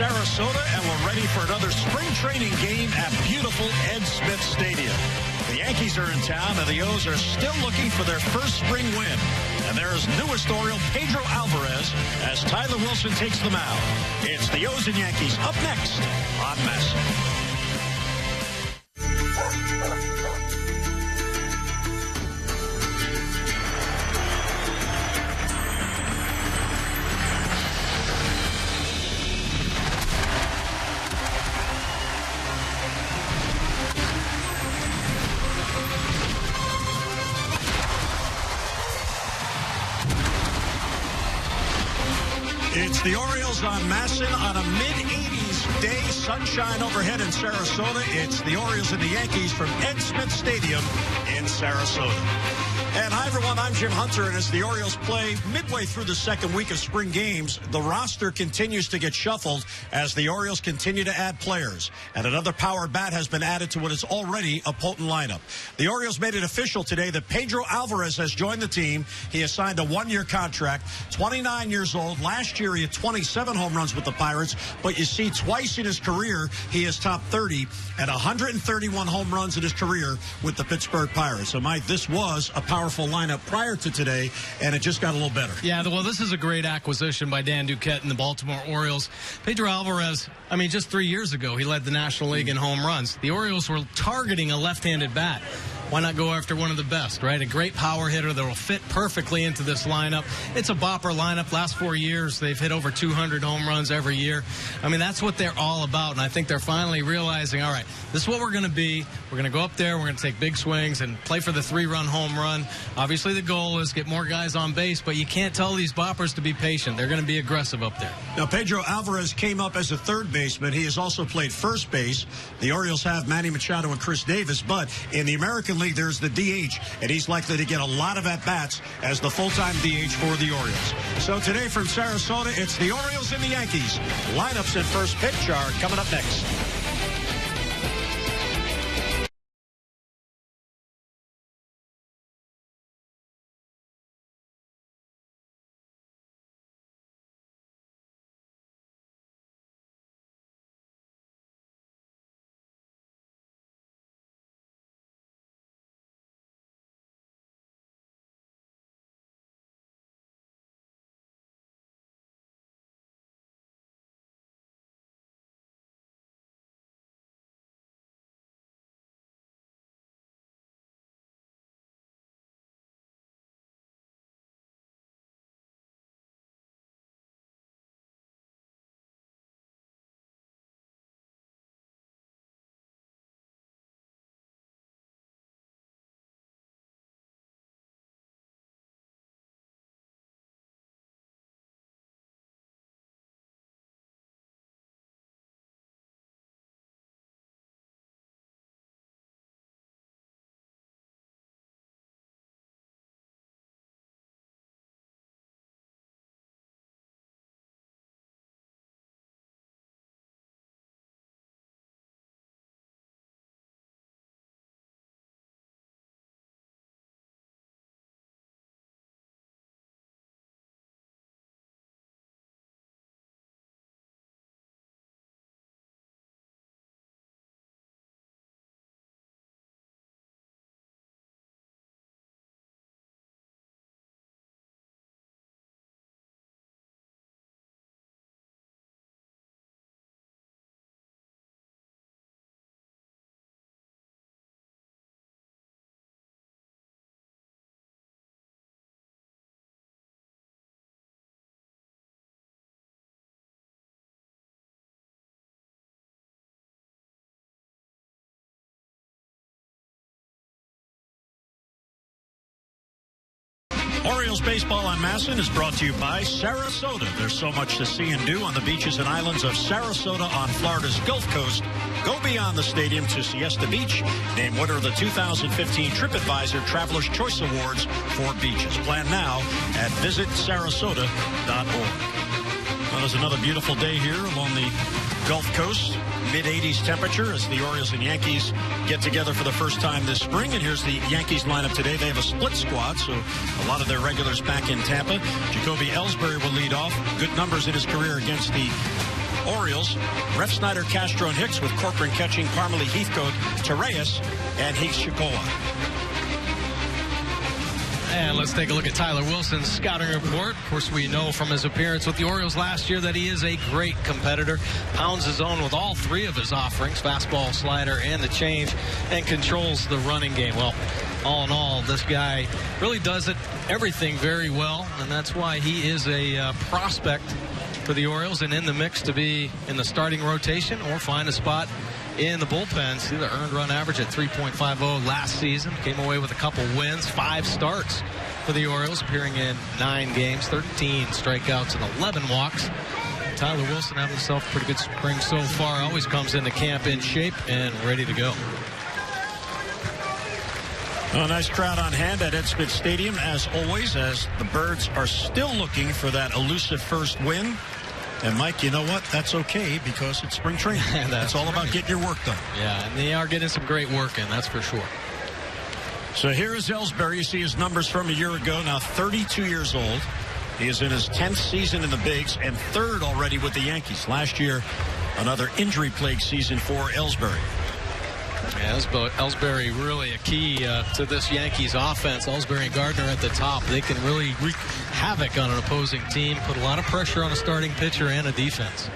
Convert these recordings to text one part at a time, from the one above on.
Sarasota, and we're ready for another spring training game at beautiful Ed Smith Stadium. The Yankees are in town, and the O's are still looking for their first spring win. And there's newest Oriole Pedro Alvarez as Tyler Wilson takes the mound. It's the O's and Yankees up next on Masson. It's the Orioles on Masson on a mid-80s day, sunshine overhead in Sarasota. It's the Orioles and the Yankees from Ed Smith Stadium in Sarasota. And hi, everyone, I'm Jim Hunter, and as the Orioles play midway through the second week of spring games, the roster continues to get shuffled as the Orioles continue to add players. And another power bat has been added to what is already a potent lineup. The Orioles made it official today that Pedro Alvarez has joined the team. He has signed a one-year contract, 29 years old. Last year, he had 27 home runs with the Pirates, but you see twice in his career, he is top 30 at 131 home runs in his career with the Pittsburgh Pirates. So, Mike, this was a powerful lineup prior to today, and it just got a little better. Yeah, well, this is a great acquisition by Dan Duquette and the Baltimore Orioles. Pedro Alvarez, I mean, just 3 years ago, he led the National League in home runs. The Orioles were targeting a left-handed bat. Why not go after one of the best, right? A great power hitter that will fit perfectly into this lineup. It's a bopper lineup. Last 4 years, they've hit over 200 home runs every year. I mean, that's what they're all about, and I think they're finally realizing, all right, this is what we're going to be. We're going to go up there, we're going to take big swings and play for the 3-run home run. Obviously, the goal is get more guys on base, but you can't tell these boppers to be patient. They're going to be aggressive up there. Now, Pedro Alvarez came up as a third baseman. He has also played first base. The Orioles have Manny Machado and Chris Davis, but in the American League, there's the DH, and he's likely to get a lot of at-bats as the full-time DH for the Orioles. So today from Sarasota, it's the Orioles and the Yankees. Lineups and first pitch are coming up next. Orioles baseball on Masson is brought to you by Sarasota. There's so much to see and do on the beaches and islands of Sarasota on Florida's Gulf Coast. Go beyond the stadium to Siesta Beach. Named winner of the 2015 TripAdvisor Traveler's Choice Awards for beaches. Plan now at visitsarasota.org. Well, there's another beautiful day here along the Gulf Coast. Mid-80s temperature as the Orioles and Yankees get together for the first time this spring. And here's the Yankees lineup today. They have a split squad, so a lot of their regulars back in Tampa. Jacoby Ellsbury will lead off. Good numbers in his career against the Orioles. Refsnyder, Castro, and Hicks, with Corcoran catching, Parmalee, Heathcote, Torreyes, and Hicks-Shikoa. And let's take a look at Tyler Wilson's scouting report. Of course, we know from his appearance with the Orioles last year that he is a great competitor. Pounds his own with all three of his offerings, fastball, slider, and the change, and controls the running game. Well, all in all, this guy really does everything very well, and that's why he is a prospect for the Orioles and in the mix to be in the starting rotation or find a spot in the bullpen. See the earned run average at 3.50 last season. Came away with a couple wins, 5 starts for the Orioles, appearing in 9 games, 13 strikeouts and 11 walks. Tyler Wilson having himself a pretty good spring so far. Always comes into camp in shape and ready to go. A nice crowd on hand at Ed Smith Stadium, as always, as the Birds are still looking for that elusive first win. And, Mike, you know what? That's okay, because it's spring training. That's all about getting your work done. Yeah, and they are getting some great work in, that's for sure. So here is Ellsbury. You see his numbers from a year ago, now 32 years old. He is in his 10th season in the bigs and 3rd already with the Yankees. Last year, another injury-plagued season for Ellsbury. Yeah, Ellsbury really a key to this Yankees offense. Ellsbury and Gardner at the top. They can really wreak havoc on an opposing team, put a lot of pressure on a starting pitcher and a defense.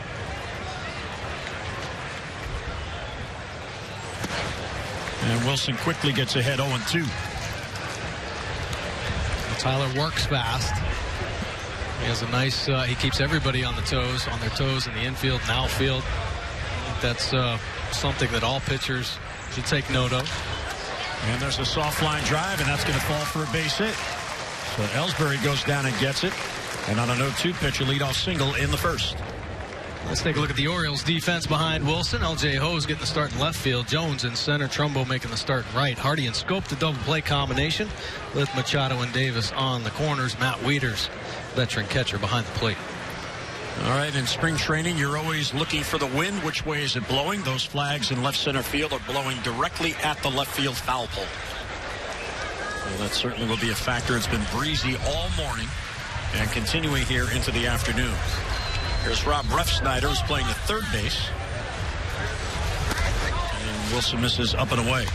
And Wilson quickly gets ahead 0-2. Tyler works fast. He has a nice, he keeps everybody on their toes in the infield and outfield. I think that's something that all pitchers should take note of. And there's a soft line drive, and that's going to fall for a base hit. So Ellsbury goes down and gets it. And on a 0-2 pitch, a leadoff single in the first. Let's take a look at the Orioles defense behind Wilson. L.J. Ho's getting the start in left field. Jones in center. Trumbo making the start in right. Hardy and Scope, the double play combination with Machado and Davis on the corners. Matt Wieters, veteran catcher, behind the plate. All right, in spring training, you're always looking for the wind. Which way is it blowing? Those flags in left center field are blowing directly at the left field foul pole. Well, that certainly will be a factor. It's been breezy all morning and continuing here into the afternoon. Here's Rob Refsnyder, who's playing the third base. And Wilson misses up and away.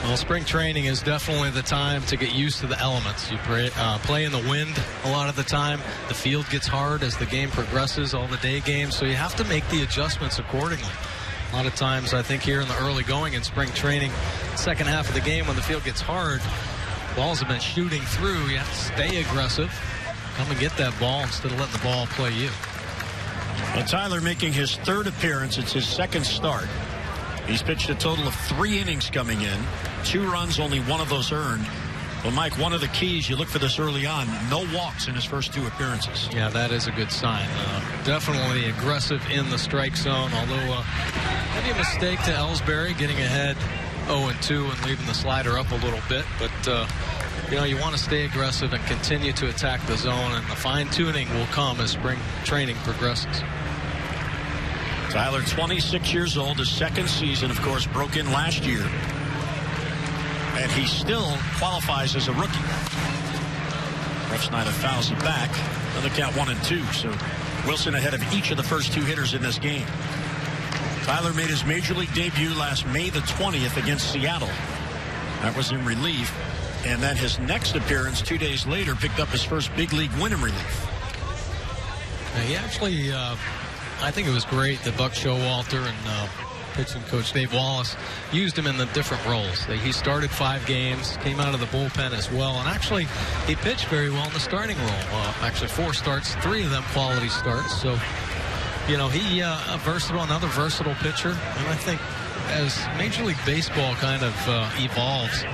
Well, spring training is definitely the time to get used to the elements. You play in the wind a lot of the time. The field gets hard as the game progresses, all the day games, so you have to make the adjustments accordingly. A lot of times, I think here in the early going in spring training, second half of the game when the field gets hard, balls have been shooting through. You have to stay aggressive, come and get that ball instead of letting the ball play you. Well, Tyler making his 3rd appearance. It's his 2nd start. He's pitched a total of 3 innings coming in. 2 runs, only 1 of those earned. Well, Mike, one of the keys, you look for this early on, no walks in his first 2 appearances. Yeah, that is a good sign. Definitely aggressive in the strike zone, although maybe a mistake to Ellsbury getting ahead 0-2 and leaving the slider up a little bit. But, you want to stay aggressive and continue to attack the zone, and the fine-tuning will come as spring training progresses. Tyler, 26 years old, his 2nd season, of course, broke in last year. And he still qualifies as a rookie. Refsnyder fouls it back. Another count 1-2. So Wilson ahead of each of the first 2 hitters in this game. Tyler made his major league debut last May the 20th against Seattle. That was in relief. And then his next appearance 2 days later picked up his first big league win in relief. He actually, I think it was great that Buck Showalter and pitching coach Dave Wallace used him in the different roles. He started 5 games, came out of the bullpen as well, and actually he pitched very well in the starting role. Actually 4 starts, 3 of them quality starts. So, he another versatile pitcher. And I think as Major League Baseball kind of evolves,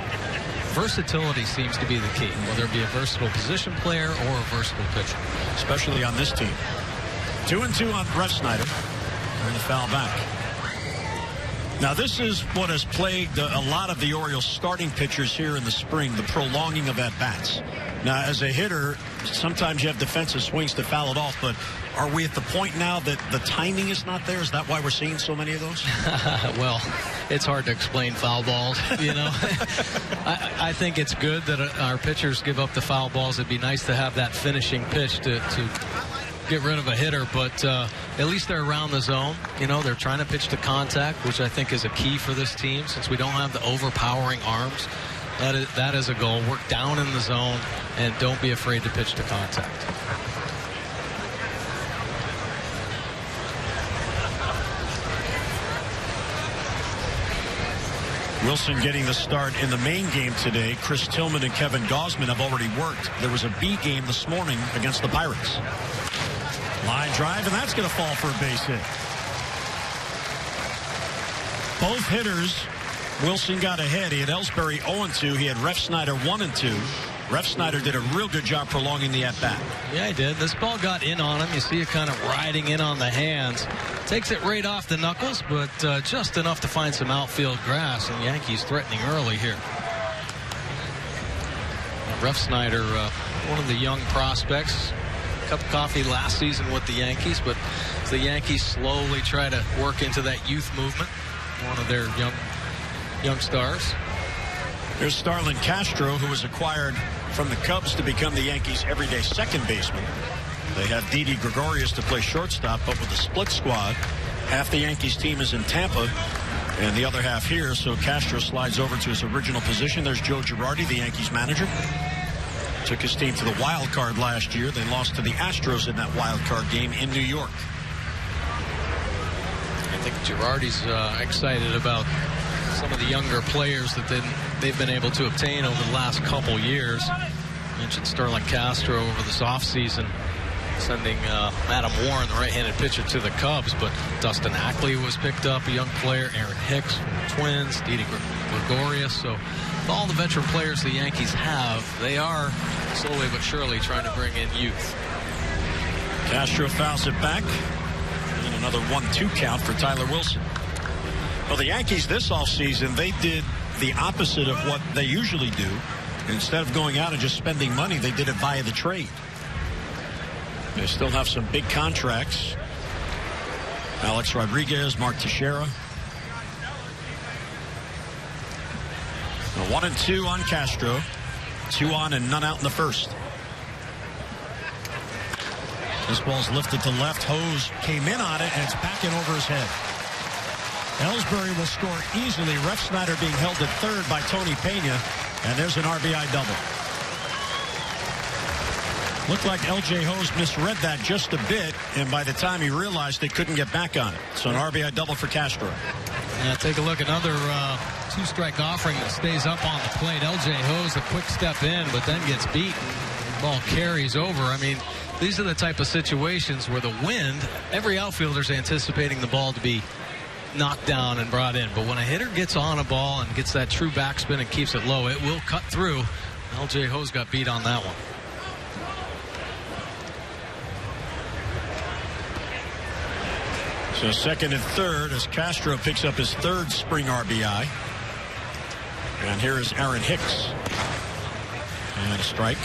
versatility seems to be the key, whether it be a versatile position player or a versatile pitcher. Especially on this team. 2-2 on Refsnyder. And the foul back. Now, this is what has plagued a lot of the Orioles starting pitchers here in the spring, the prolonging of at-bats. Now, as a hitter, sometimes you have defensive swings to foul it off, but are we at the point now that the timing is not there? Is that why we're seeing so many of those? Well, it's hard to explain foul balls, I think it's good that our pitchers give up the foul balls. It'd be nice to have that finishing pitch to get rid of a hitter, but at least they're around the zone. You know, they're trying to pitch to contact, which I think is a key for this team since we don't have the overpowering arms. That is a goal. Work down in the zone and don't be afraid to pitch to contact. Wilson getting the start in the main game today. Chris Tillman and Kevin Gausman have already worked. There was a B game this morning against the Pirates. Line drive, and that's going to fall for a base hit. Both hitters, Wilson got ahead. He had Ellsbury 0-2. He had Refsnyder 1-2. Refsnyder did a real good job prolonging the at-bat. Yeah, he did. This ball got in on him. You see it kind of riding in on the hands. Takes it right off the knuckles, but just enough to find some outfield grass, and Yankees threatening early here. Refsnyder, one of the young prospects. Cup of coffee last season with the Yankees, but the Yankees slowly try to work into that youth movement. One of their young stars. Here's Starlin Castro, who was acquired from the Cubs to become the Yankees' everyday second baseman. They have Didi Gregorius to play shortstop, but with a split squad, half the Yankees team is in Tampa and the other half here, so Castro slides over to his original position. There's Joe Girardi, the Yankees manager. Took his team to the wild card last year. They lost to the Astros in that wild card game in New York. I think Girardi's excited about some of the younger players that they've been able to obtain over the last couple years. Mentioned Starlin Castro over this offseason, sending Adam Warren, the right-handed pitcher, to the Cubs. But Dustin Ackley was picked up, a young player. Aaron Hicks from the Twins, Didi Gregorius. So with all the veteran players the Yankees have, they are slowly but surely trying to bring in youth. Castro fouls it back. And another 1-2 count for Tyler Wilson. Well, the Yankees this offseason, they did the opposite of what they usually do. Instead of going out and just spending money, they did it via the trade. They still have some big contracts. Alex Rodriguez, Mark Teixeira. 1-2 on Castro. 2 on and none out in the first. This ball's lifted to left. Hose came in on it, and it's back in over his head. Ellsbury will score easily. Refsnyder being held at third by Tony Pena. And there's an RBI double. Looked like L.J. Hose misread that just a bit, and by the time he realized they couldn't get back on it. So an RBI double for Castro. Yeah, take a look. Another two-strike offering that stays up on the plate. L.J. Hose, a quick step in, but then gets beat. The ball carries over. I mean, these are the type of situations where the wind, every outfielder's anticipating the ball to be knocked down and brought in. But when a hitter gets on a ball and gets that true backspin and keeps it low, it will cut through. L.J. Hose got beat on that one. So second and third as Castro picks up his third spring RBI. And here is Aaron Hicks. And a strike.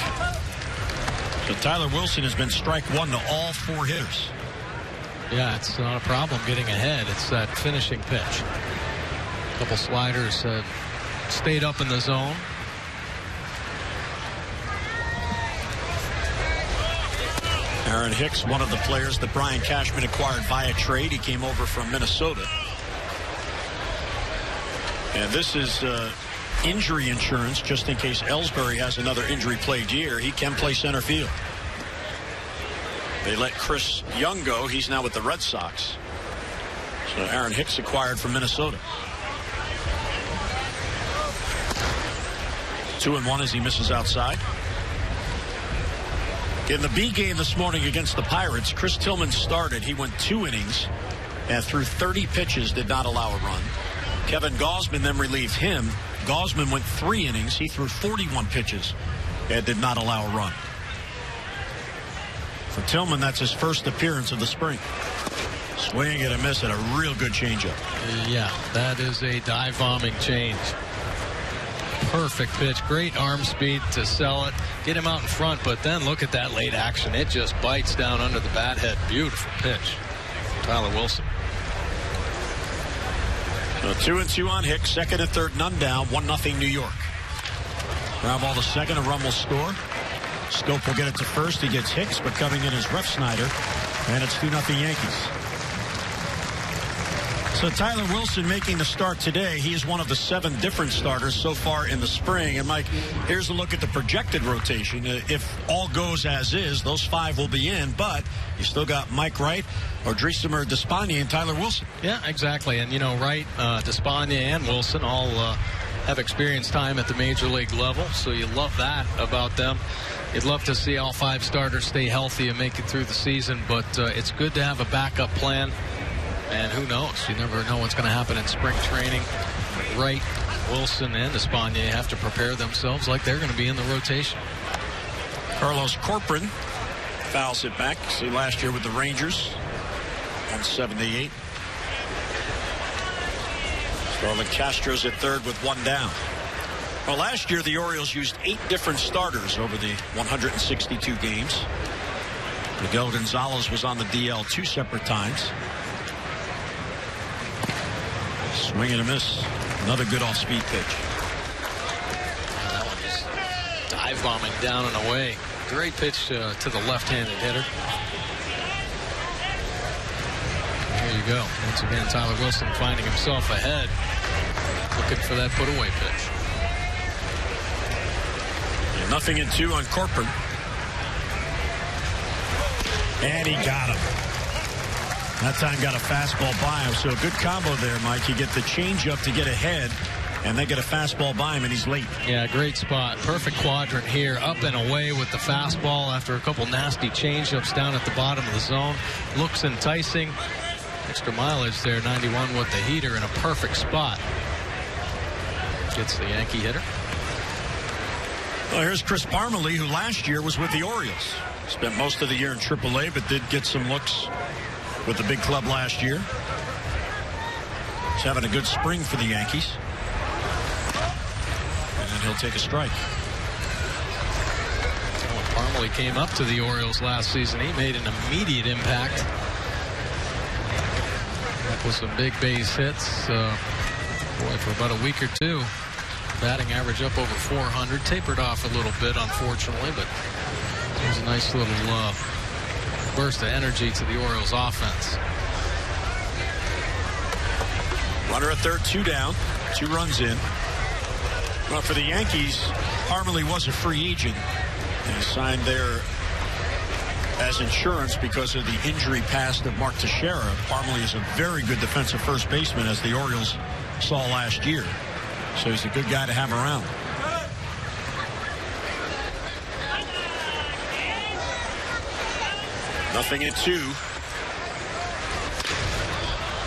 So Tyler Wilson has been strike one to all 4 hitters. Yeah, it's not a problem getting ahead. It's that finishing pitch. A couple sliders stayed up in the zone. Aaron Hicks, one of the players that Brian Cashman acquired via trade. He came over from Minnesota. And this is injury insurance just in case Ellsbury has another injury-plagued year. He can play center field. They let Chris Young go. He's now with the Red Sox. So Aaron Hicks acquired from Minnesota. 2-1 as he misses outside. In the B game this morning against the Pirates, Chris Tillman started. He went 2 innings and threw 30 pitches, did not allow a run. Kevin Gausman then relieved him. Gausman went 3 innings. He threw 41 pitches and did not allow a run. For Tillman, that's his first appearance of the spring. Swing and a miss and a real good changeup. Yeah, that is a dive-bombing change. Perfect pitch. Great arm speed to sell it. Get him out in front, but then look at that late action. It just bites down under the bat head. Beautiful pitch. Tyler Wilson. So 2-2 on Hicks. Second and third, none down. 1-0 New York. Ground ball to second. A run will score. Scope will get it to first. He gets Hicks, but coming in is Snyder, and it's 2-0 Yankees. So Tyler Wilson making the start today. He is one of the 7 different starters so far in the spring. And, Mike, here's a look at the projected rotation. If all goes as is, those 5 will be in. But you still got Mike Wright, Odrisamer Despaigne, and Tyler Wilson. Yeah, exactly. And, Wright, Despaigne, and Wilson all have experienced time at the major league level. So you love that about them. You'd love to see all 5 starters stay healthy and make it through the season. But it's good to have a backup plan. And who knows? You never know what's going to happen in spring training. Wright, Wilson, and Despaigne have to prepare themselves like they're going to be in the rotation. Carlos Corcoran fouls it back. See last year with the Rangers. 178. Starlin Castro's at third with 1 down. Well, last year the Orioles used 8 different starters over the 162 games. Miguel Gonzalez was on the DL 2 separate times. Swing and a miss. Another good off-speed pitch. That one just dive bombing down and away. Great pitch to the left-handed hitter. There you go. Once again, Tyler Wilson finding himself ahead. Looking for that put-away pitch. And 0-2 on Corcoran. And he got him. That time got a fastball by him. So a good combo there, Mike. You get the changeup to get ahead, and then get a fastball by him, and he's late. Yeah, great spot. Perfect quadrant here. Up and away with the fastball after a couple nasty changeups down at the bottom of the zone. Looks enticing. Extra mileage there, 91 with the heater in a perfect spot. Gets the Yankee hitter. Well, here's Chris Parmelee, who last year was with the Orioles. Spent most of the year in AAA, but did get some looks with the big club last year. He's having a good spring for the Yankees. And then he'll take a strike. When Parmelee came up to the Orioles last season, he made an immediate impact. Up with some big base hits. Boy, for about a week or two. Batting average up over 400. Tapered off a little bit, unfortunately, but it was a nice little burst of energy to the Orioles offense. Runner at third, 2 down, 2 runs in. Well, for the Yankees, Parmelee was a free agent. And he signed there as insurance because of the injury past of Mark Teixeira. Parmelee is a very good defensive first baseman, as the Orioles saw last year. So he's a good guy to have around. Nothing at 2.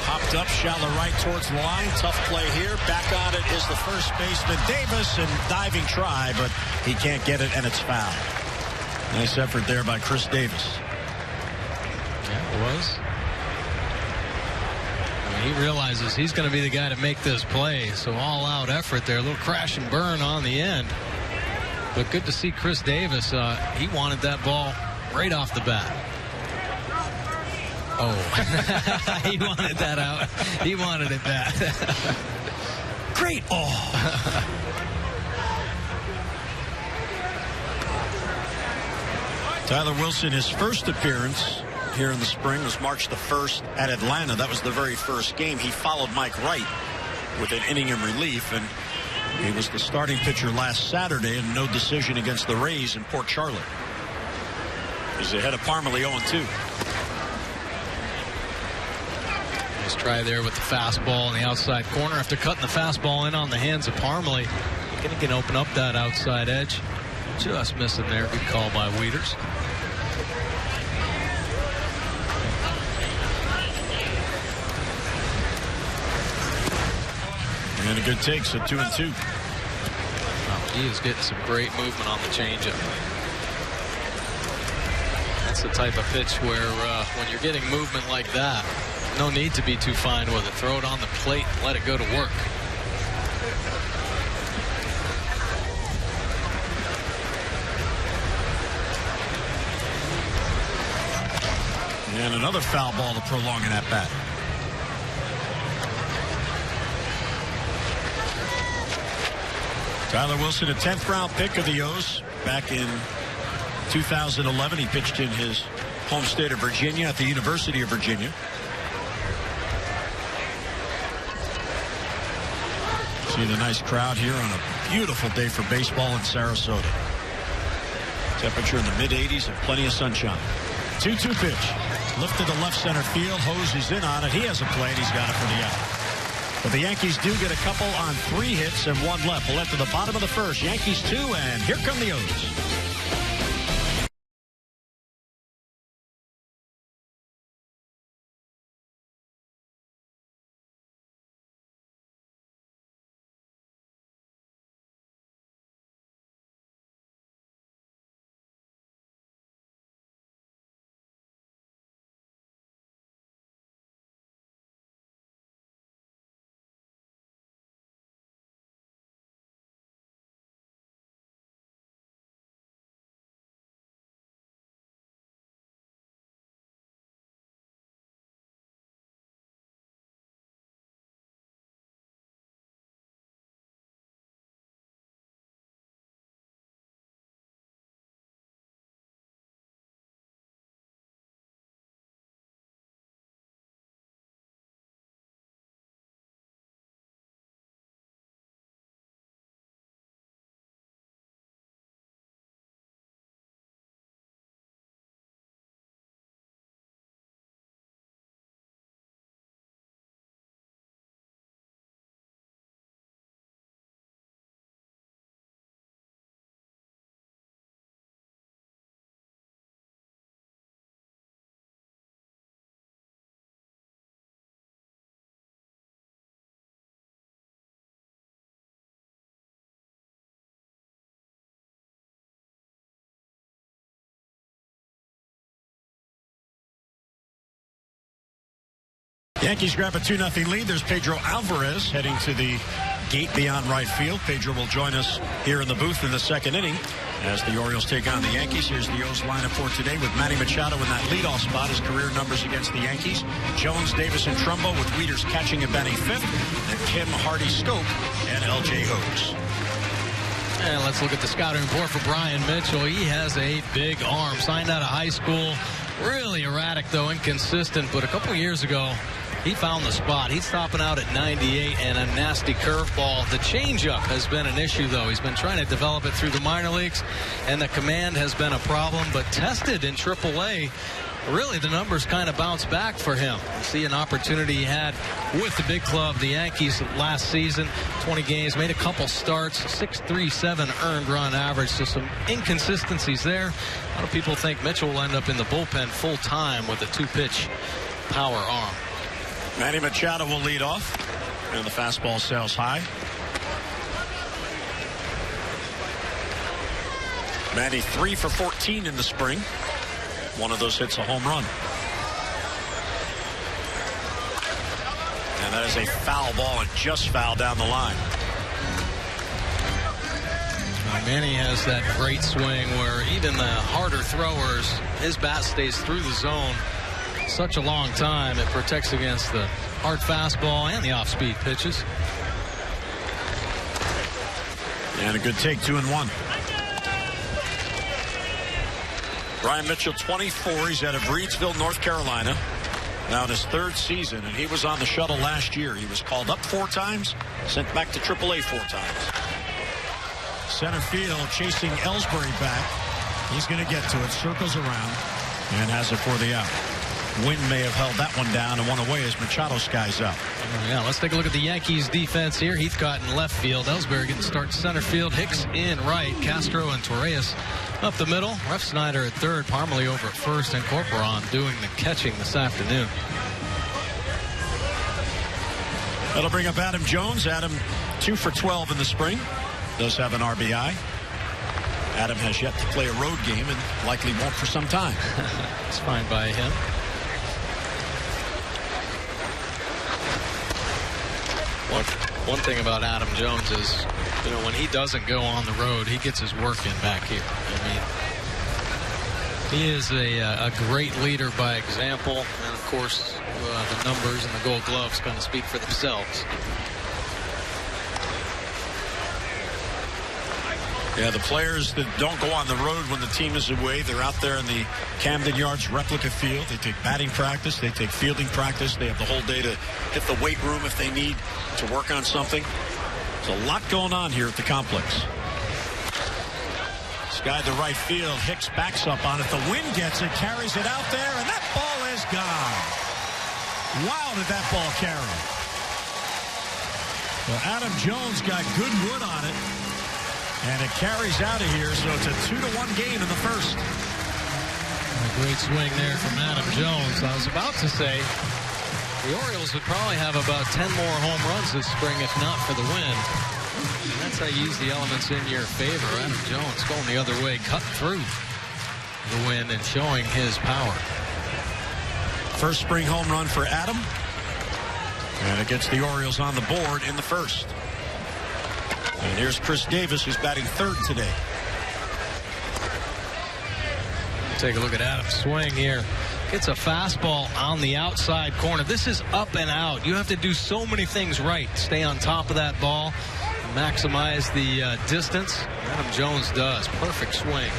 Popped up, shallow right towards the line. Tough play here. Back on it is the first baseman, Davis, and diving try, but he can't get it, and it's foul. Nice effort there by Chris Davis. Yeah, it was. I mean, he realizes he's going to be the guy to make this play, so all-out effort there. A little crash and burn on the end. But good to see Chris Davis. He wanted that ball right off the bat. Oh, he wanted that out. He wanted it back. Great. Oh. Tyler Wilson, his first appearance here in the spring was March the 1st at Atlanta. That was the very first game. He followed Mike Wright with an inning in relief, and he was the starting pitcher last Saturday in no decision against the Rays in Port Charlotte. He's ahead of Parmelee 0-2. Try there with the fastball in the outside corner after cutting the fastball in on the hands of Parmelee. Can open up that outside edge. Just missing there. Good call by Wieters. And a good take, so 2-2. Oh, he is getting some great movement on the changeup. That's the type of pitch where when you're getting movement like that, no need to be too fine with it. Throw it on the plate and let it go to work. And another foul ball to prolong an at-bat. Tyler Wilson, a 10th round pick of the O's back in 2011, he pitched in his home state of Virginia at the University of Virginia. See the nice crowd here on a beautiful day for baseball in Sarasota. Temperature in the mid-80s and plenty of sunshine. 2-2 pitch. Lifted to left center field. Hose is in on it. He has a play, and he's got it for the out. But the Yankees do get a couple on 3 hits and 1 left. We'll head to the bottom of the first. Yankees 2, and here come the O's. Yankees grab a 2-0 lead. There's Pedro Alvarez heading to the gate beyond right field. Pedro will join us here in the booth in the second inning as the Orioles take on the Yankees. Here's the O's lineup for today with Manny Machado in that leadoff spot. His career numbers against the Yankees. Jones, Davis, and Trumbo with Wieters catching and batting fifth. And Kim, Hardy, Stoke, and L.J. Hose. And let's look at the scouting report for Brian Mitchell. He has a big arm. Signed out of high school. Really erratic, though, inconsistent. But a couple of years ago, he found the spot. He's topping out at 98 and a nasty curveball. The changeup has been an issue, though. He's been trying to develop it through the minor leagues, and the command has been a problem. But tested in AAA, really the numbers kind of bounced back for him. You see an opportunity he had with the big club, the Yankees, last season. 20 games, made a couple starts, 6.37 earned run average. So some inconsistencies there. A lot of people think Mitchell will end up in the bullpen full time with a 2-pitch power arm. Manny Machado will lead off, and the fastball sails high. Manny 3 for 14 in the spring. One of those hits a home run. And that is a foul ball, and just foul down the line. Manny has that great swing where even the harder throwers, his bat stays through the zone such a long time. It protects against the hard fastball and the off-speed pitches. And a good take, 2-1. Brian Mitchell, 24. He's out of Reedsville, North Carolina. Now in his 3rd season, and he was on the shuttle last year. He was called up 4 times, sent back to AAA 4 times. Center field chasing Ellsbury back. He's going to get to it, circles around, and has it for the out. Wind may have held that one down, and one away as Machado skies up. Yeah, let's take a look at the Yankees defense here. Heathcott in left field. Ellsbury getting start center field. Hicks in right. Castro and Torres up the middle. Ref Snyder at third. Parmalee over at first. And Corporon doing the catching this afternoon. That'll bring up Adam Jones. Adam 2 for 12 in the spring. Does have an RBI. Adam has yet to play a road game and likely won't for some time. It's fine by him. One thing about Adam Jones is, you know, when he doesn't go on the road, he gets his work in back here. I mean, he is a great leader by example, and of course, the numbers and the Gold Gloves kind of speak for themselves. Yeah, the players that don't go on the road when the team is away, they're out there in the Camden Yards replica field. They take batting practice. They take fielding practice. They have the whole day to hit the weight room if they need to work on something. There's a lot going on here at the complex. Sky to right field. Hicks backs up on it. The wind gets it, carries it out there, and that ball is gone. Wow, did that ball carry. Well, Adam Jones got good wood on it. And it carries out of here, so it's a 2-1 game in the first. A great swing there from Adam Jones. I was about to say the Orioles would probably have about 10 more home runs this spring if not for the wind. And that's how you use the elements in your favor. Adam Jones going the other way, cut through the wind and showing his power. First spring home run for Adam. And it gets the Orioles on the board in the first. And here's Chris Davis, who's batting third today. Take a look at Adam's swing here. It's a fastball on the outside corner. This is up and out. You have to do so many things right. Stay on top of that ball, maximize the distance. Adam Jones does. Perfect swing.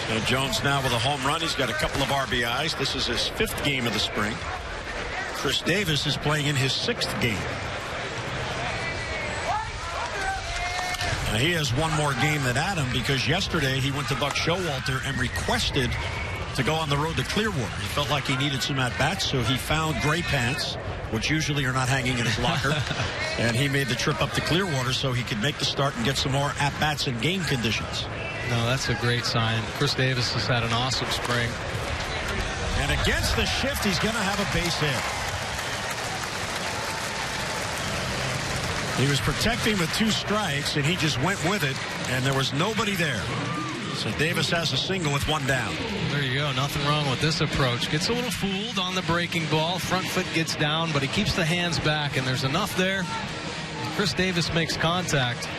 So Jones now with a home run. He's got a couple of RBIs. This is his 5th game of the spring. Chris Davis is playing in his 6th game. Now he has one more game than Adam because yesterday he went to Buck Showalter and requested to go on the road to Clearwater. He felt like he needed some at-bats, so he found gray pants, which usually are not hanging in his locker, and he made the trip up to Clearwater so he could make the start and get some more at-bats in game conditions. No, that's a great sign. Chris Davis has had an awesome spring. And against the shift, he's going to have a base hit. He was protecting with 2 strikes, and he just went with it, and there was nobody there. So Davis has a single with 1 down. There you go. Nothing wrong with this approach. Gets a little fooled on the breaking ball. Front foot gets down, but he keeps the hands back, and there's enough there. Chris Davis makes contact.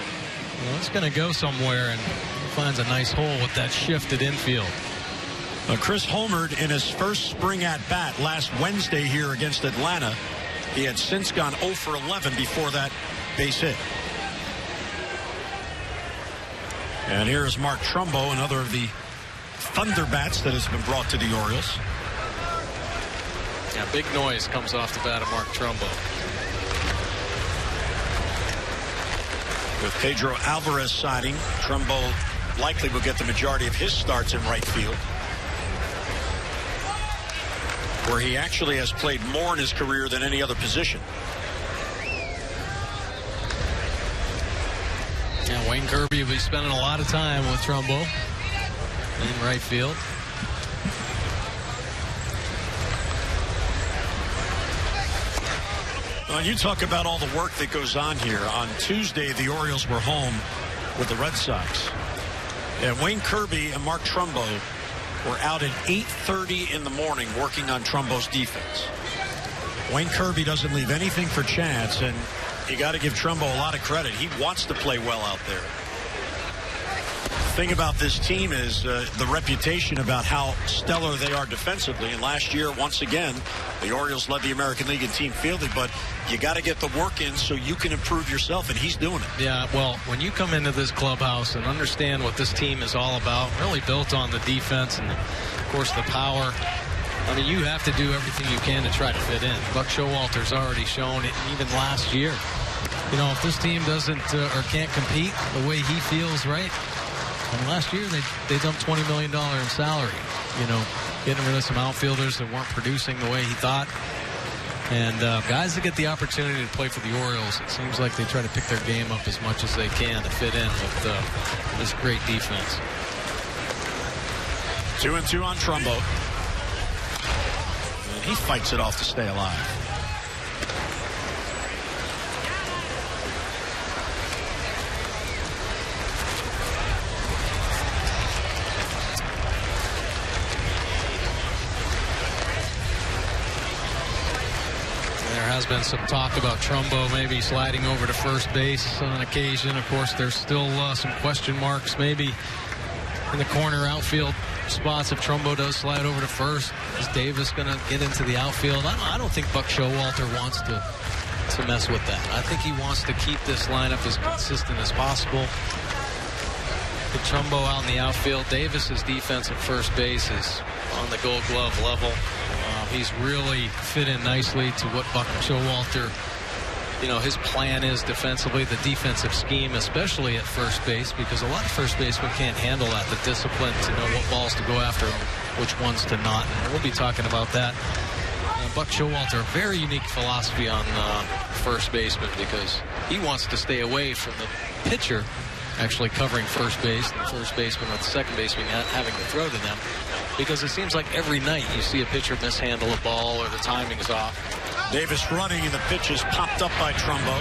Well, it's going to go somewhere, and finds a nice hole with that shifted infield. Chris homered in his first spring at-bat last Wednesday here against Atlanta. He had since gone 0 for 11 before that base hit. And here is Mark Trumbo, another of the Thunderbats that has been brought to the Orioles. Yeah, big noise comes off the bat of Mark Trumbo. With Pedro Alvarez signing, Trumbo likely will get the majority of his starts in right field, where he actually has played more in his career than any other position. Yeah, Wayne Kirby will be spending a lot of time with Trumbo in right field. Well, you talk about all the work that goes on here. On Tuesday, the Orioles were home with the Red Sox. And Wayne Kirby and Mark Trumbo were out at 8:30 in the morning working on Trumbo's defense. Wayne Kirby doesn't leave anything for chance, and you got to give Trumbo a lot of credit. He wants to play well out there. The thing about this team is the reputation about how stellar they are defensively. And last year, once again, the Orioles led the American League in team fielding, but you got to get the work in so you can improve yourself, and he's doing it. Yeah, well, when you come into this clubhouse and understand what this team is all about, really built on the defense and, of course, the power, I mean, you have to do everything you can to try to fit in. Buck Showalter's already shown it even last year. You know, if this team doesn't or can't compete the way he feels right, and last year they dumped $20 million in salary, you know, getting rid of some outfielders that weren't producing the way he thought. And guys that get the opportunity to play for the Orioles, it seems like they try to pick their game up as much as they can to fit in with this great defense. 2-2 on Trumbo. And he fights it off to stay alive. Has been some talk about Trumbo maybe sliding over to first base on occasion. Of course, there's still some question marks maybe in the corner outfield spots if Trumbo does slide over to first. Is Davis going to get into the outfield? I don't think Buck Showalter wants to to mess with that. I think he wants to keep this lineup as consistent as possible. Put Trumbo out in the outfield. Davis's defense at first base is on the Gold Glove level. He's really fit in nicely to what Buck Showalter, his plan is defensively, the defensive scheme, especially at first base, because a lot of first basemen can't handle that, the discipline to know what balls to go after and which ones to not. And we'll be talking about that. Buck Showalter, a very unique philosophy on first baseman, because he wants to stay away from the pitcher actually covering first base, and the first baseman with the second baseman having to throw to them, because it seems like every night you see a pitcher mishandle a ball or the timing is off. Davis running, and the pitch is popped up by Trumbo.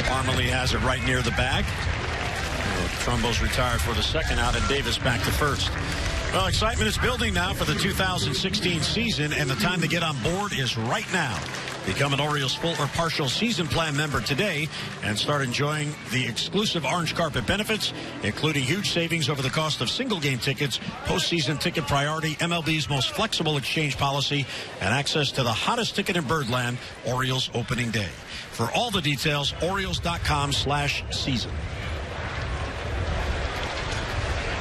Parmalee has it right near the bag. Trumbo's retired for the second out, and Davis back to first. Well, excitement is building now for the 2016 season, and the time to get on board is right now. Become an Orioles full or partial season plan member today and start enjoying the exclusive orange carpet benefits, including huge savings over the cost of single game tickets, postseason ticket priority, MLB's most flexible exchange policy, and access to the hottest ticket in Birdland, Orioles opening day. For all the details, Orioles.com/season.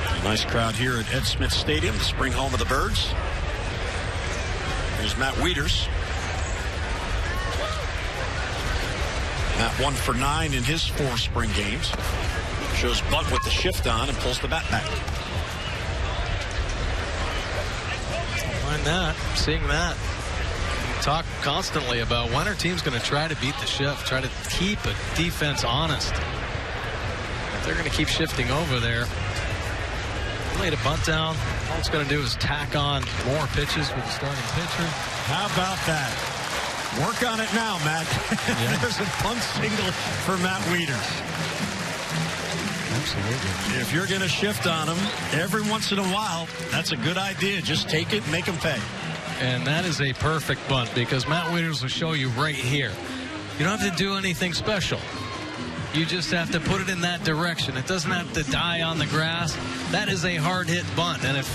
A nice crowd here at Ed Smith Stadium, the spring home of the Birds. Here's Matt Wieters. Matt 1 for 9 in his 4 spring games. Shows bunt with the shift on and pulls the bat back. Find that, seeing that. We talk constantly about when our team's going to try to beat the shift, try to keep a defense honest. If they're going to keep shifting over there, laid a bunt down. All it's going to do is tack on more pitches for the starting pitcher. How about that? Work on it now, Matt. Yeah. There's a bunt single for Matt Wieters. Absolutely. If you're going to shift on him every once in a while, that's a good idea. Just take it and make him pay. And that is a perfect bunt, because Matt Wieters will show you right here. You don't have to do anything special. You just have to put it in that direction. It doesn't have to die on the grass. That is a hard hit bunt. And if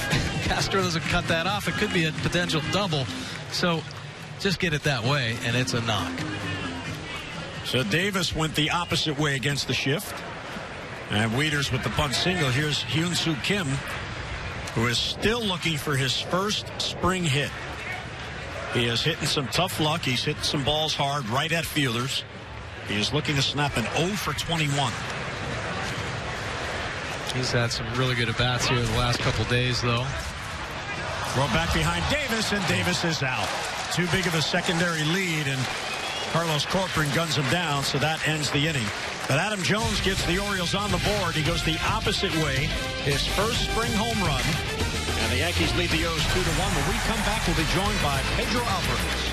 Castro doesn't cut that off, it could be a potential double. So just get it that way, and it's a knock. So Davis went the opposite way against the shift. And Wieters with the bunt single. Here's Hyun-Soo Kim, who is still looking for his first spring hit. He is hitting some tough luck. He's hitting some balls hard right at fielders. He is looking to snap an 0 for 21. He's had some really good at-bats here the last couple days, though. Throw back behind Davis, and Davis is out. Too big of a secondary lead, and Carlos Corcoran guns him down, so that ends the inning. But Adam Jones gets the Orioles on the board. He goes the opposite way. His first spring home run. And the Yankees lead the O's 2-1. When we come back, we'll be joined by Pedro Alvarez.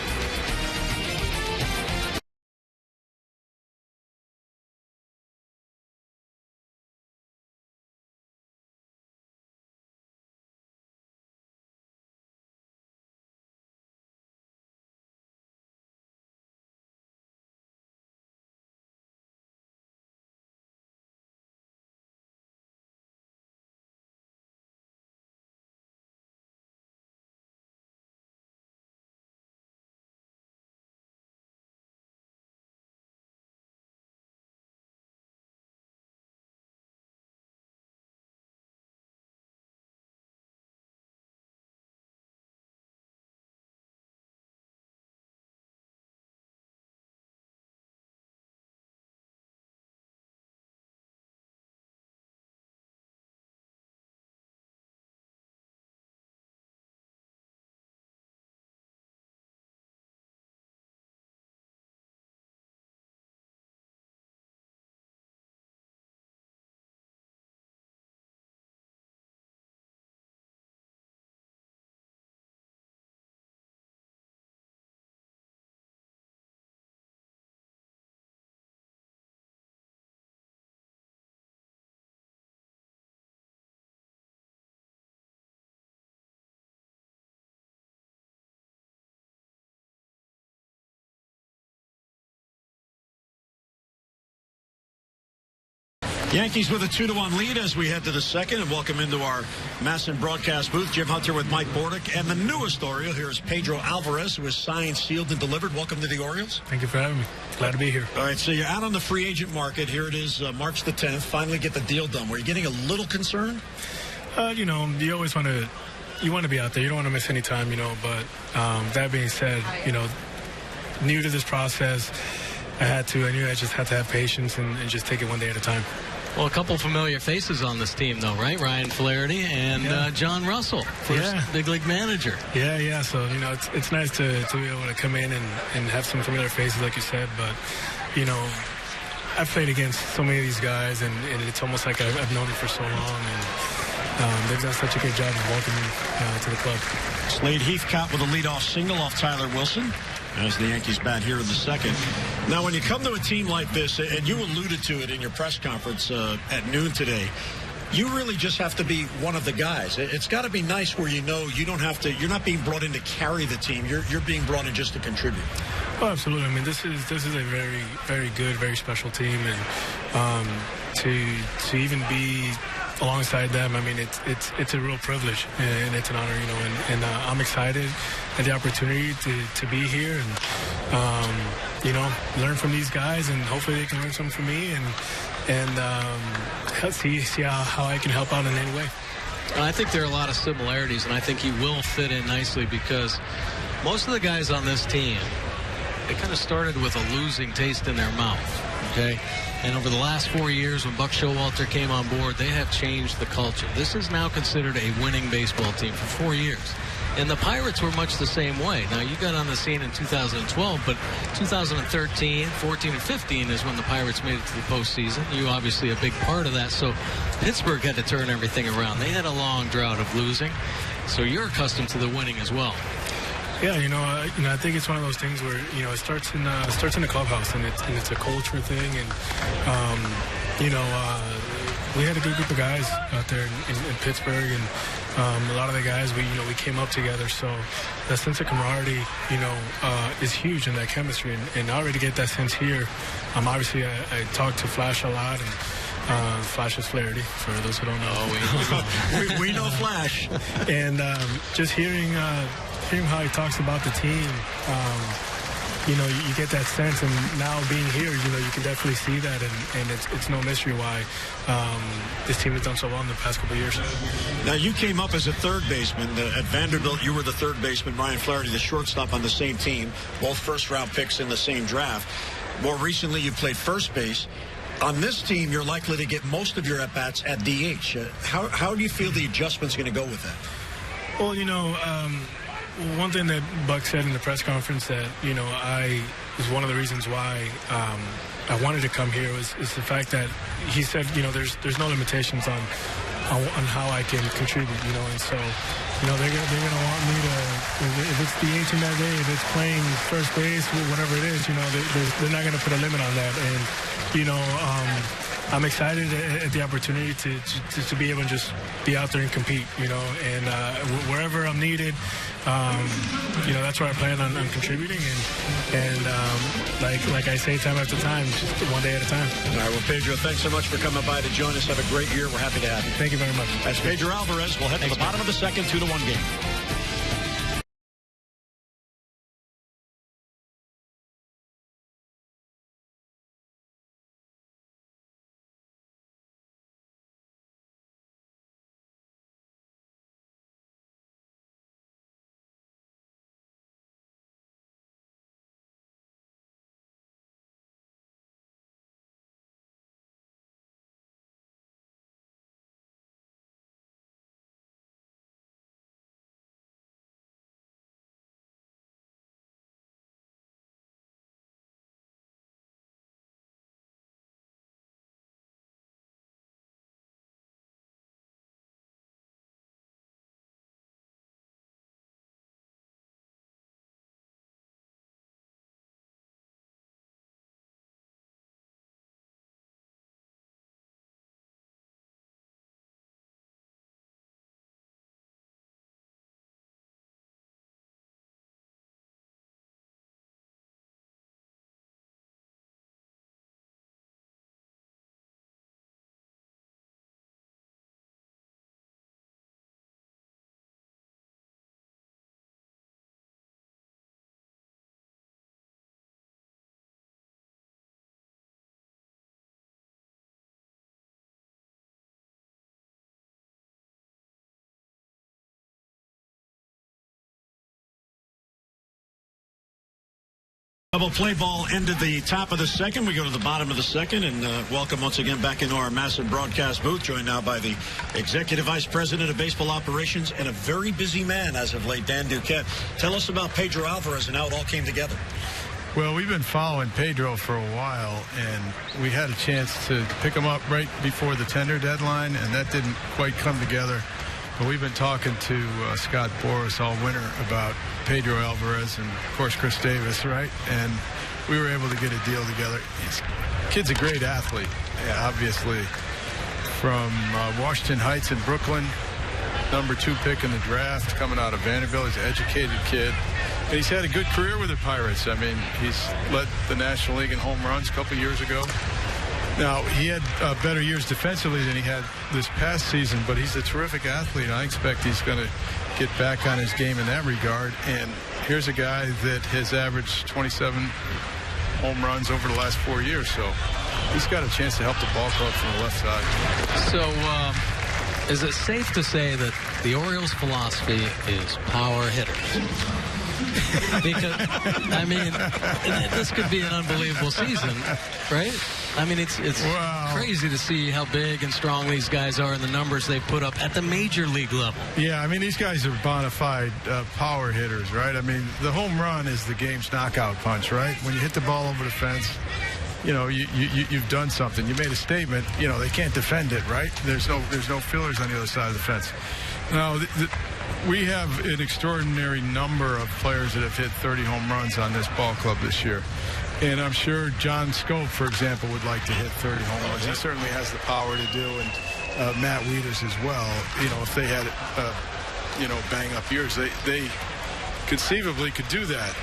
Yankees with a 2-1 lead as we head to the second, and welcome into our Masson broadcast booth. Jim Hunter with Mike Bordick, and the newest Oriole. Here is Pedro Alvarez, who is signed, sealed, and delivered. Welcome to the Orioles. Thank you for having me. Glad to be here. All right, so you're out on the free agent market. Here it is, March the 10th. Finally get the deal done. Were you getting a little concerned? You always want to be out there. You don't want to miss any time, But that being said, new to this process, I knew I just had to have patience and just take it one day at a time. Well, a couple familiar faces on this team, though, right? Ryan Flaherty and John Russell, first big league manager. Yeah. So, it's nice to be able to come in and have some familiar faces, like you said. But, I've played against so many of these guys, and it's almost like I've known them for so long. And they've done such a good job of welcoming me to the club. Slade Heathcott with a leadoff single off Tyler Wilson as the Yankees bat here in the second. Now, when you come to a team like this, and you alluded to it in your press conference at noon today, you really just have to be one of the guys. It's got to be nice where you don't have to. You're not being brought in to carry the team. You're being brought in just to contribute. Oh, absolutely. I mean, this is a very, very good, very special team, and to even be alongside them, I mean, it's a real privilege, and it's an honor, and I'm excited at the opportunity to be here and learn from these guys, and hopefully they can learn something from me, and see how I can help out in any way. And I think there are a lot of similarities, and I think he will fit in nicely because most of the guys on this team, they kind of started with a losing taste in their mouth, okay? And over the last 4 years, when Buck Showalter came on board, they have changed the culture. This is now considered a winning baseball team for 4 years. And the Pirates were much the same way. Now, you got on the scene in 2012, but 2013, 14, and 15 is when the Pirates made it to the postseason. You obviously a big part of that. So Pittsburgh had to turn everything around. They had a long drought of losing. So you're accustomed to the winning as well. Yeah, I think it's one of those things where it starts in the clubhouse, and it's a culture thing, and we had a good group of guys out there in Pittsburgh, and a lot of the guys we came up together, so that sense of camaraderie is huge in that chemistry, and I already get that sense here. Obviously I talk to Flash a lot, and Flash is Flaherty, for those who don't know. Oh, we know Flash. And just hearing how he talks about the team, you get that sense, and now being here, you can definitely see that, and it's no mystery why this team has done so well in the past couple of years. Now, you came up as a third baseman. At Vanderbilt, you were the third baseman. Ryan Flaherty, the shortstop on the same team, both first-round picks in the same draft. More recently, you played first base. On this team, you're likely to get most of your at-bats at DH. How do you feel the adjustment's going to go with that? Well, one thing that Buck said in the press conference that, I was one of the reasons why I wanted to come here is the fact that he said, there's no limitations on how I can contribute, and so, they're gonna want me to, if it's DH in that day, if it's playing first base, whatever it is, they're not gonna put a limit on that, and, I'm excited at the opportunity to be able to just be out there and compete, and wherever I'm needed, that's where I plan on contributing, and like I say time after time, just one day at a time. All right, well, Pedro, thanks so much for coming by to join us. Have a great year. We're happy to have you. Thank you very much. That's Pedro Alvarez. We'll head to the bottom of the second, 2-1 game. Double play ball ended the top of the second. We go to the bottom of the second, and welcome once again back into our massive broadcast booth, joined now by the Executive Vice President of Baseball Operations and a very busy man as of late, Dan Duquette. Tell us about Pedro Alvarez and how it all came together. Well, we've been following Pedro for a while, and we had a chance to pick him up right before the tender deadline, and that didn't quite come together. But we've been talking to Scott Boras all winter about Pedro Alvarez and, of course, Chris Davis, right? And we were able to get a deal together. Kid's a great athlete, obviously, from Washington Heights in Brooklyn, #2 pick in the draft, coming out of Vanderbilt. He's an educated kid. And he's had a good career with the Pirates. I mean, he's led the National League in home runs a couple years ago. Now, he had better years defensively than he had this past season, but he's a terrific athlete. I expect he's going to get back on his game in that regard. And here's a guy that has averaged 27 home runs over the last 4 years. So he's got a chance to help the ball club from the left side. So is it safe to say that the Orioles' philosophy is power hitters? Because, I mean, this could be an unbelievable season, right? I mean, it's crazy to see how big and strong these guys are and the numbers they put up at the major league level. Yeah, I mean, these guys are bona fide power hitters, right? I mean, the home run is the game's knockout punch, right? When you hit the ball over the fence, you know, you've done something. You made a statement. You know, they can't defend it, right? There's no fillers on the other side of the fence. Now, we have an extraordinary number of players that have hit 30 home runs on this ball club this year. And I'm sure John Scope, for example, would like to hit 30 home runs. He certainly has the power to do, and Matt Wieters as well. You know, if they had, bang-up years, they conceivably could do that.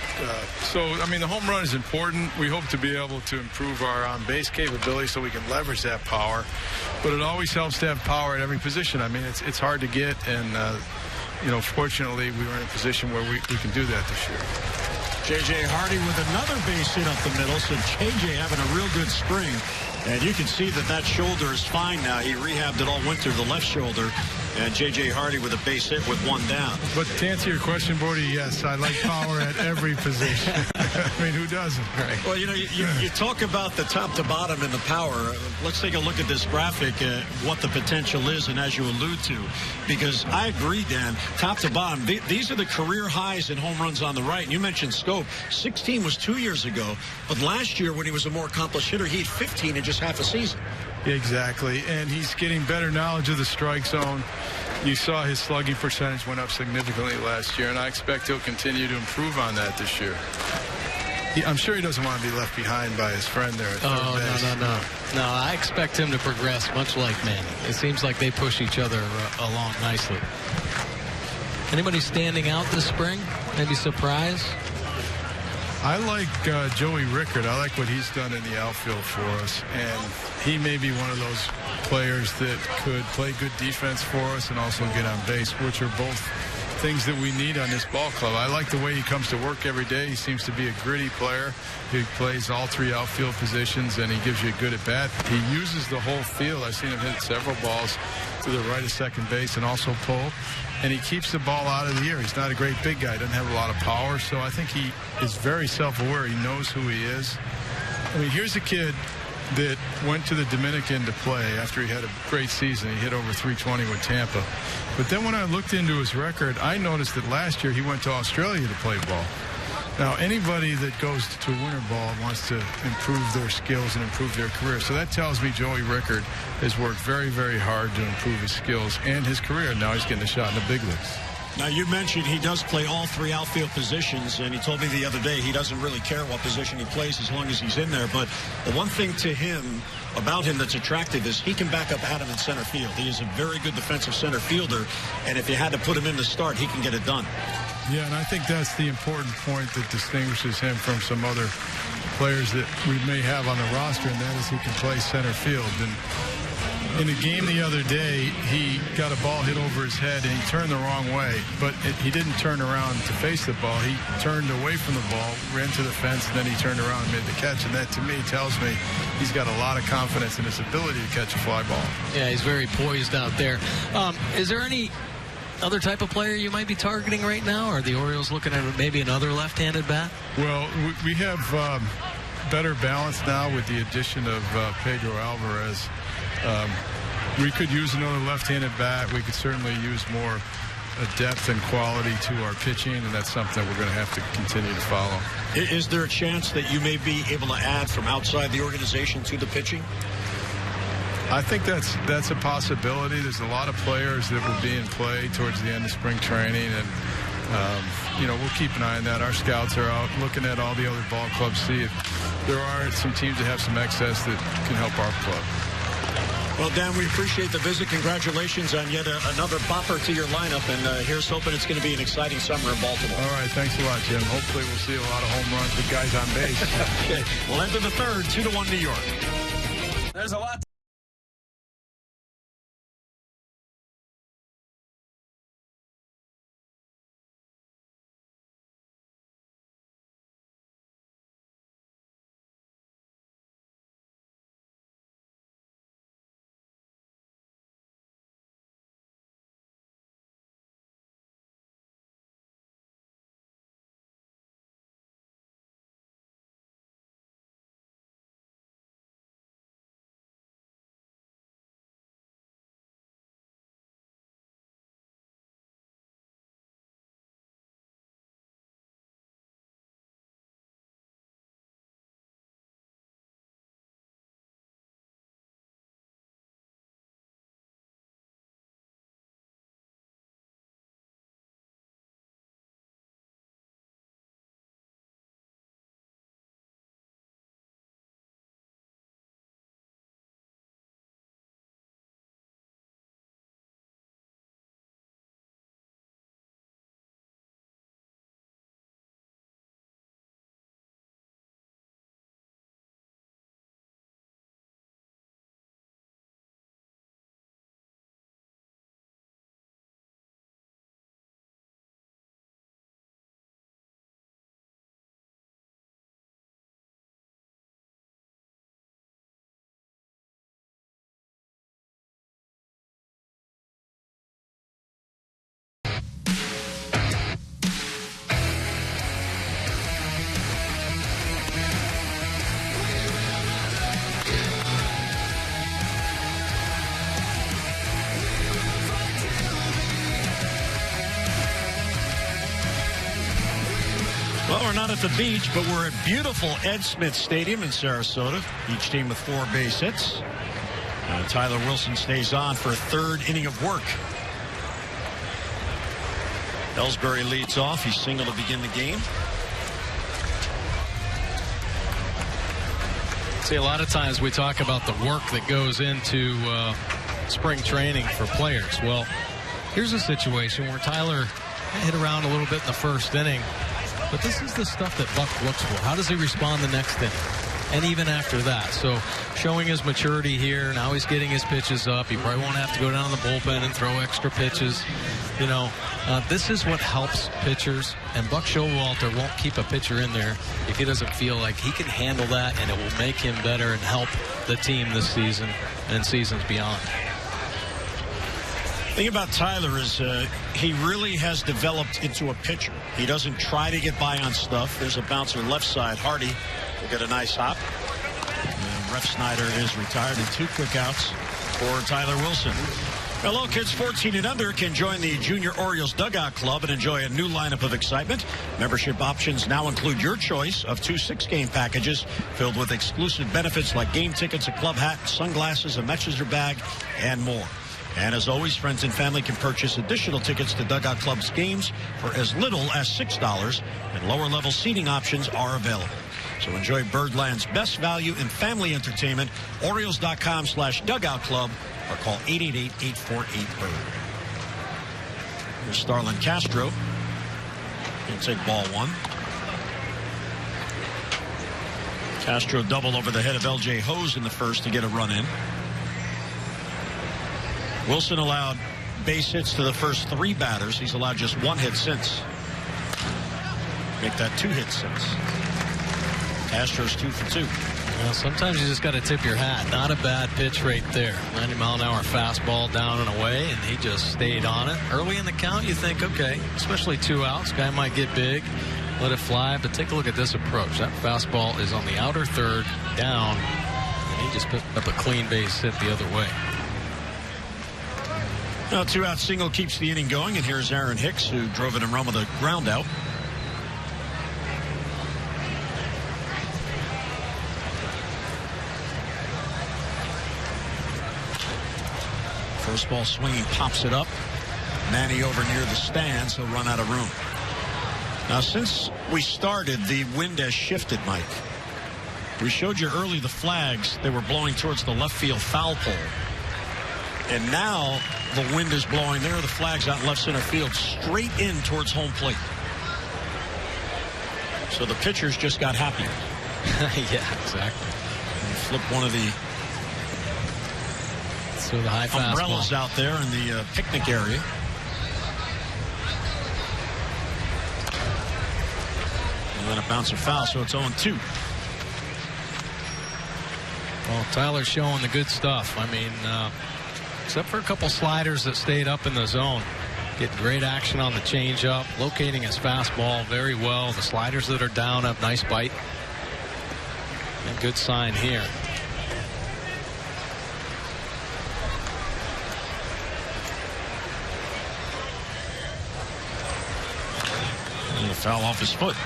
So, I mean, the home run is important. We hope to be able to improve our on-base capability so we can leverage that power. But it always helps to have power at every position. I mean, it's hard to get, and, fortunately, we were in a position where we can do that this year. J.J. Hardy with another base hit up the middle, so J.J. having a real good spring. And you can see that shoulder is fine now. He rehabbed it all winter, the left shoulder. And J.J. Hardy with a base hit with one down. But to answer your question, Bordy, yes, I like power at every position. I mean, who doesn't? Right. Well, you talk about the top to bottom and the power. Let's take a look at this graphic, what the potential is, and as you allude to. Because I agree, Dan, top to bottom, these are the career highs in home runs on the right. And you mentioned Scope. 16 was 2 years ago. But last year, when he was a more accomplished hitter, he had 15 in just half a season. Exactly, and he's getting better knowledge of the strike zone. You saw his slugging percentage went up significantly last year, and I expect he'll continue to improve on that this year. I'm sure he doesn't want to be left behind by his friend there at third base. No, I expect him to progress much like Manning. It seems like they push each other along nicely. Anybody standing out this spring? Maybe surprise? I like Joey Rickard. I like what he's done in the outfield for us, and he may be one of those players that could play good defense for us and also get on base, which are both things that we need on this ball club. I like the way he comes to work every day. He seems to be a gritty player. He plays all three outfield positions, and he gives you a good at-bat. He uses the whole field. I've seen him hit several balls to the right of second base and also pull. And he keeps the ball out of the air. He's not a great big guy. Doesn't have a lot of power. So I think he is very self-aware. He knows who he is. I mean, here's a kid that went to the Dominican to play after he had a great season. He hit over 320 with Tampa. But then when I looked into his record, I noticed that last year he went to Australia to play ball. Now, anybody that goes to winter ball wants to improve their skills and improve their career. So that tells me Joey Rickard has worked very, very hard to improve his skills and his career. Now he's getting a shot in the big leagues. Now, you mentioned he does play all three outfield positions, and he told me the other day he doesn't really care what position he plays as long as he's in there. But the one thing about him that's attractive is he can back up Adam in center field. He is a very good defensive center fielder, and if you had to put him in to start, he can get it done. Yeah, and I think that's the important point that distinguishes him from some other players that we may have on the roster, and that is he can play center field. And in a game the other day, he got a ball hit over his head, and he turned the wrong way. But he didn't turn around to face the ball. He turned away from the ball, ran to the fence, and then he turned around and made the catch. And that, to me, tells me he's got a lot of confidence in his ability to catch a fly ball. Yeah, he's very poised out there. Is there any other type of player you might be targeting right now? Or are the Orioles looking at maybe another left-handed bat? Well, we have better balance now with the addition of Pedro Alvarez. We could use another left-handed bat. We could certainly use more depth and quality to our pitching, and that's something that we're going to have to continue to follow. Is there a chance that you may be able to add from outside the organization to the pitching? I think that's a possibility. There's a lot of players that will be in play towards the end of spring training, and we'll keep an eye on that. Our scouts are out looking at all the other ball clubs, see if there are some teams that have some excess that can help our club. Well, Dan, we appreciate the visit. Congratulations on yet another bopper to your lineup, and here's hoping it's going to be an exciting summer in Baltimore. All right, thanks a lot, Jim. Hopefully we'll see a lot of home runs with guys on base. Okay. We'll enter the third, 2-1 New York. There's a lot. Well, we're not at the beach, but we're at beautiful Ed Smith Stadium in Sarasota. Each team with 4 base hits. Tyler Wilson stays on for a third inning of work. Ellsbury leads off. He singled to begin the game. See, a lot of times we talk about the work that goes into spring training for players. Well, here's a situation where Tyler hit around a little bit in the first inning. But this is the stuff that Buck looks for. How does he respond the next inning? And even after that. So showing his maturity here. Now he's getting his pitches up. He probably won't have to go down to the bullpen and throw extra pitches. This is what helps pitchers. And Buck Showalter won't keep a pitcher in there if he doesn't feel like he can handle that and it will make him better and help the team this season and seasons beyond. The thing about Tyler is he really has developed into a pitcher. He doesn't try to get by on stuff. There's a bouncer left side. Hardy will get a nice hop. And Ref Snyder is retired, and 2 quick outs for Tyler Wilson. Hello, kids 14 and under can join the Junior Orioles Dugout Club and enjoy a new lineup of excitement. Membership options now include your choice of 2 6-game packages filled with exclusive benefits like game tickets, a club hat, sunglasses, a Metzeler bag, and more. And as always, friends and family can purchase additional tickets to Dugout Club's games for as little as $6, and lower-level seating options are available. So enjoy Birdland's best value in family entertainment, Orioles.com/Dugout Club, or call 888-848-BIRD. Here's Starlin Castro. He'll take ball 1. Castro doubled over the head of L.J. Hose in the first to get a run in. Wilson allowed base hits to the first 3 batters. He's allowed just 1 hit since. Make that 2 hits since. Astros 2 for 2. Well, sometimes you just got to tip your hat. Not a bad pitch right there. 90-mile-an-hour fastball down and away, and he just stayed on it. Early in the count, you think, okay, especially 2 outs, guy might get big, let it fly, but take a look at this approach. That fastball is on the outer third, down, and he just picked up a clean base hit the other way. Now, 2-out single keeps the inning going, and here's Aaron Hicks, who drove it in run with a ground out. First ball swinging, pops it up. Manny over near the stands. He'll run out of room. Now, since we started, the wind has shifted, Mike. We showed you early the flags. They were blowing towards the left field foul pole. And now the wind is blowing. There are the flags out in left center field, straight in towards home plate. So the pitchers just got happier. Yeah, exactly. Flip one of the high umbrellas fastball out there in the picnic area. And then a bouncer foul, so it's 0-2. Well, Tyler's showing the good stuff. I mean, except for a couple sliders that stayed up in the zone. Getting great action on the changeup, locating his fastball very well. The sliders that are down have nice bite. And good sign here. And a foul off his foot.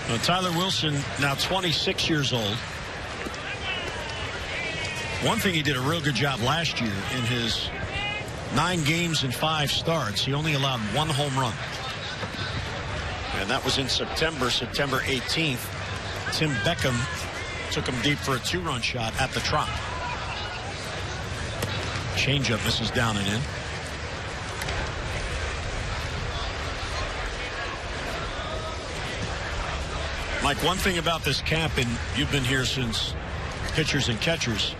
Now, Tyler Wilson, now 26 years old. One thing he did a real good job last year in his 9 games and 5 starts. He only allowed 1 home run. And that was in September 18th. Tim Beckham took him deep for a 2-run shot at the Trop. Changeup misses down and in. Mike, one thing about this camp, and you've been here since pitchers and catchers,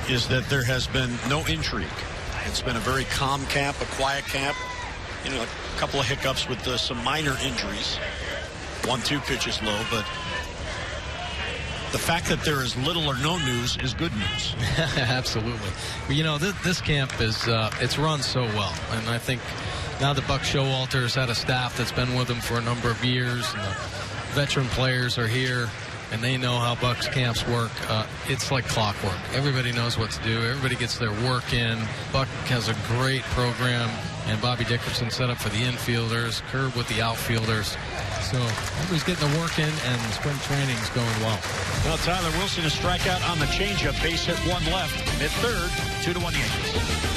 is that there has been no intrigue. It's been a very calm camp, a quiet camp. You know, a couple of hiccups with some minor injuries. 1-2 pitches low, but the fact that there is little or no news is good news. Absolutely. You know, this camp is it's run so well, and I think now that Buck Showalter has had a staff that's been with him for a number of years, and the veteran players are here, and they know how Buck's camps work. It's like clockwork. Everybody knows what to do. Everybody gets their work in. Buck has a great program, and Bobby Dickerson set up for the infielders, Curb with the outfielders. So everybody's getting the work in, and spring training is going well. Well, Tyler Wilson, a strikeout on the changeup. Base hit 1 left. Mid-third, 2-1 Yankees.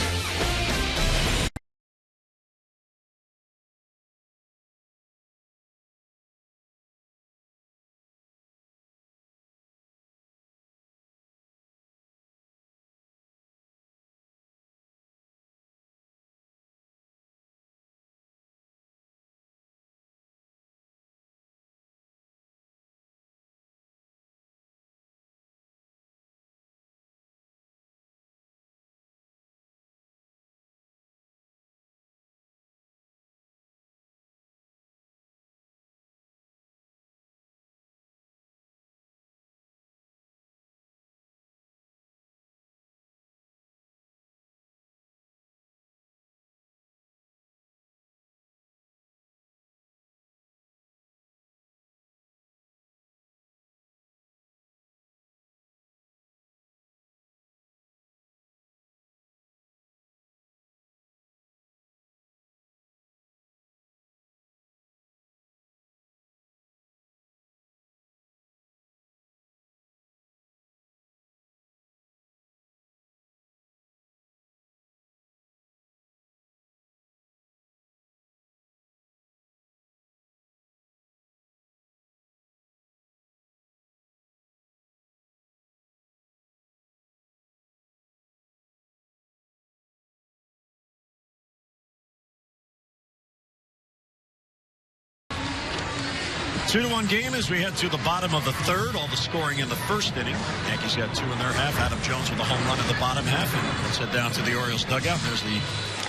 Two-to-one game as we head to the bottom of the third. All the scoring in the first inning. Yankees got 2 in their half. Adam Jones with a home run in the bottom half. And let's head down to the Orioles dugout. There's the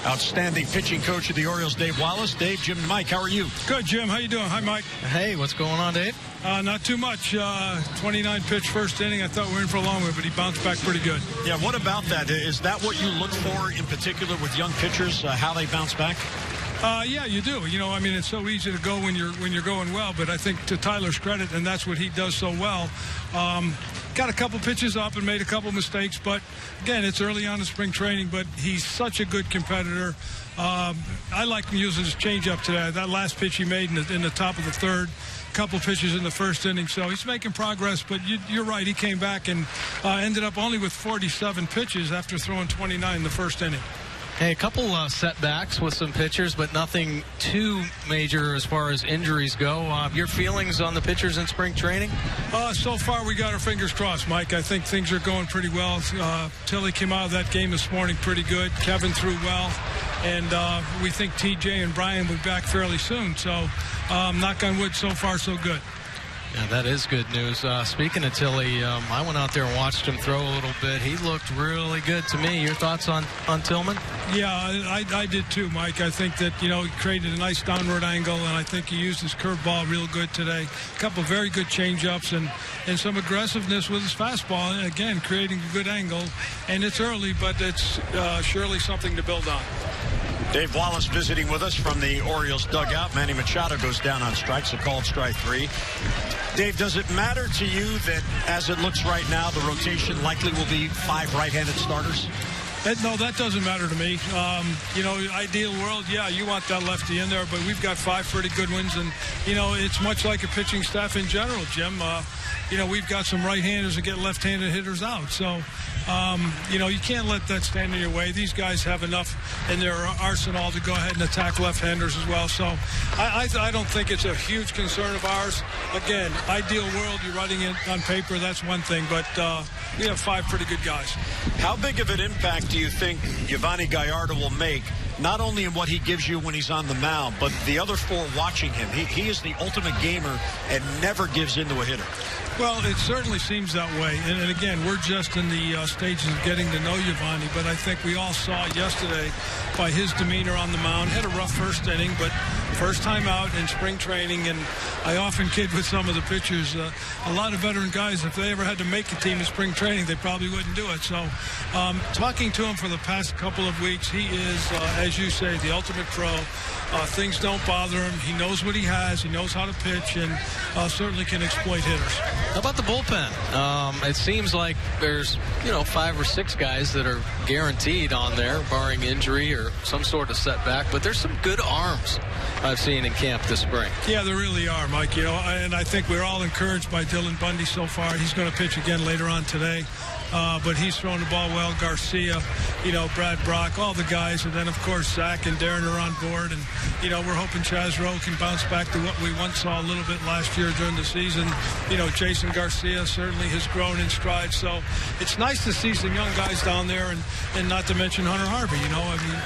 outstanding pitching coach of the Orioles, Dave Wallace. Dave, Jim, and Mike, how are you? Good, Jim. How you doing? Hi, Mike. Hey, what's going on, Dave? Not too much. 29 pitch first inning. I thought we were in for a long one, but he bounced back pretty good. Yeah, what about that? Is that what you look for in particular with young pitchers, how they bounce back? Yeah, you do. It's so easy to go when you're going well, but I think to Tyler's credit, and that's what he does so well, got a couple pitches up and made a couple mistakes, but again, it's early on in spring training, but he's such a good competitor. I like him using his changeup today. That last pitch he made in the top of the third, couple pitches in the first inning, so he's making progress, but you're right, he came back and ended up only with 47 pitches after throwing 29 in the first inning. Hey, a couple setbacks with some pitchers, but nothing too major as far as injuries go. Your feelings on the pitchers in spring training? So far, we got our fingers crossed, Mike. I think things are going pretty well. Tilly came out of that game this morning pretty good. Kevin threw well. And we think TJ and Brian will be back fairly soon. So, knock on wood, so far, so good. Yeah, that is good news. Speaking of Tilly, I went out there and watched him throw a little bit. He looked really good to me. Your thoughts on Tillman? Yeah, I did too, Mike. I think that, he created a nice downward angle, and I think he used his curveball real good today. A couple of very good changeups and some aggressiveness with his fastball. And again, creating a good angle. And it's early, but it's surely something to build on. Dave Wallace visiting with us from the Orioles dugout. Manny Machado goes down on strikes, a called strike 3. Dave, does it matter to you that, as it looks right now, the rotation likely will be 5 right-handed starters? No, that doesn't matter to me. Ideal world, yeah, you want that lefty in there, but we've got 5 pretty good ones, and, it's much like a pitching staff in general, Jim. We've got some right-handers that get left-handed hitters out, so you can't let that stand in your way. These guys have enough in their arsenal to go ahead and attack left-handers as well. So I don't think it's a huge concern of ours. Again, ideal world, you're writing it on paper, that's one thing, but we have 5 pretty good guys. How big of an impact do you think Giovanni Gallardo will make, not only in what he gives you when he's on the mound, but the other 4 watching him? He is the ultimate gamer and never gives in to a hitter. Well, it certainly seems that way. And again, we're just in the stages of getting to know Giovanni, but I think we all saw yesterday by his demeanor on the mound. Had a rough first inning, but first time out in spring training, and I often kid with some of the pitchers, a lot of veteran guys, if they ever had to make a team in spring training, they probably wouldn't do it. So talking to him for the past couple of weeks, he is, as you say, the ultimate pro. Things don't bother him. He knows what he has. He knows how to pitch, and certainly can exploit hitters. How about the bullpen? It seems like there's, 5 or 6 guys that are guaranteed on there, barring injury or some sort of setback. But there's some good arms I've seen in camp this spring. Yeah, there really are, Mike. And I think we're all encouraged by Dylan Bundy so far. He's going to pitch again later on today. But he's throwing the ball well. Garcia, Brad Brock, all the guys. And then, of course, Zach and Darren are on board. And, we're hoping Chaz Rowe can bounce back to what we once saw a little bit last year during the season. Jason Garcia certainly has grown in stride. So it's nice to see some young guys down there, and not to mention Hunter Harvey.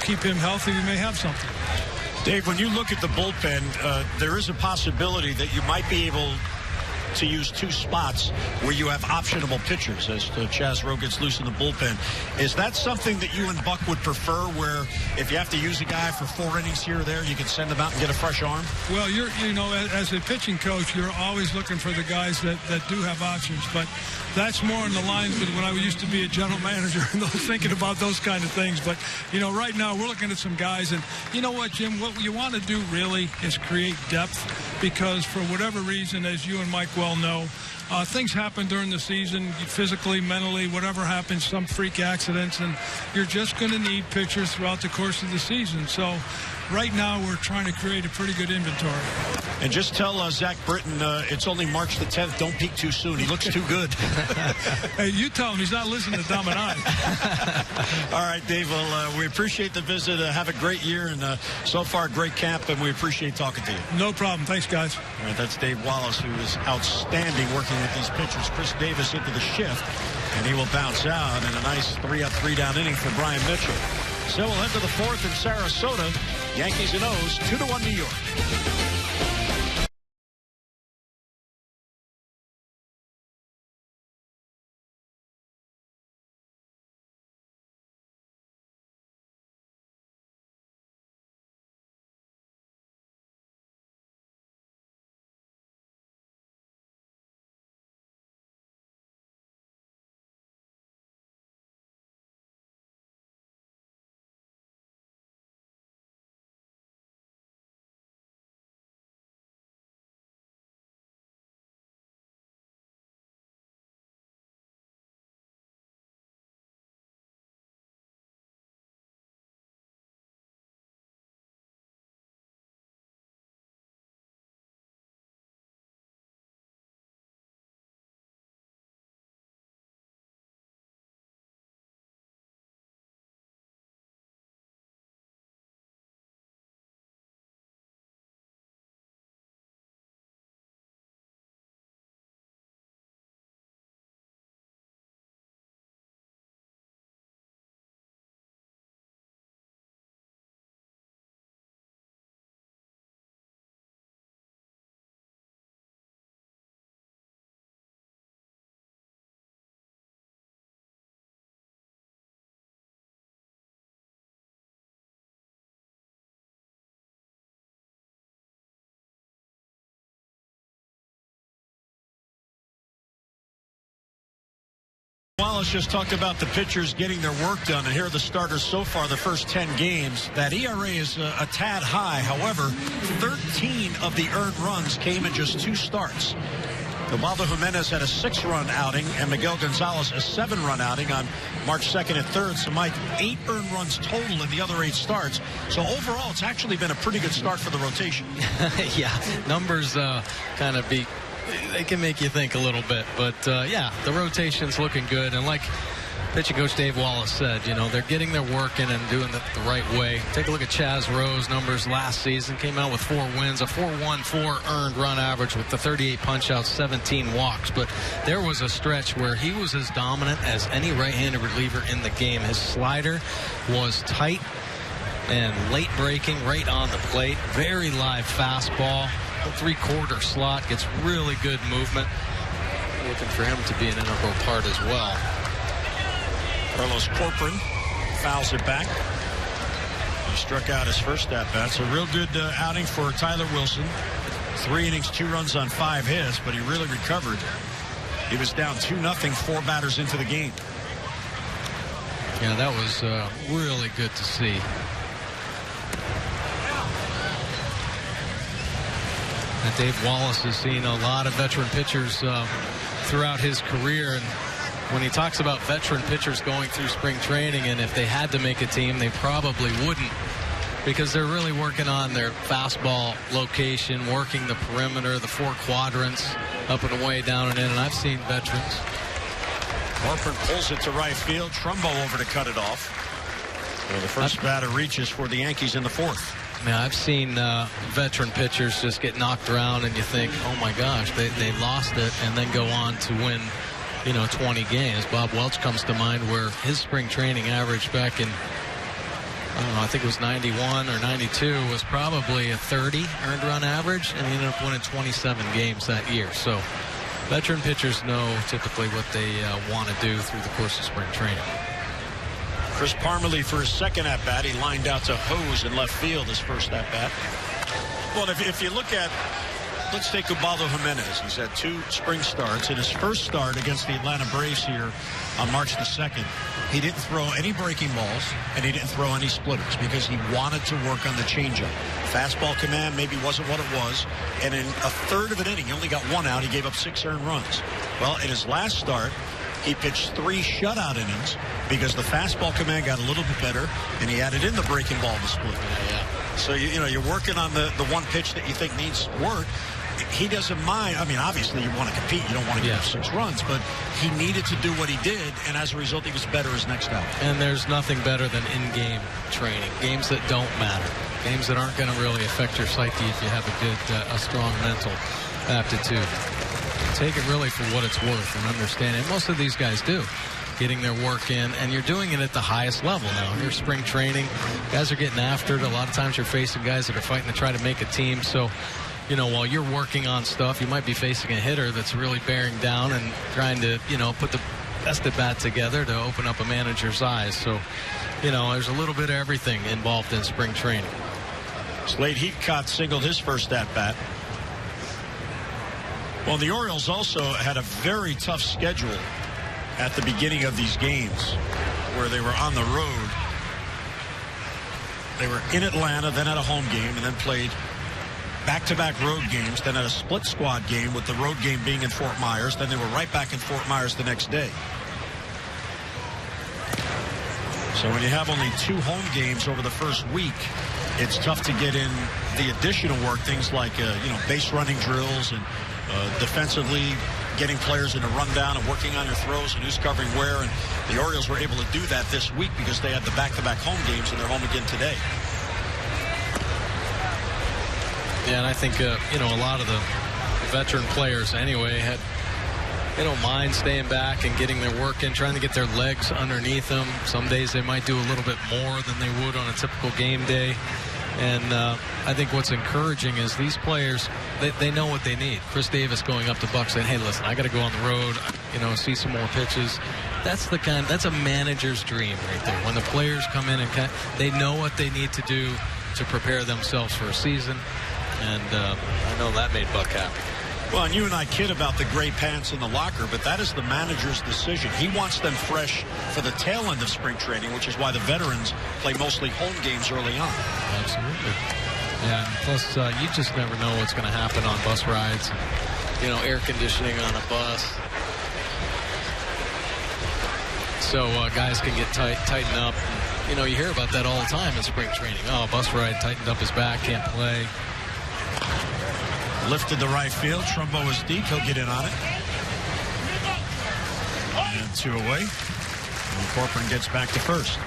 Keep him healthy, we may have something. Dave, when you look at the bullpen, there is a possibility that you might be able to use 2 spots where you have optionable pitchers as Chaz Rowe gets loose in the bullpen. Is that something that you and Buck would prefer, where if you have to use a guy for 4 innings here or there, you can send him out and get a fresh arm? Well, as a pitching coach, you're always looking for the guys that do have options, but that's more in the lines with when I used to be a general manager and thinking about those kind of things. But, right now we're looking at some guys, and you know what, Jim, what you want to do really is create depth, because for whatever reason, as you and Mike well know, things happen during the season, physically, mentally, whatever happens, some freak accidents, and you're just going to need pitchers throughout the course of the season. So right now we're trying to create a pretty good inventory. And just tell Zach Britton it's only March the 10th. Don't peak too soon. He looks too good. Hey, you tell him he's not listening to Dom and I. All right, Dave. Well, we appreciate the visit. Have a great year, and so far, great camp, and we appreciate talking to you. No problem. Thanks, guys. All right, that's Dave Wallace, who is outstanding working with these pitchers. Chris Davis into the shift, and he will bounce out in a nice 3-up, 3-down inning for Brian Mitchell. So we'll head to the 4th in Sarasota. Yankees and O's, 2-1 New York. Wallace just talked about the pitchers getting their work done, and here are the starters so far the first 10 games. That ERA is a tad high. However, 13 of the earned runs came in just 2 starts. Ubaldo Jimenez had a 6-run outing, and Miguel Gonzalez a 7-run outing on March 2nd and 3rd. So, Mike, 8 earned runs total in the other 8 starts. So, overall, it's actually been a pretty good start for the rotation. Yeah, numbers kind of they can make you think a little bit. But, yeah, the rotation's looking good. And like pitching coach Dave Wallace said, you know, they're getting their work in and doing it the right way. Take a look at Chaz Rowe's numbers last season. Came out with 4 wins, a 4.14 earned run average with the 38 punch-outs, 17 walks. But there was a stretch where he was as dominant as any right-handed reliever in the game. His slider was tight and late breaking right on the plate. Very live fastball. The 3/4 slot gets really good movement. Looking for him to be an integral part as well. Carlos Corcoran fouls it back. He struck out his first at-bat. So real good outing for Tyler Wilson. 3 innings, 2 runs on 5 hits, but he really recovered. He was down 2-0, 4 batters into the game. Yeah, that was really good to see. And Dave Wallace has seen a lot of veteran pitchers throughout his career, and when he talks about veteran pitchers going through spring training, and if they had to make a team, they probably wouldn't, because they're really working on their fastball location, working the perimeter, the 4 quadrants, up and away, down and in. And I've seen veterans. Corcoran pulls it to right field. Trumbo over to cut it off. Well, the first batter reaches for the Yankees in the 4th. Yeah, I've seen veteran pitchers just get knocked around, and you think, oh my gosh, they lost it, and then go on to win, 20 games. Bob Welch comes to mind, where his spring training average back in, I think it was 91 or 92, was probably a 30 earned run average, and he ended up winning 27 games that year. So veteran pitchers know typically what they want to do through the course of spring training. Chris Parmelee for his second at-bat. He lined out to hose in left field his first at-bat. Well, if you look at, let's take Ubaldo Jimenez. He's had 2 spring starts. In his first start against the Atlanta Braves here on March the 2nd, he didn't throw any breaking balls, and he didn't throw any splitters because he wanted to work on the changeup. Fastball command maybe wasn't what it was, and in a third of an inning, he only got 1 out. He gave up 6 earned runs. Well, in his last start, he pitched 3 shutout innings because the fastball command got a little bit better, and he added in the breaking ball to split. Yeah. So, you're working on the one pitch that you think needs work. He doesn't mind. I mean, obviously, you want to compete. You don't want to give up 6 runs, but he needed to do what he did, and as a result, he was better his next out. And there's nothing better than in-game training. Games that don't matter. Games that aren't going to really affect your psyche if you have a strong mental aptitude. Take it really for what it's worth and understand it. Most of these guys do, getting their work in, and you're doing it at the highest level now. Here's spring training. Guys are getting after it. A lot of times you're facing guys that are fighting to try to make a team. So, while you're working on stuff, you might be facing a hitter that's really bearing down and trying to, put the best at bat together to open up a manager's eyes. So, there's a little bit of everything involved in spring training. Slade Heathcote singled his first at-bat. Well, the Orioles also had a very tough schedule at the beginning of these games, where they were on the road. They were in Atlanta, then at a home game, and then played back-to-back road games, then at a split squad game, with the road game being in Fort Myers. Then they were right back in Fort Myers the next day. So when you have only 2 home games over the first week, it's tough to get in the additional work, things like base running drills and defensively getting players in a rundown and working on your throws and who's covering where. And the Orioles were able to do that this week because they had the back-to-back home games, and they're home again today. Yeah, and I think a lot of the veteran players anyway they don't mind staying back and getting their work in, trying to get their legs underneath them. Some days they might do a little bit more than they would on a typical game day. And I think what's encouraging is these players, they know what they need. Chris Davis going up to Buck saying, hey, listen, I got to go on the road, see some more pitches. That's a manager's dream right there. When the players come in and they know what they need to do to prepare themselves for a season. And I know that made Buck happy. Well, and you and I kid about the gray pants in the locker, but that is the manager's decision. He wants them fresh for the tail end of spring training, which is why the veterans play mostly home games early on. Absolutely. Yeah, and plus you just never know what's going to happen on bus rides. You know, air conditioning on a bus. So guys can get tighten up. You know, you hear about that all the time in spring training. Oh, bus ride tightened up his back, can't play. Lifted the right field. Trumbo is deep. He'll get in on it. And 2 away. And Corcoran gets back to first.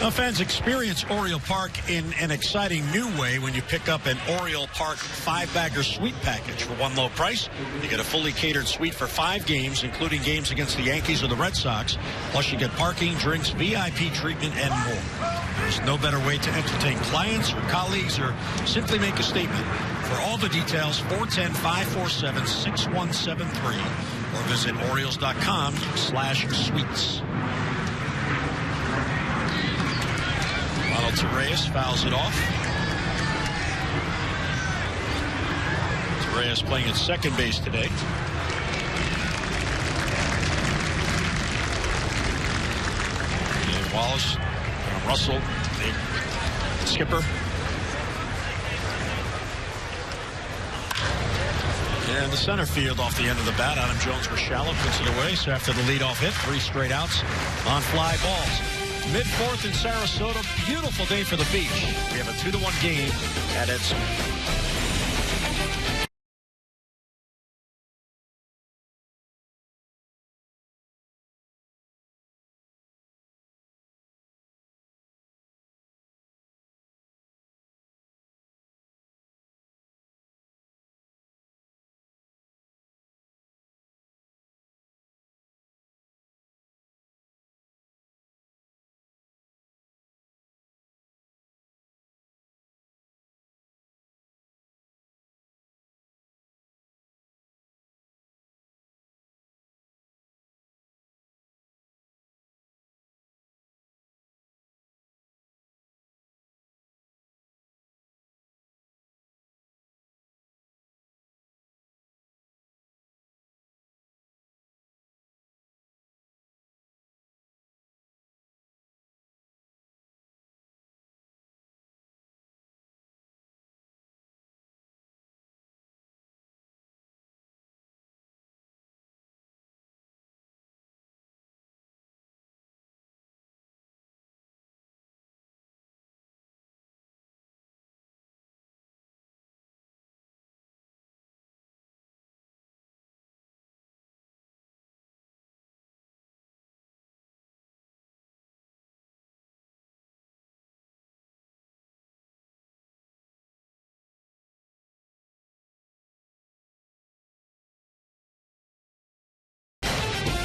Now, fans, experience Oriole Park in an exciting new way when you pick up an Oriole Park 5-bagger suite package for one low price. You get a fully catered suite for 5 games, including games against the Yankees or the Red Sox. Plus, you get parking, drinks, VIP treatment, and more. There's no better way to entertain clients or colleagues or simply make a statement. For all the details, 410-547-6173 or visit Orioles.com/suites. Reyes fouls it off. Reyes playing at second base today. And Wallace, Russell, the skipper. And the center field off the end of the bat. Adam Jones was shallow, puts it away. So after the leadoff hit, 3 straight outs on fly balls. Mid-4th in Sarasota. Beautiful day for the beach. We have a 2-1 game at Edson.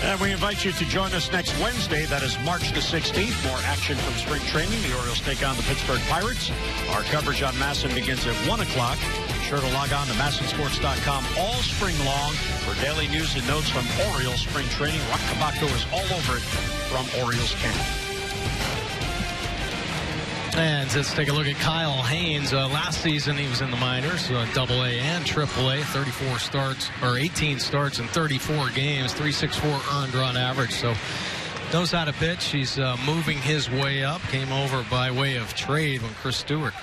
And we invite you to join us next Wednesday. That is March the 16th. More action from spring training. The Orioles take on the Pittsburgh Pirates. Our coverage on MASN begins at 1 o'clock. Be sure to log on to MASNsports.com all spring long for daily news and notes from Orioles spring training. Rock Kabako is all over it from Orioles camp. And let's take a look at Kyle Haynes. Last season, he was in the minors, AA and AAA, 34 starts, or 18 starts in 34 games, 3.64 earned run average. So knows how to pitch. He's moving his way up. Came over by way of trade when Chris Stewart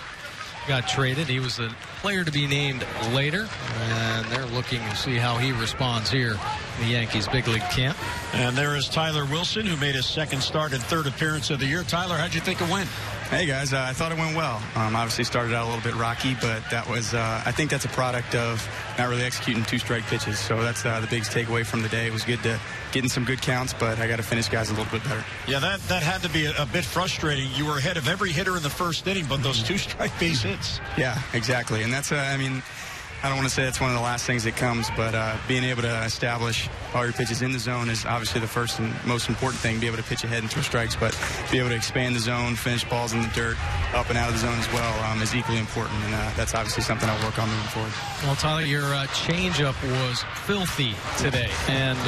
got traded. He was the player to be named later, and they're looking to see how he responds here in the Yankees big league camp. And there is Tyler Wilson, who made his second start and third appearance of the year. Tyler, how'd you think it went? Hey guys, I thought it went well. Obviously started out a little bit rocky, but that was, I think that's a product of not really executing 2-strike pitches. So that's the biggest takeaway from the day. It was good to getting some good counts, but I got to finish guys a little bit better. Yeah, that had to be a bit frustrating. You were ahead of every hitter in the first inning, but those 2-strike base hits. Yeah, exactly. And that's, I mean, I don't want to say it's one of the last things that comes, but being able to establish all your pitches in the zone is obviously the first and most important thing. Be able to pitch ahead and throw strikes, but be able to expand the zone, finish balls in the dirt, up and out of the zone as well is equally important, and that's obviously something I'll work on moving forward. Well, Tyler, your changeup was filthy today, and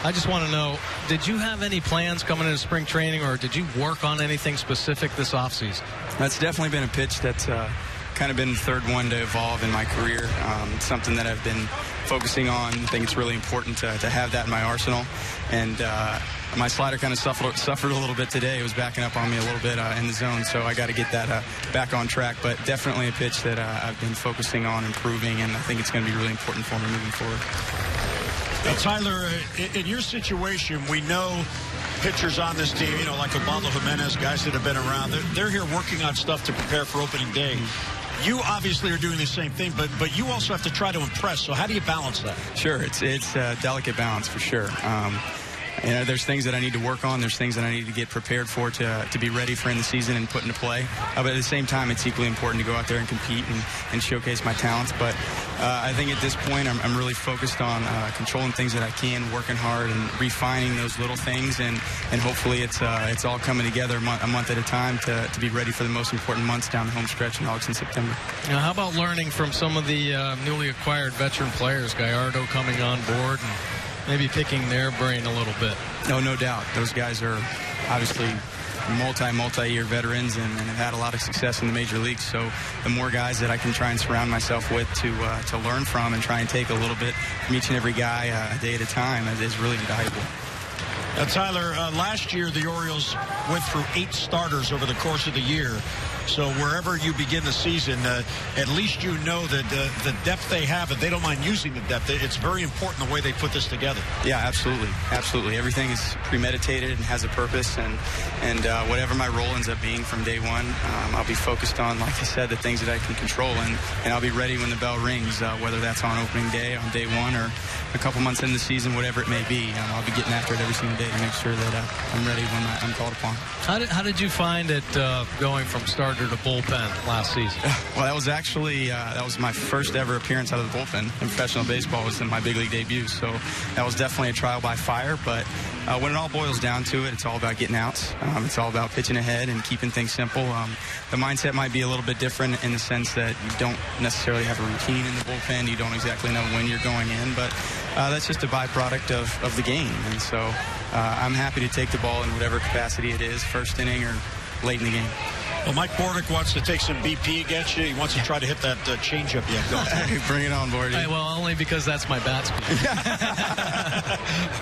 I just want to know, did you have any plans coming into spring training, or did you work on anything specific this offseason? That's definitely been a pitch that's kind of been the third one to evolve in my career. Something that I've been focusing on. I think it's really important to have that in my arsenal. And my slider kind of suffered a little bit today. It was backing up on me a little bit in the zone, so I got to get that back on track. But definitely a pitch that I've been focusing on improving, and I think it's going to be really important for me moving forward. Now, Tyler, in your situation, we know pitchers on this team, you know, like Osvaldo Jimenez, guys that have been around, they're here working on stuff to prepare for opening day. You obviously are doing the same thing, but you also have to try to impress. So how do you balance that? Sure, it's a delicate balance for sure. You know, there's things that I need to work on. There's things that I need to get prepared for to be ready for in the season and put into play. But at the same time, it's equally important to go out there and compete and showcase my talents. But I think at this point, I'm really focused on controlling things that I can, working hard and refining those little things. And hopefully it's all coming together a month at a time to be ready for the most important months down the home stretch in August and September. Now, how about learning from some of the newly acquired veteran players, Gallardo coming on board and maybe picking their brain a little bit? No doubt. Those guys are obviously multi-year veterans and have had a lot of success in the major leagues. So the more guys that I can try and surround myself with to learn from and try and take a little bit from each and every guy a day at a time is really invaluable. Now, Tyler, last year the Orioles went through 8 starters over the course of the year. So wherever you begin the season, at least you know that the depth they have, and they don't mind using the depth. It's very important the way they put this together. Yeah, absolutely. Absolutely. Everything is premeditated and has a purpose. And whatever my role ends up being from day one, I'll be focused on, like I said, the things that I can control. And I'll be ready when the bell rings, whether that's on opening day, on day one, or a couple months in the season, whatever it may be. I'll be getting after it every single day to make sure that I'm ready when I'm called upon. How did you find it going from starter to bullpen last season? Well, that was actually that was my first ever appearance out of the bullpen in professional baseball. Was in my big league debut, so that was definitely a trial by fire. But when it all boils down to it, it's all about getting outs. It's all about pitching ahead and keeping things simple. The mindset might be a little bit different in the sense that you don't necessarily have a routine in the bullpen. You don't exactly know when you're going in, but that's just a byproduct of the game. And so I'm happy to take the ball in whatever capacity it is, first inning or late in the game. Well, Mike Bordick wants to take some BP against you. He wants to try to hit that changeup yet. Go ahead. Bring it on, Bordy. Hey, well, only because that's my bat speed.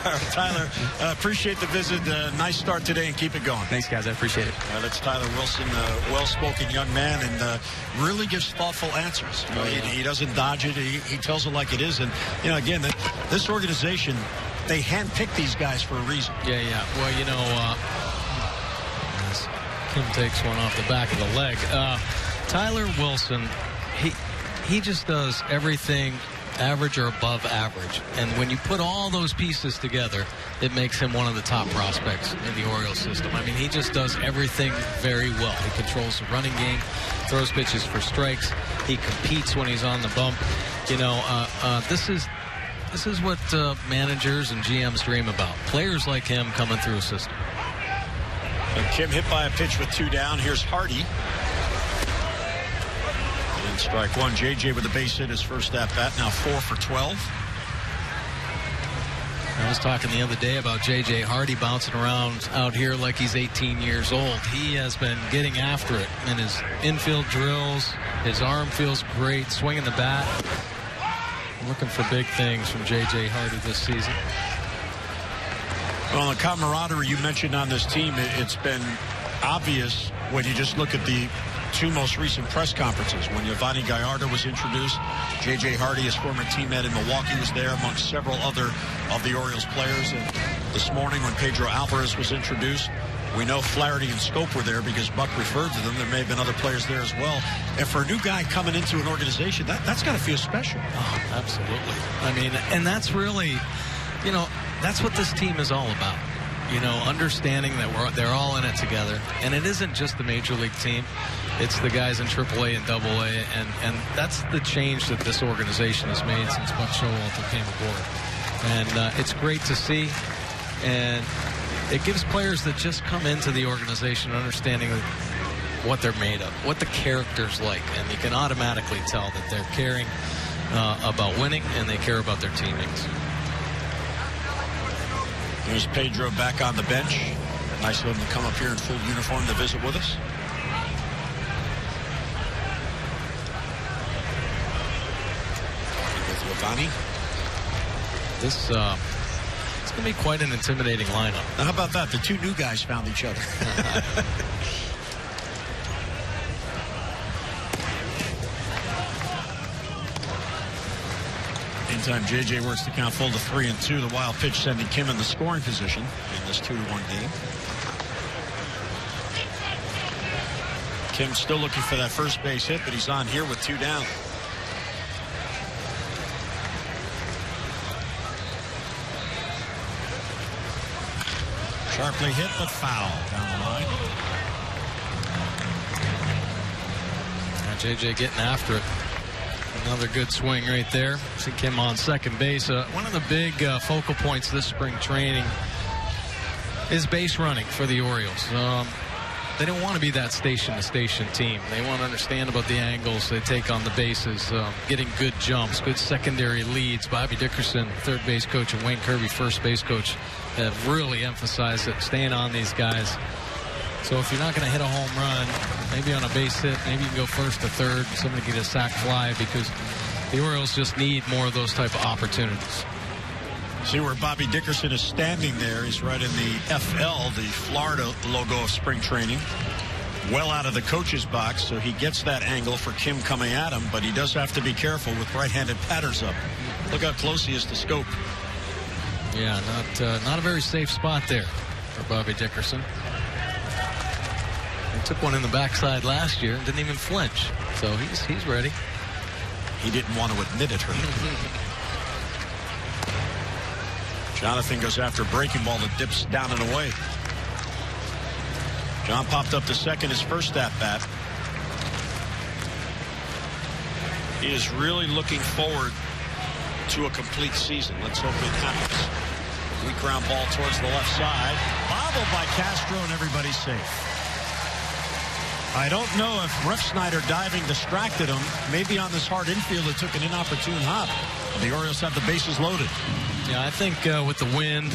All right, Tyler, appreciate the visit. Nice start today, and keep it going. Thanks, guys. I appreciate it. That's Tyler Wilson, well-spoken young man, and really gives thoughtful answers. You know, he doesn't dodge it. He tells it like it is. And, you know, again, this organization, they handpick these guys for a reason. Yeah. Well, you know, Kim takes one off the back of the leg. Tyler Wilson, he just does everything average or above average. And when you put all those pieces together, it makes him one of the top prospects in the Orioles system. I mean, he just does everything very well. He controls the running game, throws pitches for strikes. He competes when he's on the bump. You know, this is what managers and GMs dream about. Players like him coming through a system. And Kim hit by a pitch with 2 down. Here's Hardy. And strike one. JJ with a base hit, his first at bat. Now 4 for 12. I was talking the other day about JJ Hardy bouncing around out here like he's 18 years old. He has been getting after it in his infield drills. His arm feels great, swinging the bat. Looking for big things from JJ Hardy this season. Well, the camaraderie you mentioned on this team, it's been obvious when you just look at the 2 most recent press conferences. When Yovani Gallardo was introduced, J.J. Hardy, his former teammate in Milwaukee, was there amongst several other of the Orioles players. And this morning when Pedro Alvarez was introduced, we know Flaherty and Scope were there because Buck referred to them. There may have been other players there as well. And for a new guy coming into an organization, that's got to feel special. Oh, absolutely. I mean, and that's really, you know, that's what this team is all about. You know, understanding that they're all in it together. And it isn't just the major league team. It's the guys in AAA and AA. And that's the change that this organization has made since Buck Showalter came aboard. And it's great to see. And it gives players that just come into the organization understanding what they're made of, what the character's like. And you can automatically tell that they're caring about winning and they care about their teammates. Here's Pedro back on the bench. Nice of him to come up here in full uniform to visit with us. Donnie? This it's going to be quite an intimidating lineup. Now, how about that? The two new guys found each other. Meantime, J.J. works the count full to 3-2. The wild pitch sending Kim in the scoring position in this 2-1 game. Kim still looking for that first base hit, but he's on here with 2 down. Sharply hit, but foul down the line. Now J.J. getting after it. Another good swing right there. See Kim on second base. One of the big focal points this spring training is base running for the Orioles. They don't want to be that station-to-station team. They want to understand about the angles they take on the bases, getting good jumps, good secondary leads. Bobby Dickerson, third base coach, and Wayne Kirby, first base coach, have really emphasized it, staying on these guys. So if you're not going to hit a home run, maybe on a base hit, maybe you can go first to third, somebody get a sac fly, because the Orioles just need more of those type of opportunities. See where Bobby Dickerson is standing there. He's right in the FL, the Florida logo of spring training. Well out of the coach's box, so he gets that angle for Kim coming at him, but he does have to be careful with right-handed batters up. Look how close he is to scope. Yeah, not a very safe spot there for Bobby Dickerson. He took one in the backside last year and didn't even flinch, so he's ready. He didn't want to admit it. Jonathan goes after a breaking ball that dips down and away. John popped up to second, his first at bat. He is really looking forward to a complete season. Let's hope it happens. Weak ground ball towards the left side. Bobbled by Castro, and everybody's safe. I don't know if Refsnyder diving distracted him. Maybe on this hard infield it took an inopportune hop. The Orioles have the bases loaded. Yeah, I think with the wind,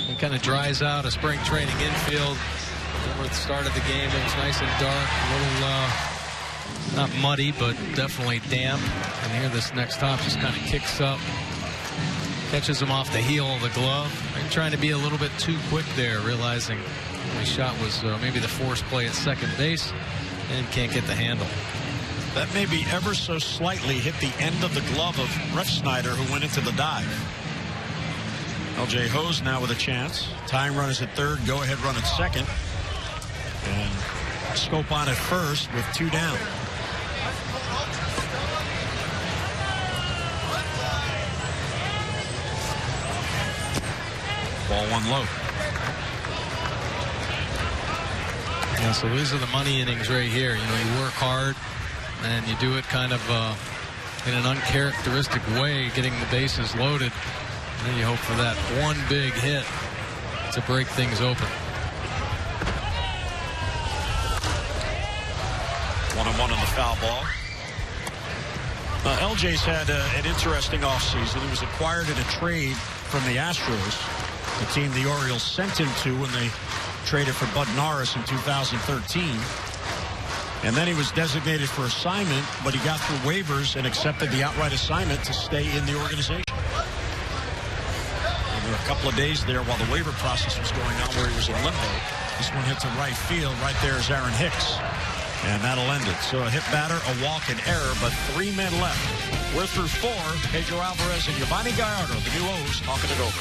it kind of dries out a spring training infield. Remember at the start of the game, it was nice and dark, a little, not muddy, but definitely damp. And here this next hop just kind of kicks up, catches him off the heel of the glove. They're trying to be a little bit too quick there, realizing the only shot was maybe the force play at second base, and can't get the handle. That maybe ever so slightly hit the end of the glove of Refsnyder, who went into the dive. L.J. Hose now with a chance. Tying run is at third, go-ahead run at second. And Scope on at first with 2 down. Ball 1 low. Yeah, so these are the money innings right here. You know, you work hard and you do it kind of in an uncharacteristic way, getting the bases loaded. And then you hope for that one big hit to break things open. 1-1 on the foul ball. LJ's had an interesting offseason. He was acquired in a trade from the Astros, the team the Orioles sent him to when they traded for Bud Norris in 2013. And then he was designated for assignment, but he got through waivers and accepted the outright assignment to stay in the organization. And there were a couple of days there while the waiver process was going on where he was in limbo. This one hit to right field. Right there is Aaron Hicks. And that'll end it. So a hit batter, a walk, and error, but 3 men left. We're through 4. Pedro Alvarez and Giovanni Gallardo, the new O's, talking it over.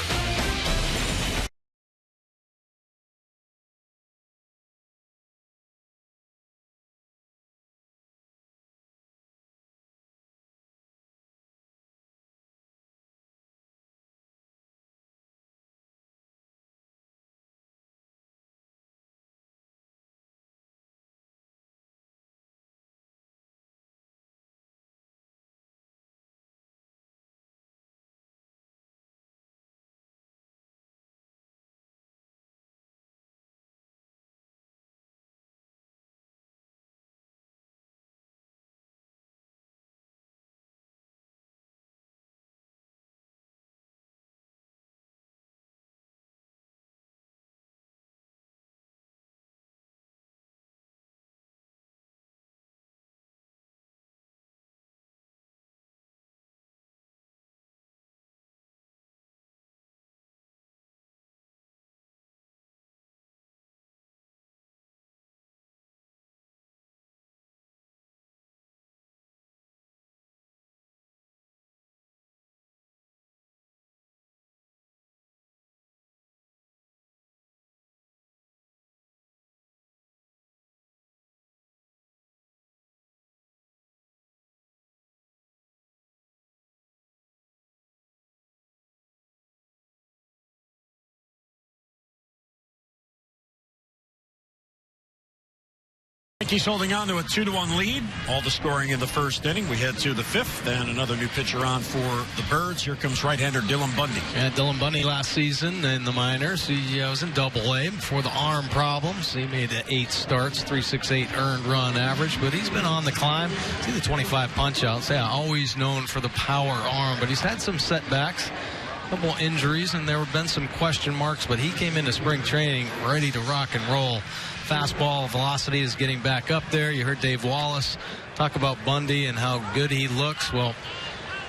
Yankees holding on to a 2-1 lead. All the scoring in the first inning. We head to the fifth, and another new pitcher on for the Birds. Here comes right-hander Dylan Bundy. Yeah, Dylan Bundy last season in the minors. He was in Double-A before the arm problems. He made 8 starts, 3.68 earned run average, but he's been on the climb. See the 25 punch-outs. Yeah, always known for the power arm, but he's had some setbacks, a couple injuries, and there have been some question marks, but he came into spring training ready to rock and roll. Fastball velocity is getting back up there. You heard Dave Wallace talk about Bundy and how good he looks. Well,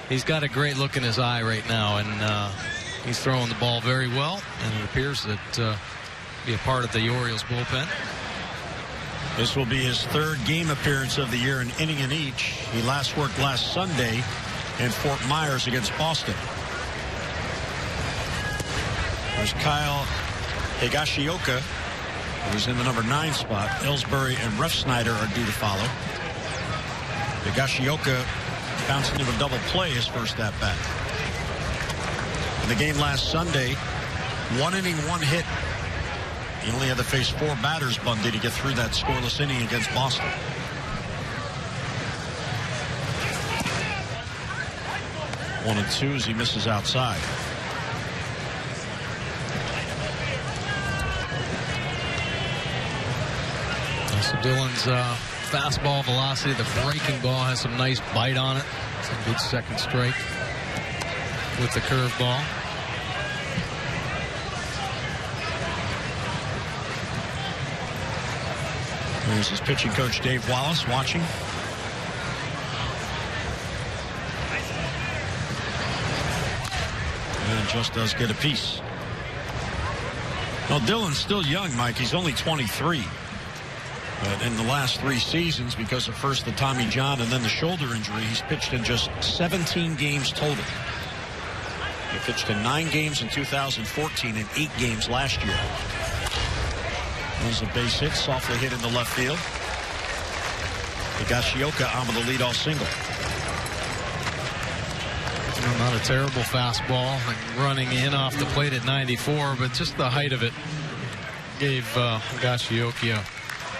he's got a great look in his eye right now, and he's throwing the ball very well, and it appears that be a part of the Orioles bullpen. This will be his third game appearance of the year, an inning in each. He last worked last Sunday in Fort Myers against Boston. There's Kyle Higashioka, who's in the number 9 spot. Ellsbury and Refsnyder are due to follow. Higashioka bouncing into a double play his first at bat. In the game last Sunday, 1 inning, 1 hit. He only had to face 4 batters, Bundy, to get through that scoreless inning against Boston. One and 2 as he misses outside. So Dylan's fastball velocity, the breaking ball has some nice bite on it. It's a good second strike with the curveball. There's his pitching coach, Dave Wallace, watching. And just does get a piece. Well, Dylan's still young, Mike. He's only 23. But in the last 3 seasons, because of first the Tommy John and then the shoulder injury, he's pitched in just 17 games total. He pitched in 9 games in 2014 and 8 games last year. There's a base hit, softly hit in the left field. Higashioka on with the leadoff single. Not a terrible fastball, running in off the plate at 94, but just the height of it gave Higashioka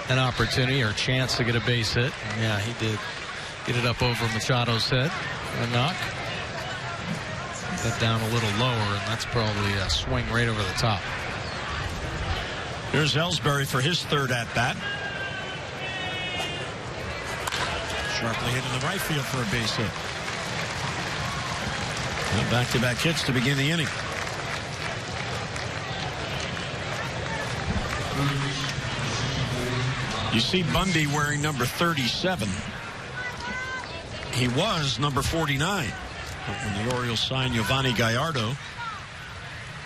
an opportunity or a chance to get a base hit. And yeah, he did get it up over Machado's head. A knock. That down a little lower, and that's probably a swing right over the top. Here's Ellsbury for his third at-bat. Sharply hit in the right field for a base hit. Back-to-back hits to begin the inning. You see Bundy wearing number 37. He was number 49. When the Orioles signed Giovanni Gallardo,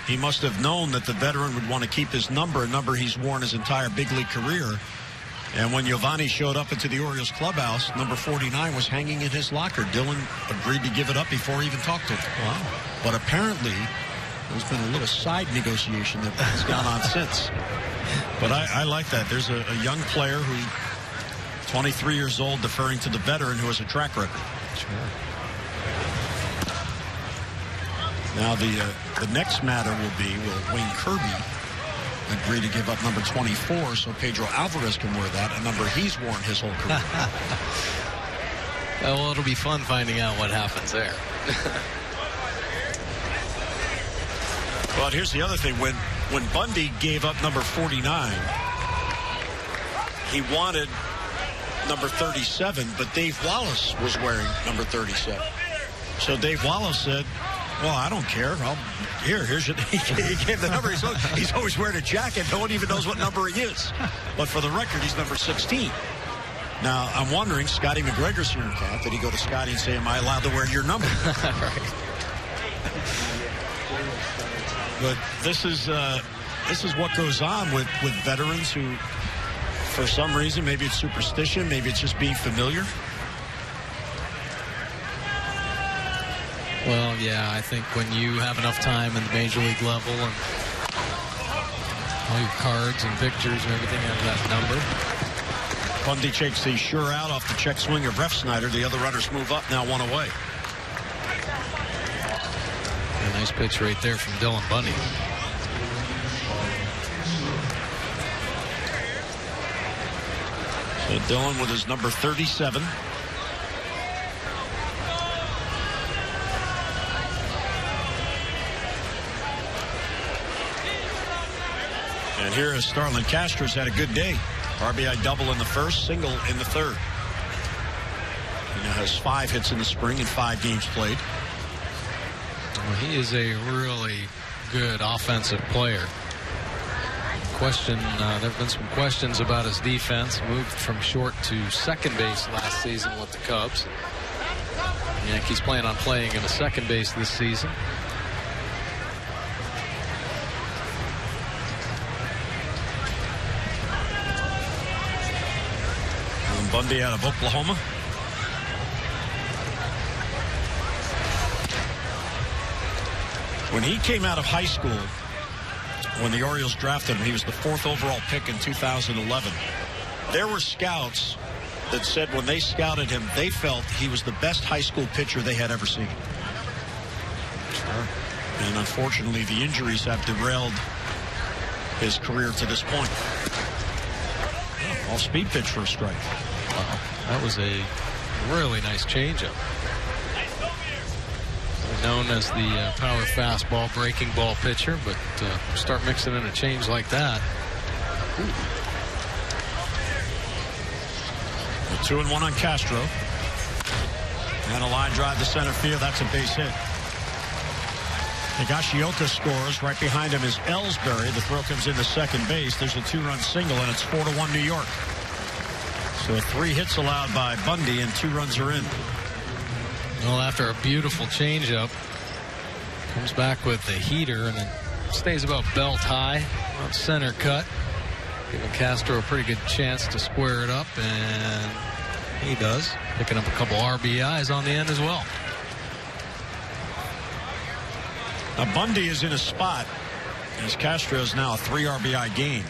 he must have known that the veteran would want to keep his number, a number he's worn his entire big league career. And when Giovanni showed up into the Orioles clubhouse, number 49 was hanging in his locker. Dylan agreed to give it up before he even talked to him. Wow. But apparently, there's been a little side negotiation that's gone on since. But I like that. There's a young player who, 23 years old, deferring to the veteran who has a track record. Sure. Now the next matter will be, will Wayne Kirby agree to give up number 24 so Pedro Alvarez can wear that, a number he's worn his whole career. Well, it'll be fun finding out what happens there. But here's the other thing. When Bundy gave up number 49, he wanted number 37, but Dave Wallace was wearing number 37. So Dave Wallace said, well, I don't care. Here's your, he gave the number. He's always wearing a jacket. No one even knows what number he is. But for the record, he's number 16. Now, I'm wondering, Scotty McGregor's here in camp. Did he go to Scotty and say, am I allowed to wear your number? Right. But this is what goes on with veterans who, for some reason, maybe it's superstition, maybe it's just being familiar. Well, yeah, I think when you have enough time in the major league level and all your cards and pictures and everything have that number. Bundy takes the sure out off the check swing of Refsnyder. The other runners move up, now 1 away. A nice pitch right there from Dylan Bundy. So Dillon with his number 37. And here is Starlin Castro's had a good day. RBI double in the first, single in the third. He now has 5 hits in the spring and 5 games played. Well, he is a really good offensive player. There have been some questions about his defense. Moved from short to second base last season with the Cubs. The Yankees plan on playing him at second base this season. And Bundy out of Oklahoma. When he came out of high school, when the Orioles drafted him, he was the 4th overall pick in 2011. There were scouts that said when they scouted him, they felt he was the best high school pitcher they had ever seen. Sure. And unfortunately, the injuries have derailed his career to this point. Off-speed pitch for a strike. Wow. That was a really nice changeup. Known as the power fastball breaking ball pitcher, but start mixing in a change like that. A 2-1 on Castro. And a line drive to center field. That's a base hit. Higashioka scores. Right behind him is Ellsbury. The throw comes into second base. There's a 2-run single, and it's 4-1 New York. So 3 hits allowed by Bundy, and 2 runs are in. Well, after a beautiful changeup, comes back with the heater and then stays about belt high on center cut, giving Castro a pretty good chance to square it up, and he does, picking up a couple RBIs on the end as well. Now Bundy is in a spot as Castro is now a 3 RBI game.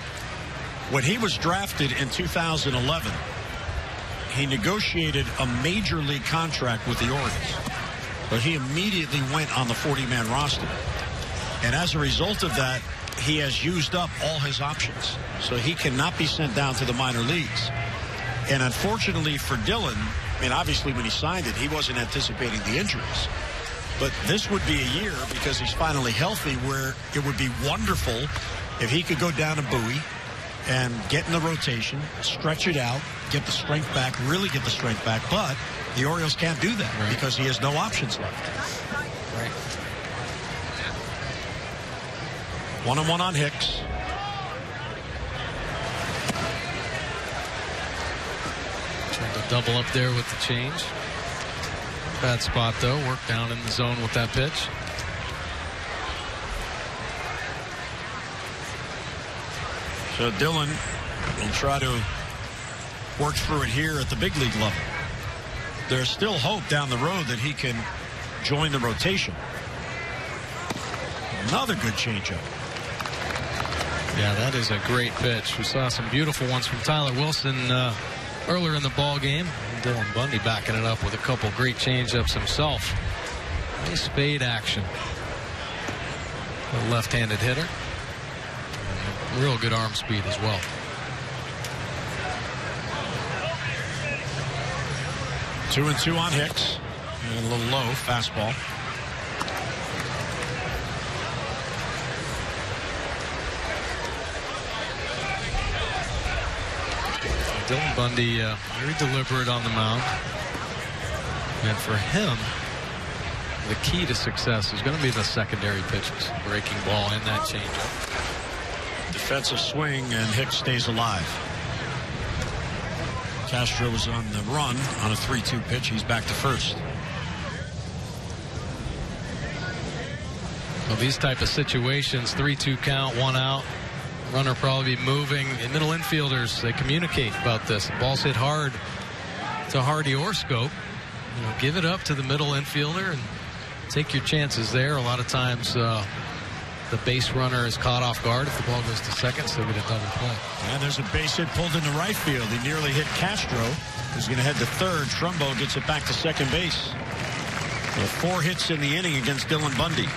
When he was drafted in 2011, he negotiated a major league contract with the Orioles, but he immediately went on the 40-man roster. And as a result of that, he has used up all his options. So he cannot be sent down to the minor leagues. And unfortunately for Dillon, I mean, obviously when he signed it, he wasn't anticipating the injuries. But this would be a year, because he's finally healthy, where it would be wonderful if he could go down to Bowie and get in the rotation, stretch it out, get the strength back, really get the strength back. But the Orioles can't do that because he has no options left. Right. 1-1 on Hicks. Trying to double up there with the change. Bad spot, though. Work down in the zone with that pitch. So Dillon will try to work through it here at the big league level. There's still hope down the road that he can join the rotation. Another good changeup. Yeah, that is a great pitch. We saw some beautiful ones from Tyler Wilson earlier in the ball game. Dylan Bundy backing it up with a couple great changeups himself. Nice fade action. A left-handed hitter. Real good arm speed as well. Two and two on Hicks. And a little low fastball. Dylan Bundy, very deliberate on the mound. And for him, the key to success is going to be the secondary pitches. Breaking ball in that changeup. Defensive swing, and Hicks stays alive. Castro was on the run on a 3-2 pitch. He's back to first. Well, these type of situations, 3-2 count, 1 out. Runner probably moving. And middle infielders, they communicate about this. The ball's hit hard to Hardy or Scope. You know, give it up to the middle infielder and take your chances there. A lot of times the base runner is caught off guard. If the ball goes to second, so we get a double play. And there's a base hit pulled into right field. He nearly hit Castro, who's going to head to third. Trumbo gets it back to second base. So 4 hits in the inning against Dylan Bundy.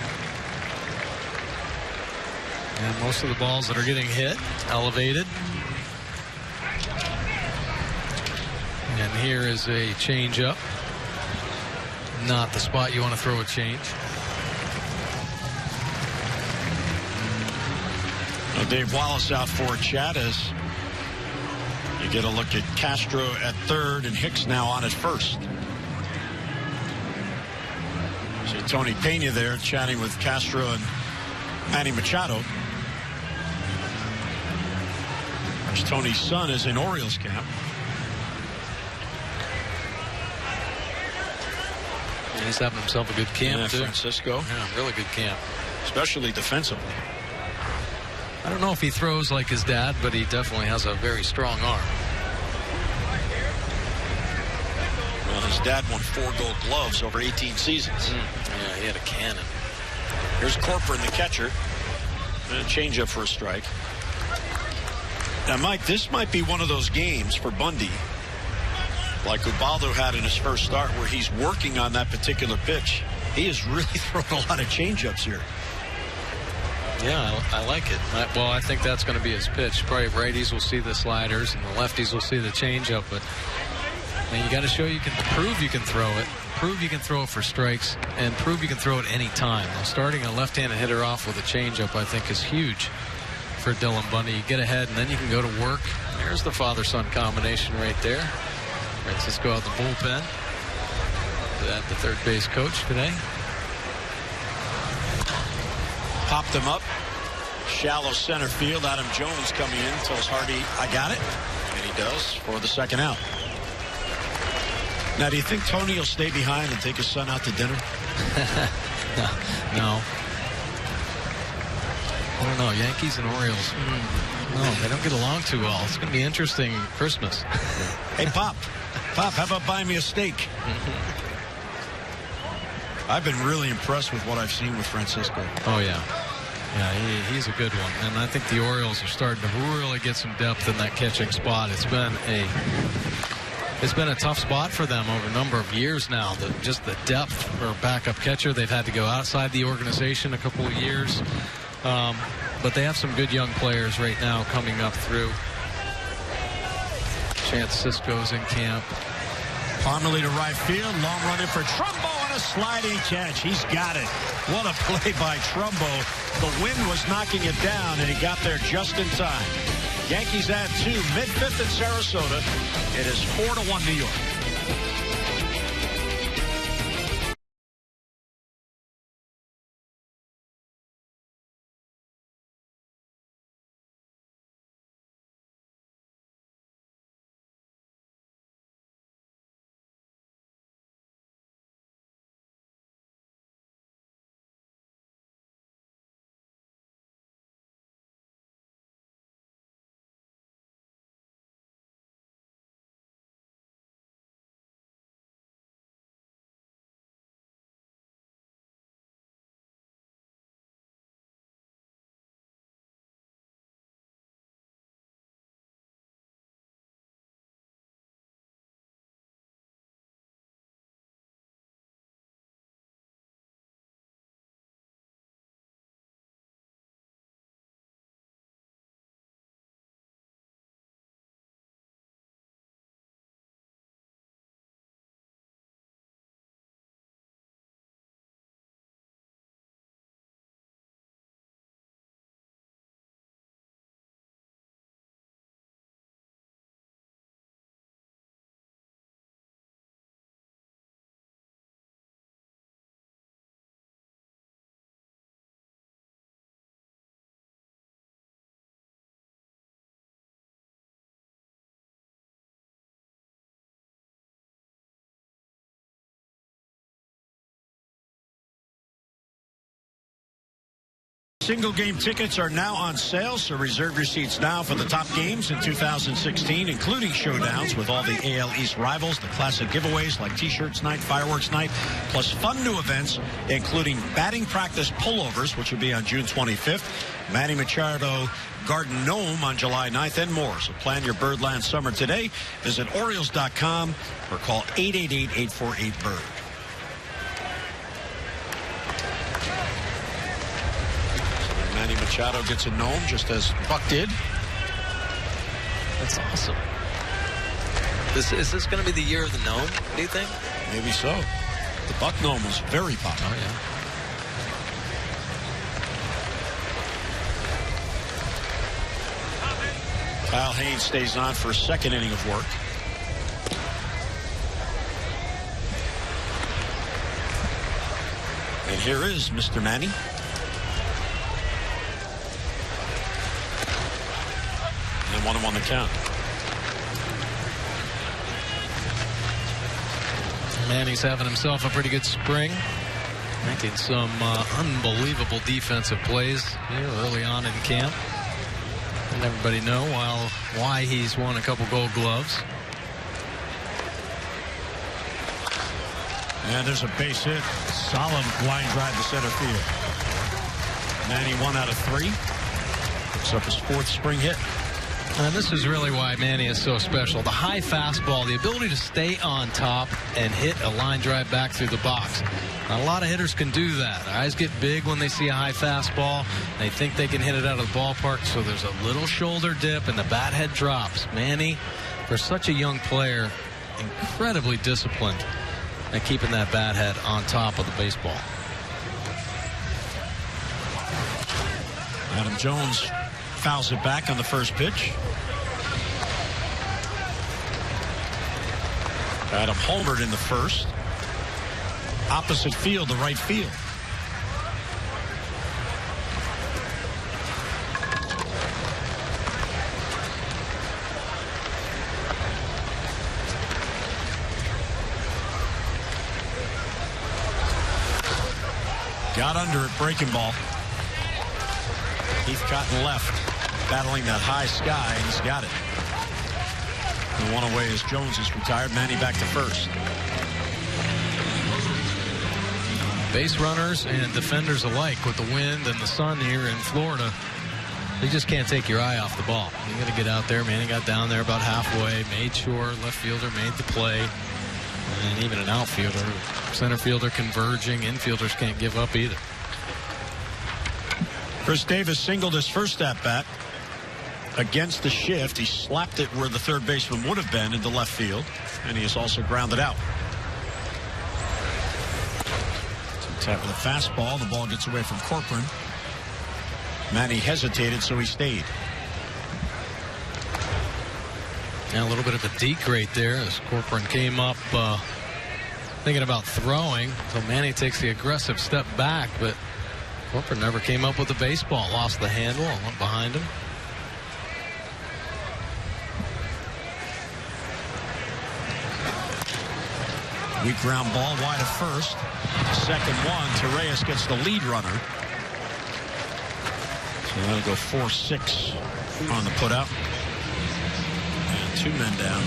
And most of the balls that are getting hit, elevated. And here is a changeup. Not the spot you want to throw a change. Dave Wallace out for Chad as you get a look at Castro at third and Hicks now on at first. See Tony Pena there chatting with Castro and Manny Machado. There's Tony's son is in Orioles camp. He's having himself a good camp, too. Francisco. Yeah, really good camp. Especially defensively. I don't know if he throws like his dad, but he definitely has a very strong arm. Well, his dad won 4 Gold Gloves over 18 seasons. Yeah, he had a cannon. Here's Corcoran, the catcher. And a changeup for a strike. Now, Mike, this might be one of those games for Bundy, like Ubaldo had in his first start, where he's working on that particular pitch. He has really thrown a lot of changeups here. Yeah, I like it. I think that's going to be his pitch. Probably righties will see the sliders and the lefties will see the changeup. But man, you got to show you can prove you can throw it, prove you can throw it for strikes, and prove you can throw it any time. Now, starting a left-handed hitter off with a changeup, I think, is huge for Dylan Bundy. You get ahead, and then you can go to work. There's the father-son combination right there. Francisco out the bullpen. That the third base coach today. Popped him up. Shallow center field. Adam Jones coming in. Tells Hardy, I got it. And he does for the second out. Now, do you think Tony will stay behind and take his son out to dinner? No. I don't know. Yankees and Orioles. No, they don't get along too well. It's going to be interesting Christmas. Hey, Pop, how about buying me a steak? I've been really impressed with what I've seen with Francisco. Oh, yeah. Yeah, he's a good one. And I think the Orioles are starting to really get some depth in that catching spot. It's been a tough spot for them over a number of years now. Just the depth for a backup catcher. They've had to go outside the organization a couple of years. But they have some good young players right now coming up through. Chance Cisco's in camp. Parmalee to right field. Long run in for Trumbo on a sliding catch. He's got it. What a play by Trumbo. The wind was knocking it down, and he got there just in time. Yankees add 2, mid-5th in Sarasota. It is 4-1 New York. Single game tickets are now on sale, so reserve your seats now for the top games in 2016, including showdowns with all the AL East rivals, the classic giveaways like T-shirts night, fireworks night, plus fun new events, including batting practice pullovers, which will be on June 25th, Manny Machado Garden Gnome on July 9th, and more. So plan your Birdland summer today. Visit Orioles.com or call 888-848-BIRD. Manny Machado gets a gnome just as Buck did. That's awesome. Is this going to be the year of the gnome, do you think? Maybe so. The Buck gnome was very popular. Oh, yeah. Kyle Haynes stays on for a second inning of work. And here is Mr. Manny. And 1-1 on the count. Manny's having himself a pretty good spring, making some unbelievable defensive plays here early on in camp. And everybody know why he's won a couple Gold Gloves. And there's a base hit. Solid line drive to center field. Manny 1 out of 3. Picks up his 4th spring hit. And this is really why Manny is so special. The high fastball, the ability to stay on top and hit a line drive back through the box. Not a lot of hitters can do that. Their eyes get big when they see a high fastball. They think they can hit it out of the ballpark, so there's a little shoulder dip and the bat head drops. Manny, for such a young player, incredibly disciplined at keeping that bat head on top of the baseball. Adam Jones fouls it back on the first pitch. Adam homered in the first. Opposite field to right field. Got under it, breaking ball. Heath Cotton left, battling that high sky, and he's got it. And one away as Jones is retired. Manny back to first. Base runners and defenders alike, with the wind and the sun here in Florida, you just can't take your eye off the ball. You got to get out there. Manny got down there about halfway, made sure left fielder made the play, and even an outfielder, center fielder converging, infielders can't give up either. Chris Davis singled his first at bat against the shift. He slapped it where the third baseman would have been into left field, and he has also grounded out. Tap with a fastball. The ball gets away from Corcoran. Manny hesitated, so he stayed. And a little bit of a deke right there as Corcoran came up thinking about throwing. So Manny takes the aggressive step back, but Corcoran never came up with the baseball. Lost the handle and went behind him. Weak ground ball wide of first. Second one. Torreyes gets the lead runner. So that'll go 4-6 on the putout. And 2 men down.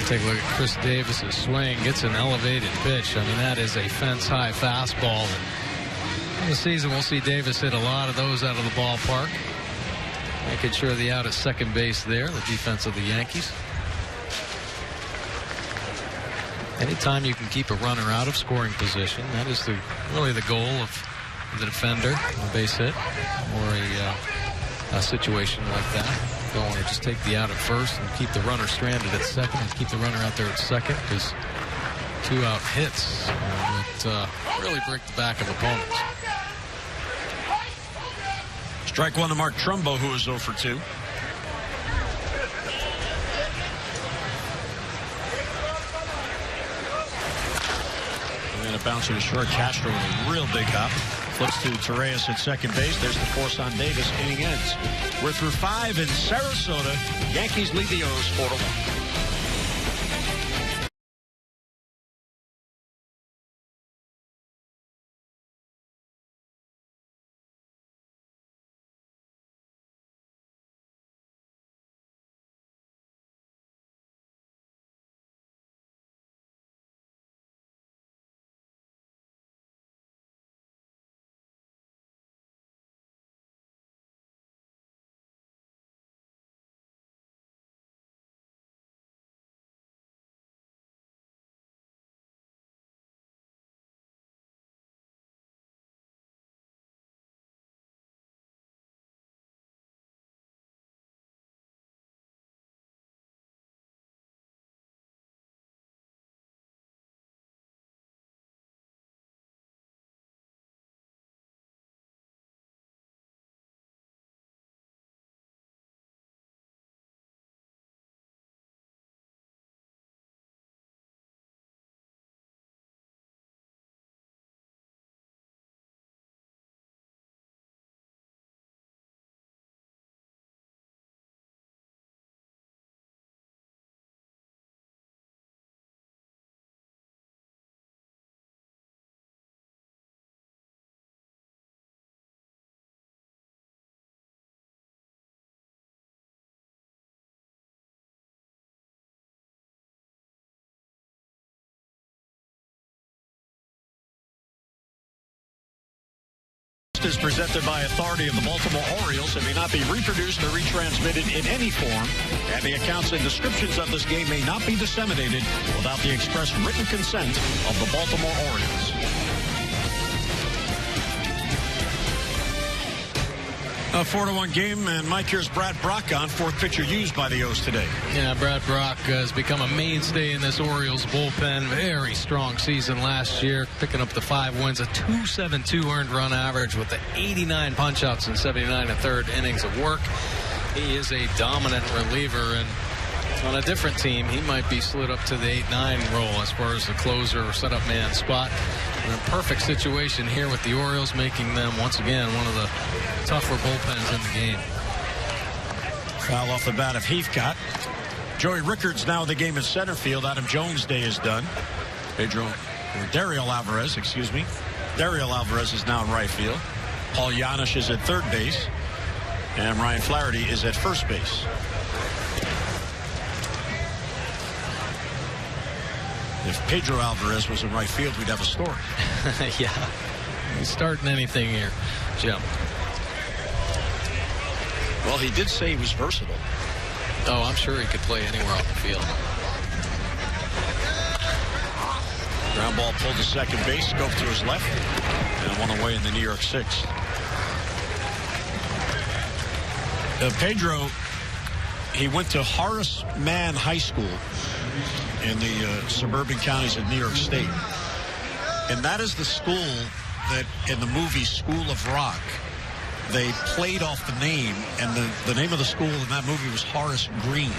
Take a look at Chris Davis's swing. Gets an elevated pitch. I mean, that is a fence-high fastball. In the season, we'll see Davis hit a lot of those out of the ballpark. Making sure the out at second base there, the defense of the Yankees. Anytime you can keep a runner out of scoring position, that is really the goal of the defender, a base hit, or a situation like that. Don't want to just take the out at first and keep the runner stranded at second and keep the runner out there at second, because 2 out hits would really break the back of opponents. Strike one to Mark Trumbo, who is 0 for 2. And a bouncer to short. Castro with a real big hop. Flips to Torreyes at second base. There's the force on Davis. Inning ends. We're through 5 in Sarasota. Yankees lead the O's 4-1. Is presented by authority of the Baltimore Orioles and may not be reproduced or retransmitted in any form, and the accounts and descriptions of this game may not be disseminated without the express written consent of the Baltimore Orioles. A 4-1 game, and Mike, here's Brad Brock on, fourth pitcher used by the O's today. Yeah, Brad Brock has become a mainstay in this Orioles bullpen. Very strong season last year, picking up the 5 wins, a 2.72 earned run average with the 89 punchouts and 79 1/3 innings of work. He is a dominant reliever, and on a different team, he might be slid up to the 8-9 role as far as the closer or setup man spot. In a perfect situation here with the Orioles, making them once again one of the tougher bullpens in the game. Foul off the bat of Heathcott. Joey Rickards now in the game in center field. Adam Jones' day is done. Dario Alvarez is now in right field. Paul Janisch is at third base. And Ryan Flaherty is at first base. If Pedro Alvarez was in right field, we'd have a story. Yeah. He's starting anything here, Jim. Well, he did say he was versatile. Oh, I'm sure he could play anywhere off the field. Ground ball pulled to second base, scope to his left, and one away in the New York 6th. Pedro, he went to Horace Mann High School in the suburban counties of New York State. And that is the school that in the movie School of Rock, they played off the name, and the name of the school in that movie was Horace Green.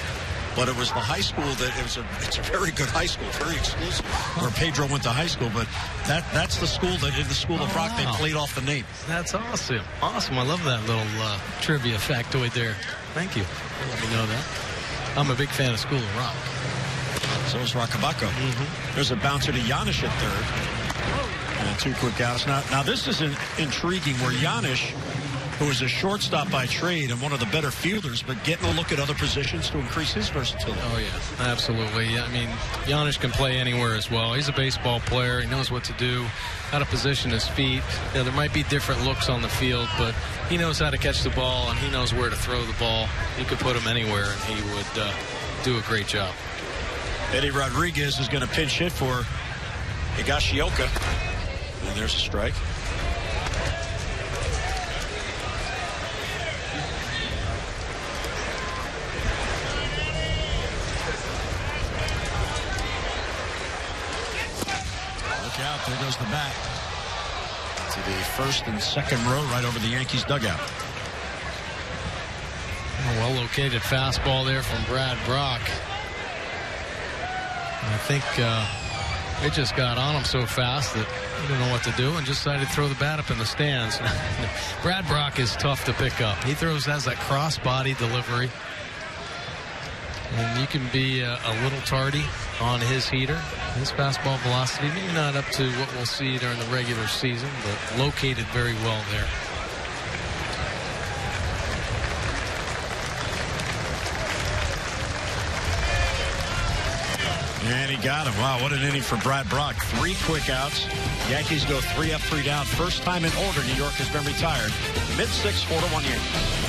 But it was the high school it's a very good high school, very exclusive, where Pedro went to high school. But that's the school that in the School of Rock, they played off the name. That's awesome. Awesome. I love that little trivia factoid there. Thank you. Let me know that. I'm a big fan of School of Rock. So is Rockabucco. There's a bouncer to Janisch at third. And 2 quick outs. Now this is intriguing where Janisch, who is a shortstop by trade and one of the better fielders, but getting a look at other positions to increase his versatility. Oh, yeah, absolutely. I mean, Janisch can play anywhere as well. He's a baseball player. He knows what to do, how to position his feet. You know, there might be different looks on the field, but he knows how to catch the ball, and he knows where to throw the ball. You could put him anywhere, and he would do a great job. Eddie Rodriguez is going to pinch hit for Higashioka. And there's a strike. Look out, there goes the bat. To the first and second row right over the Yankees dugout. A well-located fastball there from Brad Brock. I think it just got on him so fast that he didn't know what to do and just decided to throw the bat up in the stands. Brad Brock is tough to pick up. He has that cross-body delivery. And you can be a little tardy on his heater. His fastball velocity, maybe not up to what we'll see during the regular season, but located very well there. And he got him. Wow, what an inning for Brad Brock. 3 quick outs. Yankees go 3 up, 3 down. First time in order New York has been retired. Mid-6, 4-1 Yankees.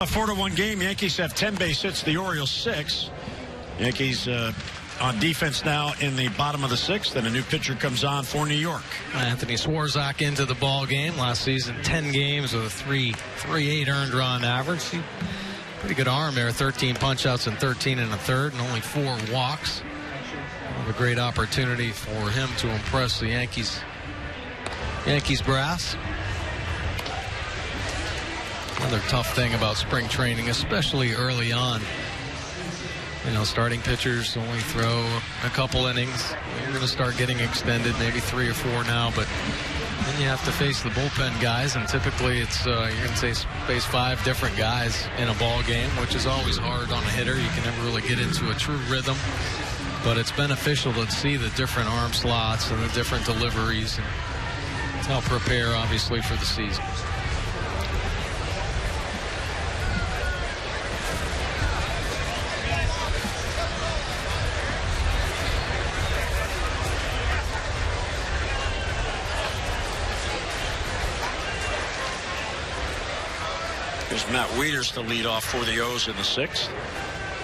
A 4-1 game. Yankees have 10 base hits. The Orioles 6. Yankees on defense now in the bottom of the 6th, and a new pitcher comes on for New York. Anthony Swarzak into the ball game last season. 10 games with a 3.38 earned run average. Pretty good arm there. 13 punch-outs and 13 1/3, and only 4 walks. A great opportunity for him to impress the Yankees brass. Another tough thing about spring training, especially early on. You know, starting pitchers only throw a couple innings. You're going to start getting extended, maybe 3 or 4 now, but then you have to face the bullpen guys, and typically it's you're going to face 5 different guys in a ball game, which is always hard on a hitter. You can never really get into a true rhythm, but it's beneficial to see the different arm slots and the different deliveries, and it's help prepare, obviously, for the season. Here's Matt Wieters to lead off for the O's in the 6th.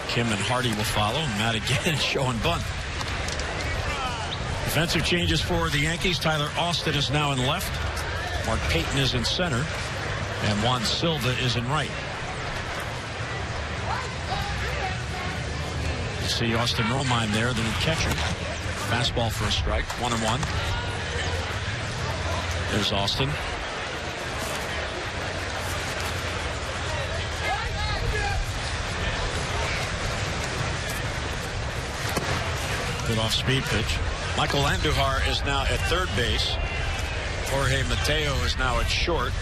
Kim and Hardy will follow. Matt again showing bunt. Defensive changes for the Yankees. Tyler Austin is now in left. Mark Payton is in center. And Juan Silva is in right. You see Austin Romine there, the new catcher. Fastball for a strike. 1-1. There's Austin. Good off-speed pitch. Michael Andujar is now at third base. Jorge Mateo is now at short.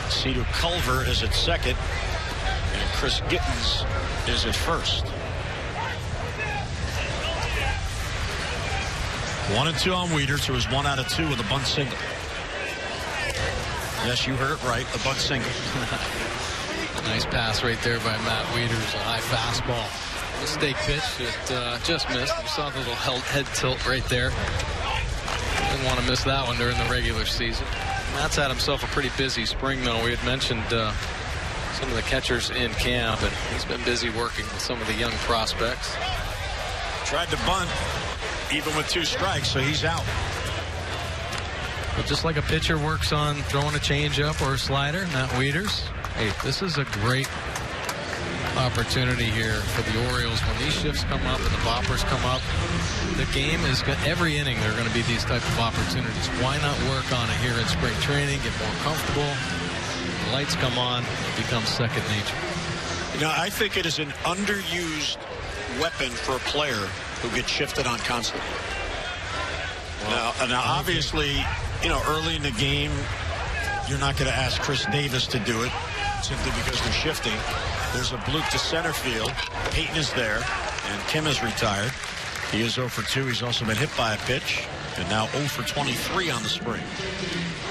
Cedar Culver is at second. And Chris Gittens is at first. 1-2 on Wieters, who is 1 out of 2 with a bunt single. Yes, you heard it right, a bunt single. Nice pass right there by Matt Wieters, a high fastball. Mistake pitch, it just missed. You saw the little head tilt right there. Didn't want to miss that one during the regular season. Matt's had himself a pretty busy spring, though. We had mentioned some of the catchers in camp, and he's been busy working with some of the young prospects. Tried to bunt, even with 2 strikes, so he's out. But just like a pitcher works on throwing a changeup or a slider, Matt Wieters, hey, this is a great opportunity here for the Orioles. When these shifts come up and the boppers come up, the game is every inning there are going to be these type of opportunities. Why not work on it here in spring training, get more comfortable, the lights come on, it becomes second nature. You know, I think it is an underused weapon for a player who gets shifted on constantly. Well, now obviously, you know, early in the game you're not going to ask Chris Davis to do it simply because they're shifting. There's a bloop to center field. Peyton is there, and Kim is retired. He is 0 for 2. He's also been hit by a pitch, and now 0 for 23 on the spring.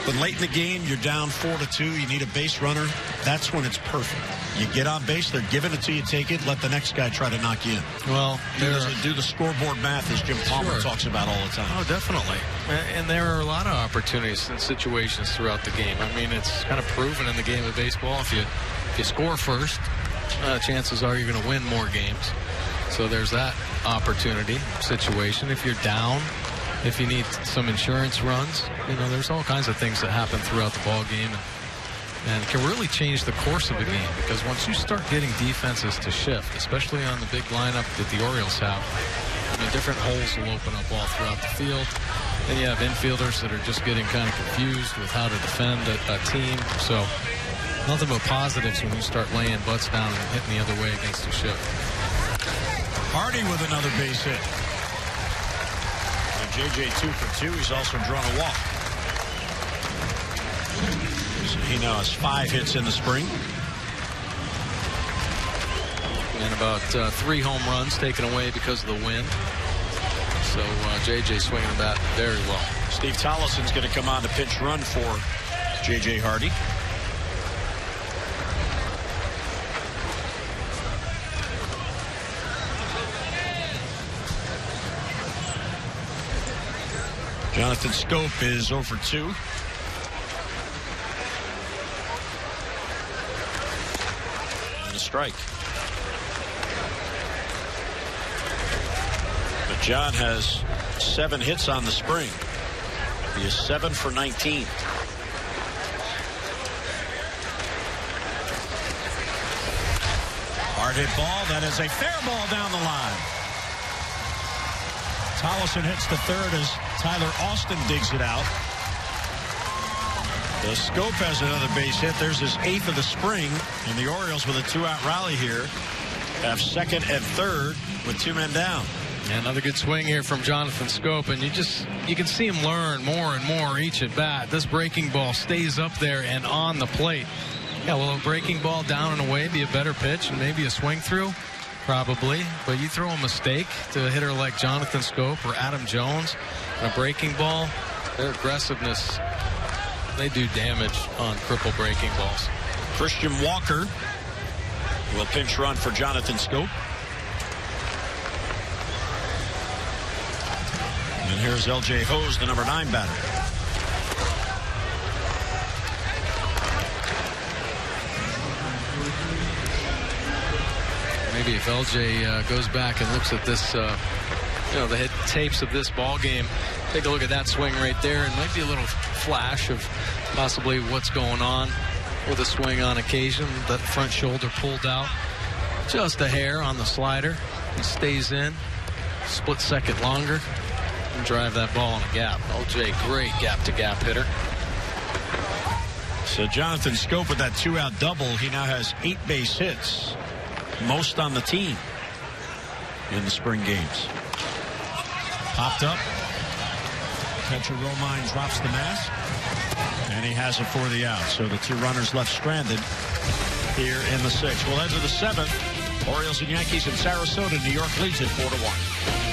But late in the game, you're down 4-2. You need a base runner. That's when it's perfect. You get on base, they're giving it to you, take it, let the next guy try to knock you in. Well, do the scoreboard math, as Jim Palmer talks about all the time. Oh, definitely. And there are a lot of opportunities and situations throughout the game. I mean, it's kind of proven in the game of baseball. If you score first, chances are you're going to win more games. So there's that opportunity situation. If you're down, if you need some insurance runs, you know, there's all kinds of things that happen throughout the ball game, and can really change the course of the game, because once you start getting defenses to shift, especially on the big lineup that the Orioles have, I mean, different holes will open up all throughout the field. Then you have infielders that are just getting kind of confused with how to defend a team. So nothing but positives when you start laying butts down and hitting the other way against the shift. Hardy with another base hit. And JJ 2 for 2. He's also drawn a walk. So he now has 5 hits in the spring. And about 3 home runs taken away because of the wind. So JJ swinging the bat very well. Steve Tollison's going to come on to pinch run for JJ Hardy. Jonathan Scope is 0 for 2. strike. But John has 7 hits on the spring. He is 7 for 19. Hard hit ball. That is a fair ball down the line. Tollefson hits the third as Tyler Austin digs it out. The Scope has another base hit. There's his 8th of the spring. And the Orioles, with a 2-out rally here, have second and third with 2 men down. Another good swing here from Jonathan Scope, and you can see him learn more and more each at bat. This breaking ball stays up there and on the plate. Yeah, will a breaking ball down and away be a better pitch and maybe a swing through? Probably, but you throw a mistake to a hitter like Jonathan Scope or Adam Jones, and a breaking ball, their aggressiveness, they do damage on cripple breaking balls. Christian Walker will pinch run for Jonathan Scope. And here's L.J. Hose, the number 9 batter. Maybe if LJ goes back and looks at this, the hit tapes of this ball game, take a look at that swing right there, and might be a little flash of possibly what's going on with a swing on occasion. That front shoulder pulled out just a hair on the slider. He stays in, split second longer, and drive that ball in a gap. LJ, great gap-to-gap hitter. So Jonathan Scope with that 2-out double, he now has 8 base hits. Most on the team in the spring games. Popped up. Catcher Romine drops the mask. And he has it for the out. So the 2 runners left stranded here in the 6th. We'll enter the 7th. Orioles and Yankees in Sarasota. New York leads it 4-1.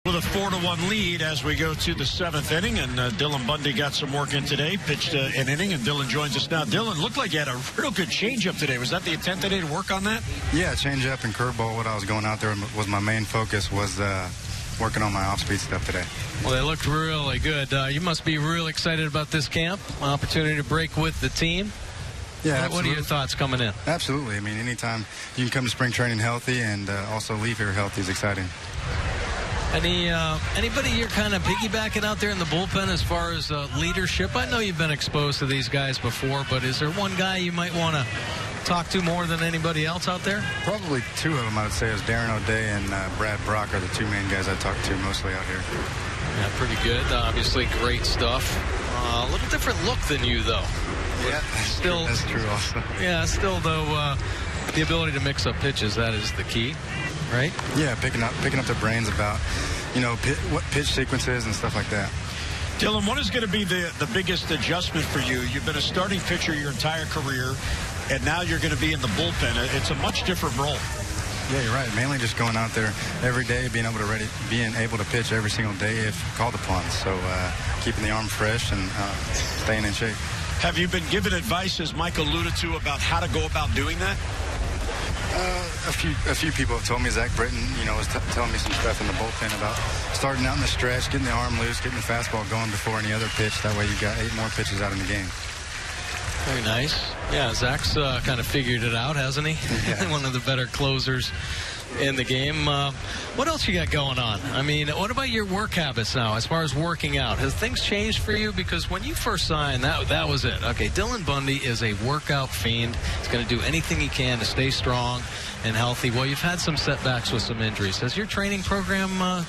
With a 4-1 lead as we go to the 7th inning, and Dylan Bundy got some work in today, pitched an inning, and Dylan joins us now. Dylan, looked like you had a real good changeup today. Was that the intent today to work on that? Yeah, changeup and curveball. What I was going out there was my main focus, was working on my off-speed stuff today. Well, they looked really good. You must be real excited about this camp, opportunity to break with the team. Yeah, what are your thoughts coming in? Absolutely. I mean, anytime you can come to spring training healthy and also leave here healthy is exciting. Anybody you're kind of piggybacking out there in the bullpen as far as leadership? I know you've been exposed to these guys before, but is there one guy you might want to talk to more than anybody else out there? Probably 2 of them, I would say, is Darren O'Day and Brad Brock are the 2 main guys I talk to mostly out here. Yeah, pretty good. Obviously, great stuff. A little different look than you, though. Yeah, still, that's true also. Yeah, still, though, the ability to mix up pitches, that is the key, right? Yeah, picking up their brains about, what pitch sequences and stuff like that. Dylan, what is going to be the biggest adjustment for you? You've been a starting pitcher your entire career, and now you're going to be in the bullpen. It's a much different role. Yeah, you're right. Mainly just going out there every day, being able to pitch every single day if called upon. So keeping the arm fresh and staying in shape. Have you been given advice, as Mike alluded to, about how to go about doing that? A few people have told me. Zach Britton, was telling me some stuff in the bullpen about starting out in the stretch, getting the arm loose, getting the fastball going before any other pitch. That way you got 8 more pitches out in the game. Very nice. Yeah, Zach's kind of figured it out, hasn't he? Yeah. One of the better closers in the game. What else you got going on? I mean, what about your work habits now as far as working out? Has things changed for you? Because when you first signed, that was it. Okay, Dylan Bundy is a workout fiend. He's going to do anything he can to stay strong and healthy. Well, you've had some setbacks with some injuries. Has your training program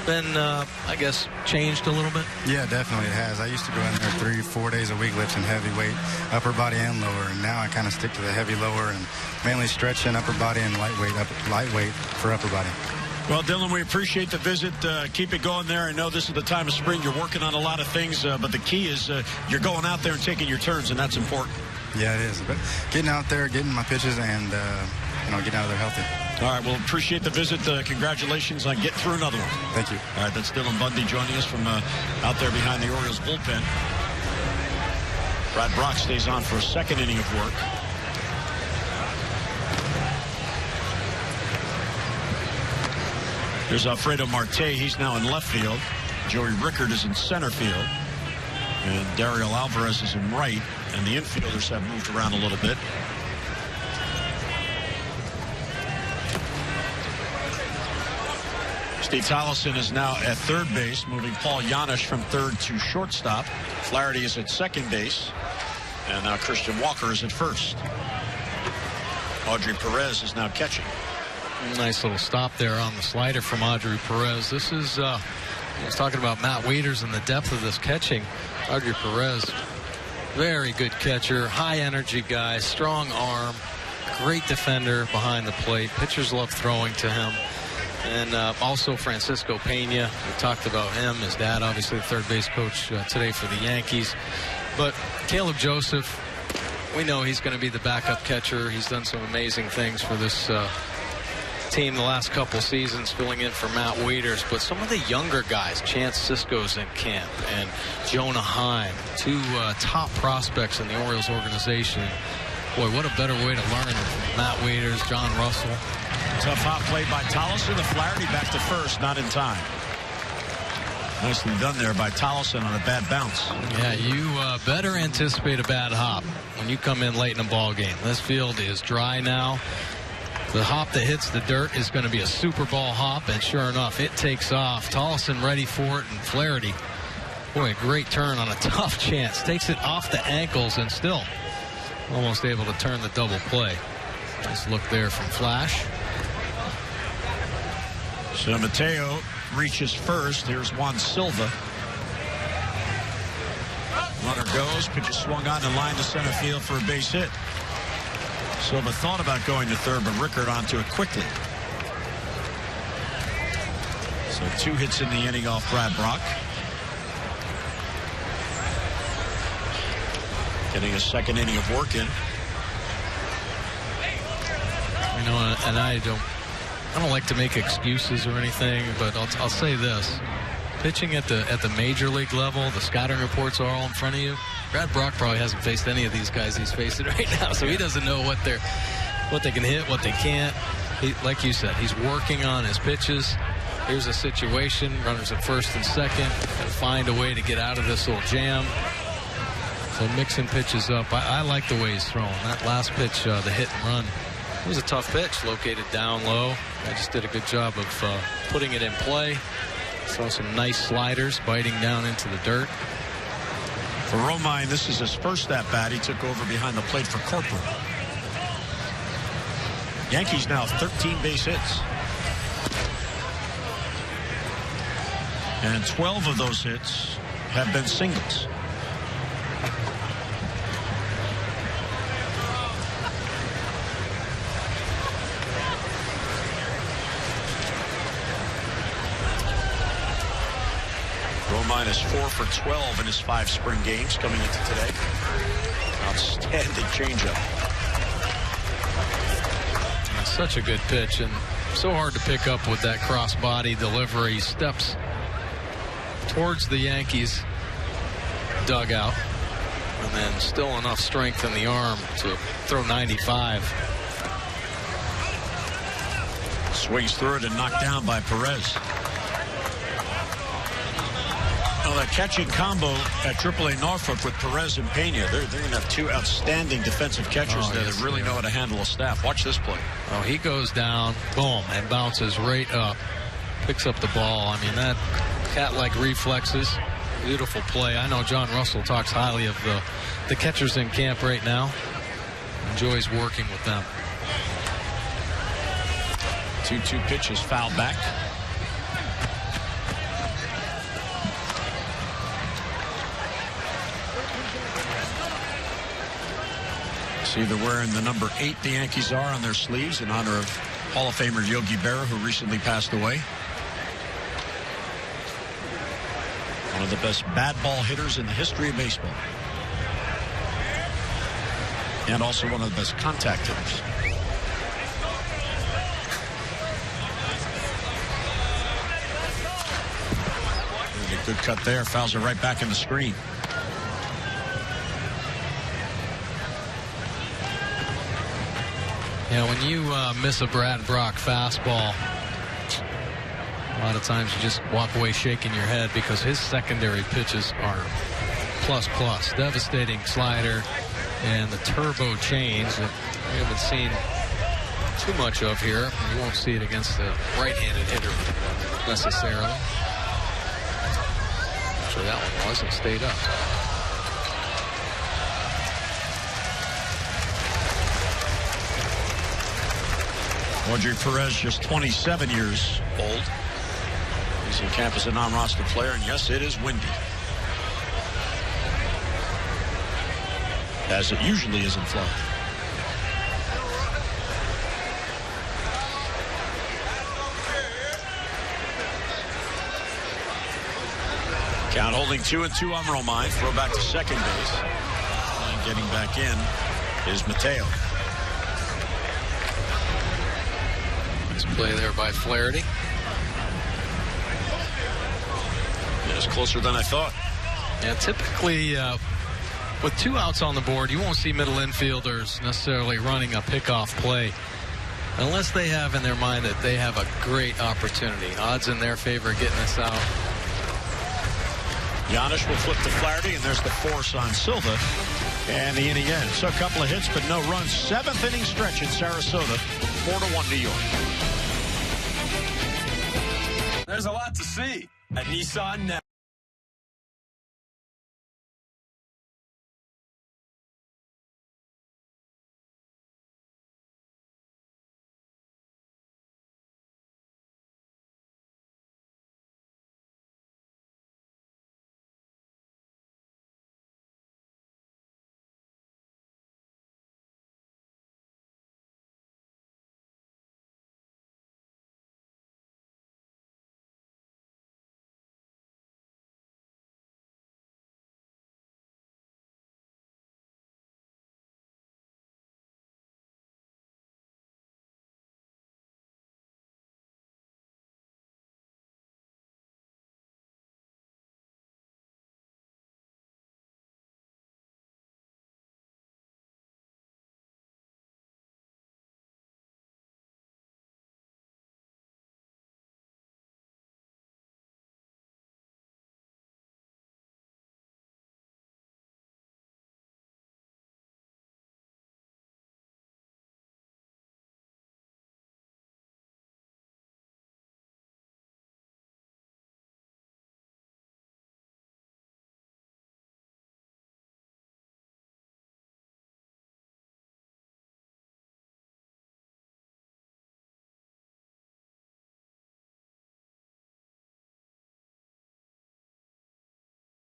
been, I guess, changed a little bit? Yeah, definitely it has. I used to go in there 3-4 days a week lifting heavy weight, upper body and lower, and now I kind of stick to the heavy lower and mainly stretching upper body and lightweight for upper body. Well, Dylan, we appreciate the visit. Keep it going there. I know this is the time of spring. You're working on a lot of things, but the key is you're going out there and taking your turns, and that's important. Yeah, it is. But getting out there, getting my pitches, and getting out of there healthy. All right, well, appreciate the visit. Congratulations on getting through another one. Thank you. All right, that's Dylan Bundy joining us from out there behind the Orioles bullpen. Brad Brock stays on for a second inning of work. There's Alfredo Marte. He's now in left field. Joey Rickard is in center field. And Pedro Alvarez is in right. And the infielders have moved around a little bit. Steve Tollefson is now at third base, moving Paul Janisch from third to shortstop. Flaherty is at second base. And now Christian Walker is at first. Audrey Perez is now catching. Nice little stop there on the slider from Audrey Perez. This is, I was talking about Matt Wieters and the depth of this catching. Audrey Perez, very good catcher, high energy guy, strong arm, great defender behind the plate. Pitchers love throwing to him. And also Francisco Pena, we talked about him, his dad, obviously the third base coach today for the Yankees. But Caleb Joseph, we know he's going to be the backup catcher. He's done some amazing things for this team the last couple seasons, filling in for Matt Wieters. But some of the younger guys, Chance Sisco's in camp, and Jonah Heim, 2 top prospects in the Orioles organization. Boy, what a better way to learn than Matt Wieters, John Russell. Tough hop play by Tollefson. The Flaherty back to first, not in time. Nicely done there by Tollefson on a bad bounce. Yeah, you better anticipate a bad hop when you come in late in a ball game. This field is dry now. The hop that hits the dirt is going to be a Super Bowl hop, and sure enough, it takes off. Tollefson ready for it, and Flaherty, boy, a great turn on a tough chance. Takes it off the ankles and still almost able to turn the double play. Nice look there from Flash. So Mateo reaches first. Here's Juan Silva. Runner goes. Pitch is swung on the line to center field for a base hit. Silva thought about going to third, but Rickard onto it quickly. So 2 hits in the inning off Brad Brock. Getting a second inning of work in. You know, and I don't like to make excuses or anything, but I'll say this. Pitching at the major league level, the scouting reports are all in front of you. Brad Brock probably hasn't faced any of these guys he's facing right now, so he doesn't know what they can hit, what they can't. Like you said, he's working on his pitches. Here's a situation, runners at first and second, and find a way to get out of this little jam. So mixing pitches up. I like the way he's throwing. That last pitch, the hit and run, it was a tough pitch, located down low. I just did a good job of putting it in play. Saw some nice sliders biting down into the dirt. For Romine, this is his first at-bat. He took over behind the plate for Corporal. Yankees now 13 base hits. And 12 of those hits have been singles. Romine is 4 for 12 in his 5 spring games coming into today. Outstanding changeup. Such a good pitch, and so hard to pick up with that cross-body delivery. Steps towards the Yankees dugout, and then still enough strength in the arm to throw 95. Swings through it and knocked down by Perez. Well, that catching combo at AAA Norfolk with Perez and Pena, they're going to have two outstanding defensive catchers that really know how to handle a staff. Watch this play. Oh, he goes down, boom, and bounces right up. Picks up the ball. I mean, that cat-like reflexes. Beautiful play. I know John Russell talks highly of the catchers in camp right now. Enjoys working with them. 2-2 pitches, foul back. See, they're wearing the number 8, the Yankees are, on their sleeves in honor of Hall of Famer Yogi Berra, who recently passed away. One of the best bad ball hitters in the history of baseball. And also one of the best contact hitters. Really good cut there. Fouls are right back in the screen. Yeah, when you miss a Brad Brock fastball, a lot of times you just walk away shaking your head because his secondary pitches are plus. Devastating slider and the turbo change that we haven't seen too much of here. You won't see it against the right-handed hitter necessarily. Actually, that one was and stayed up. Roger Perez, just 27 years old. He's in camp as a non-roster player, and yes, it is windy. As it usually is in Florida. Count holding 2-2 on Romine. Throw back to second base. And getting back in is Mateo. Nice play there by Flaherty. It's closer than I thought. Yeah, typically with 2 outs on the board, you won't see middle infielders necessarily running a pickoff play unless they have in their mind that they have a great opportunity. Odds in their favor getting this out. Giannis will flip to Flaherty, and there's the force on Silva. And the inning ends. So a couple of hits, but no runs. 7th inning stretch in Sarasota. 4-1 New York. There's a lot to see at Nissan now.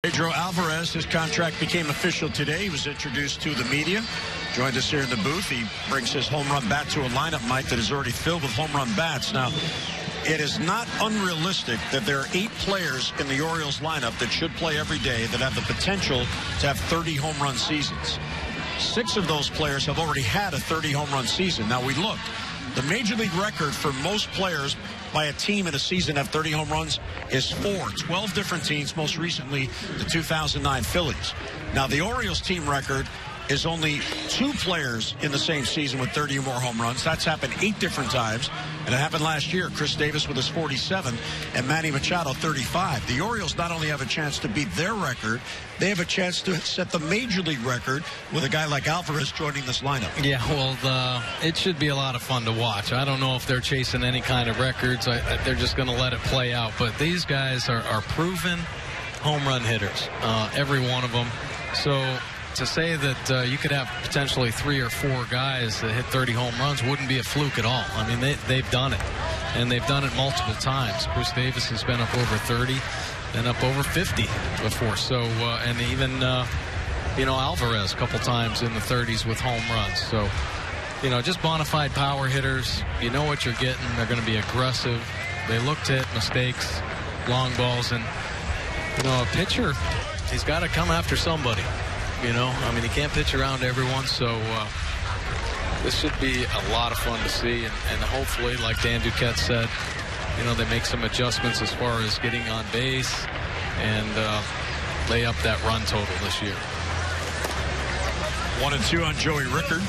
Pedro Alvarez, his contract became official today. He was introduced to the media. Joined us here in the booth. He brings his home run bat to a lineup, Mike, that is already filled with home run bats. Now, it is not unrealistic that there are 8 players in the Orioles lineup that should play every day that have the potential to have 30 home run seasons. 6 of those players have already had a 30 home run season. Now, we look. The Major League record for most players by a team in a season have 30 home runs is 4. 12 different teams, most recently the 2009 Phillies. Now, the Orioles team record is only 2 players in the same season with 30 or more home runs. That's happened 8 different times, and it happened last year. Chris Davis with his 47 and Manny Machado 35. The Orioles not only have a chance to beat their record, they have a chance to set the Major League record with a guy like Alvarez joining this lineup. Yeah, well, it should be a lot of fun to watch. I don't know if they're chasing any kind of records. They're just going to let it play out. But these guys are proven home run hitters, every one of them. So to say that you could have potentially 3 or 4 guys that hit 30 home runs wouldn't be a fluke at all. I mean, they've done it, and they've done it multiple times. Chris Davis has been up over 30 and up over 50 before. So, and even, Alvarez a couple times in the 30s with home runs. So, just bona fide power hitters. You know what you're getting. They're going to be aggressive. They look to hit mistakes, long balls, and, a pitcher, he's got to come after somebody. He can't pitch around everyone, so this should be a lot of fun to see. And hopefully, like Dan Duquette said, they make some adjustments as far as getting on base and lay up that run total this year. 1 and 2 on Joey Rickard.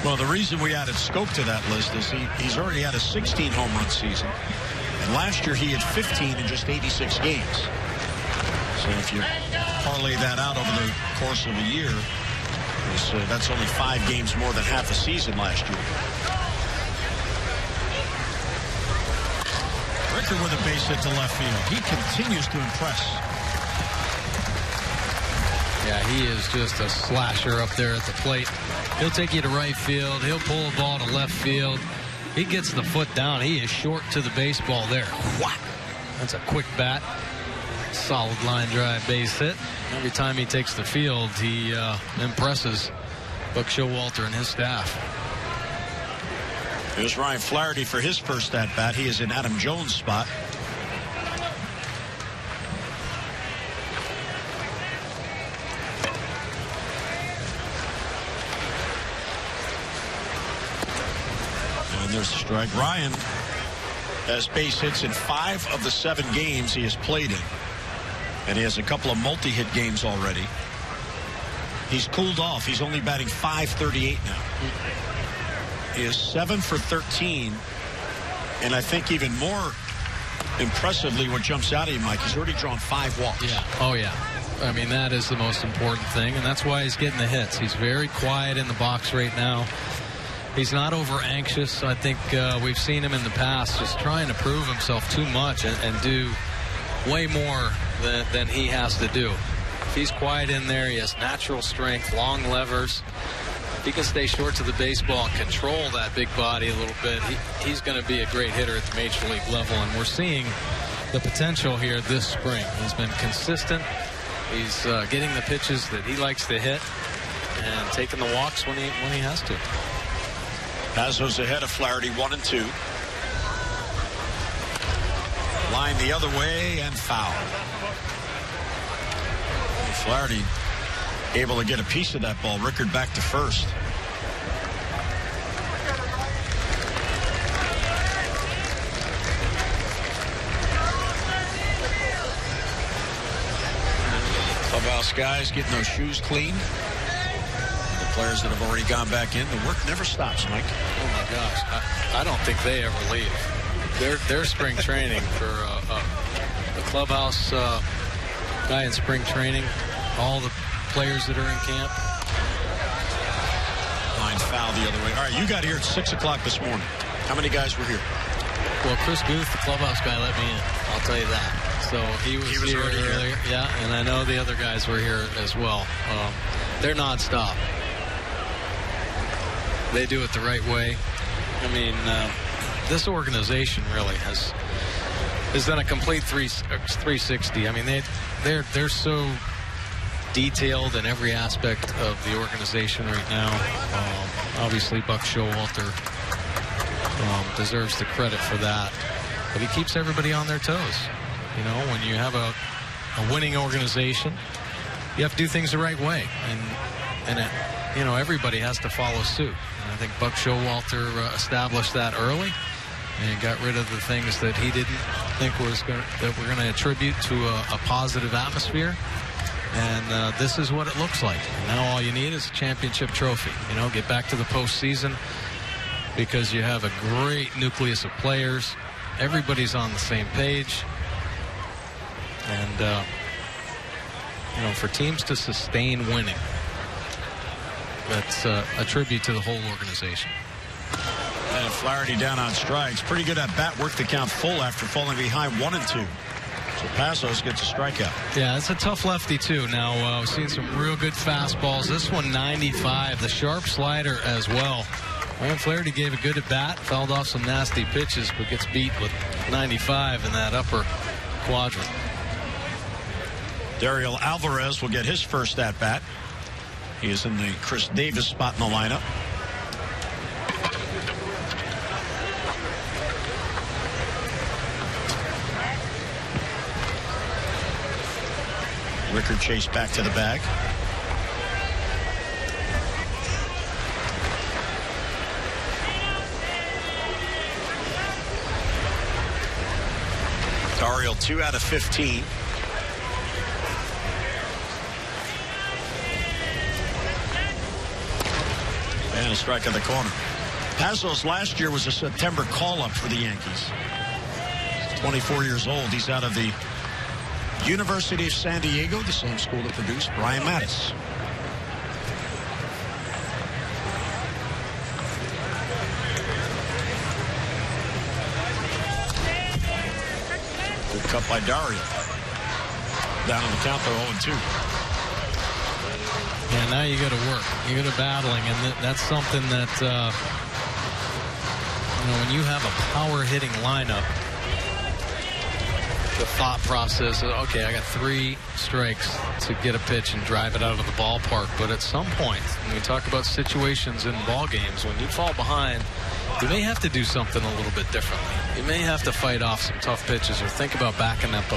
Well, the reason we added Skoke to that list is he's already had a 16 home run season. And last year he had 15 in just 86 games. So if you parlay that out over the course of a year, that's only 5 games more than half a season last year. Rickard with a base hit to left field. He continues to impress. Yeah, he is just a slasher up there at the plate. He'll take you to right field. He'll pull a ball to left field. He gets the foot down. He is short to the baseball there. Whack! That's a quick bat. Solid line drive base hit. Every time he takes the field, he impresses Buck Showalter and his staff. Here's Ryan Flaherty for his first at bat. He is in Adam Jones' spot. And there's the strike. Ryan has base hits in 5 of the 7 games he has played in. And he has a couple of multi-hit games already. He's cooled off. He's only batting .538 now. He is 7 for 13. And I think even more impressively, what jumps out at you, Mike, he's already drawn 5 walks. Yeah. Oh, yeah. I mean, that is the most important thing, and that's why he's getting the hits. He's very quiet in the box right now. He's not over anxious. I think we've seen him in the past just trying to prove himself too much and do way more than he has to do. If he's quiet in there, he has natural strength, long levers. If he can stay short to the baseball and control that big body a little bit, he's going to be a great hitter at the Major League level. And we're seeing the potential here this spring. He's been consistent. He's getting the pitches that he likes to hit and taking the walks when he has to. Pazos ahead of Flaherty, 1 and 2. Line the other way and foul. Flaherty able to get a piece of that ball. Rickard back to first. Clubhouse guys getting those shoes cleaned. The players that have already gone back in. The work never stops, Mike. Oh my gosh, I don't think they ever leave. Their spring training for the clubhouse guy in spring training, all the players that are in camp. Line foul the other way. All right, you got here at 6 o'clock this morning. How many guys were here? Well, Chris Booth, the clubhouse guy, let me in. I'll tell you that. So he was here earlier. Yeah, and I know the other guys were here as well. They're nonstop. They do it the right way. I mean, this organization really has done a complete 360. I mean, they're so detailed in every aspect of the organization right now. Obviously, Buck Showalter deserves the credit for that. But he keeps everybody on their toes. You know, when you have a winning organization, you have to do things the right way. And everybody has to follow suit. And I think Buck Showalter established that early and got rid of the things that he didn't think that were going to attribute to a positive atmosphere. And this is what it looks like. And now all you need is a championship trophy. You know, get back to the postseason because you have a great nucleus of players. Everybody's on the same page. And, you know, for teams to sustain winning, that's a tribute to the whole organization. And Flaherty down on strikes. Pretty good at bat. Worked the count full after falling behind 1-2. So Passos gets a strikeout. Yeah, it's a tough lefty, too. Now, we've seen some real good fastballs. This one, 95. The sharp slider as well. Ryan Flaherty gave a good at bat. Fouled off some nasty pitches, but gets beat with 95 in that upper quadrant. Pedro Alvarez will get his first at bat. He is in the Chris Davis spot in the lineup. Rickard chased back to the bag. Ariel 2 out of 15. And a strike on the corner. Passos last year was a September call-up for the Yankees. 24 years old. He's out of the University of San Diego, the same school that produced Brian Mattis. Good cut by Dario. Down on the count, though, 0-2. Yeah, now you got to work. You got to battling, and that's something that, you know, when you have a power-hitting lineup, the thought process is, okay, I got 3 strikes to get a pitch and drive it out of the ballpark. But at some point, when we talk about situations in ball games, when you fall behind, you may have to do something a little bit differently. You may have to fight off some tough pitches or think about backing up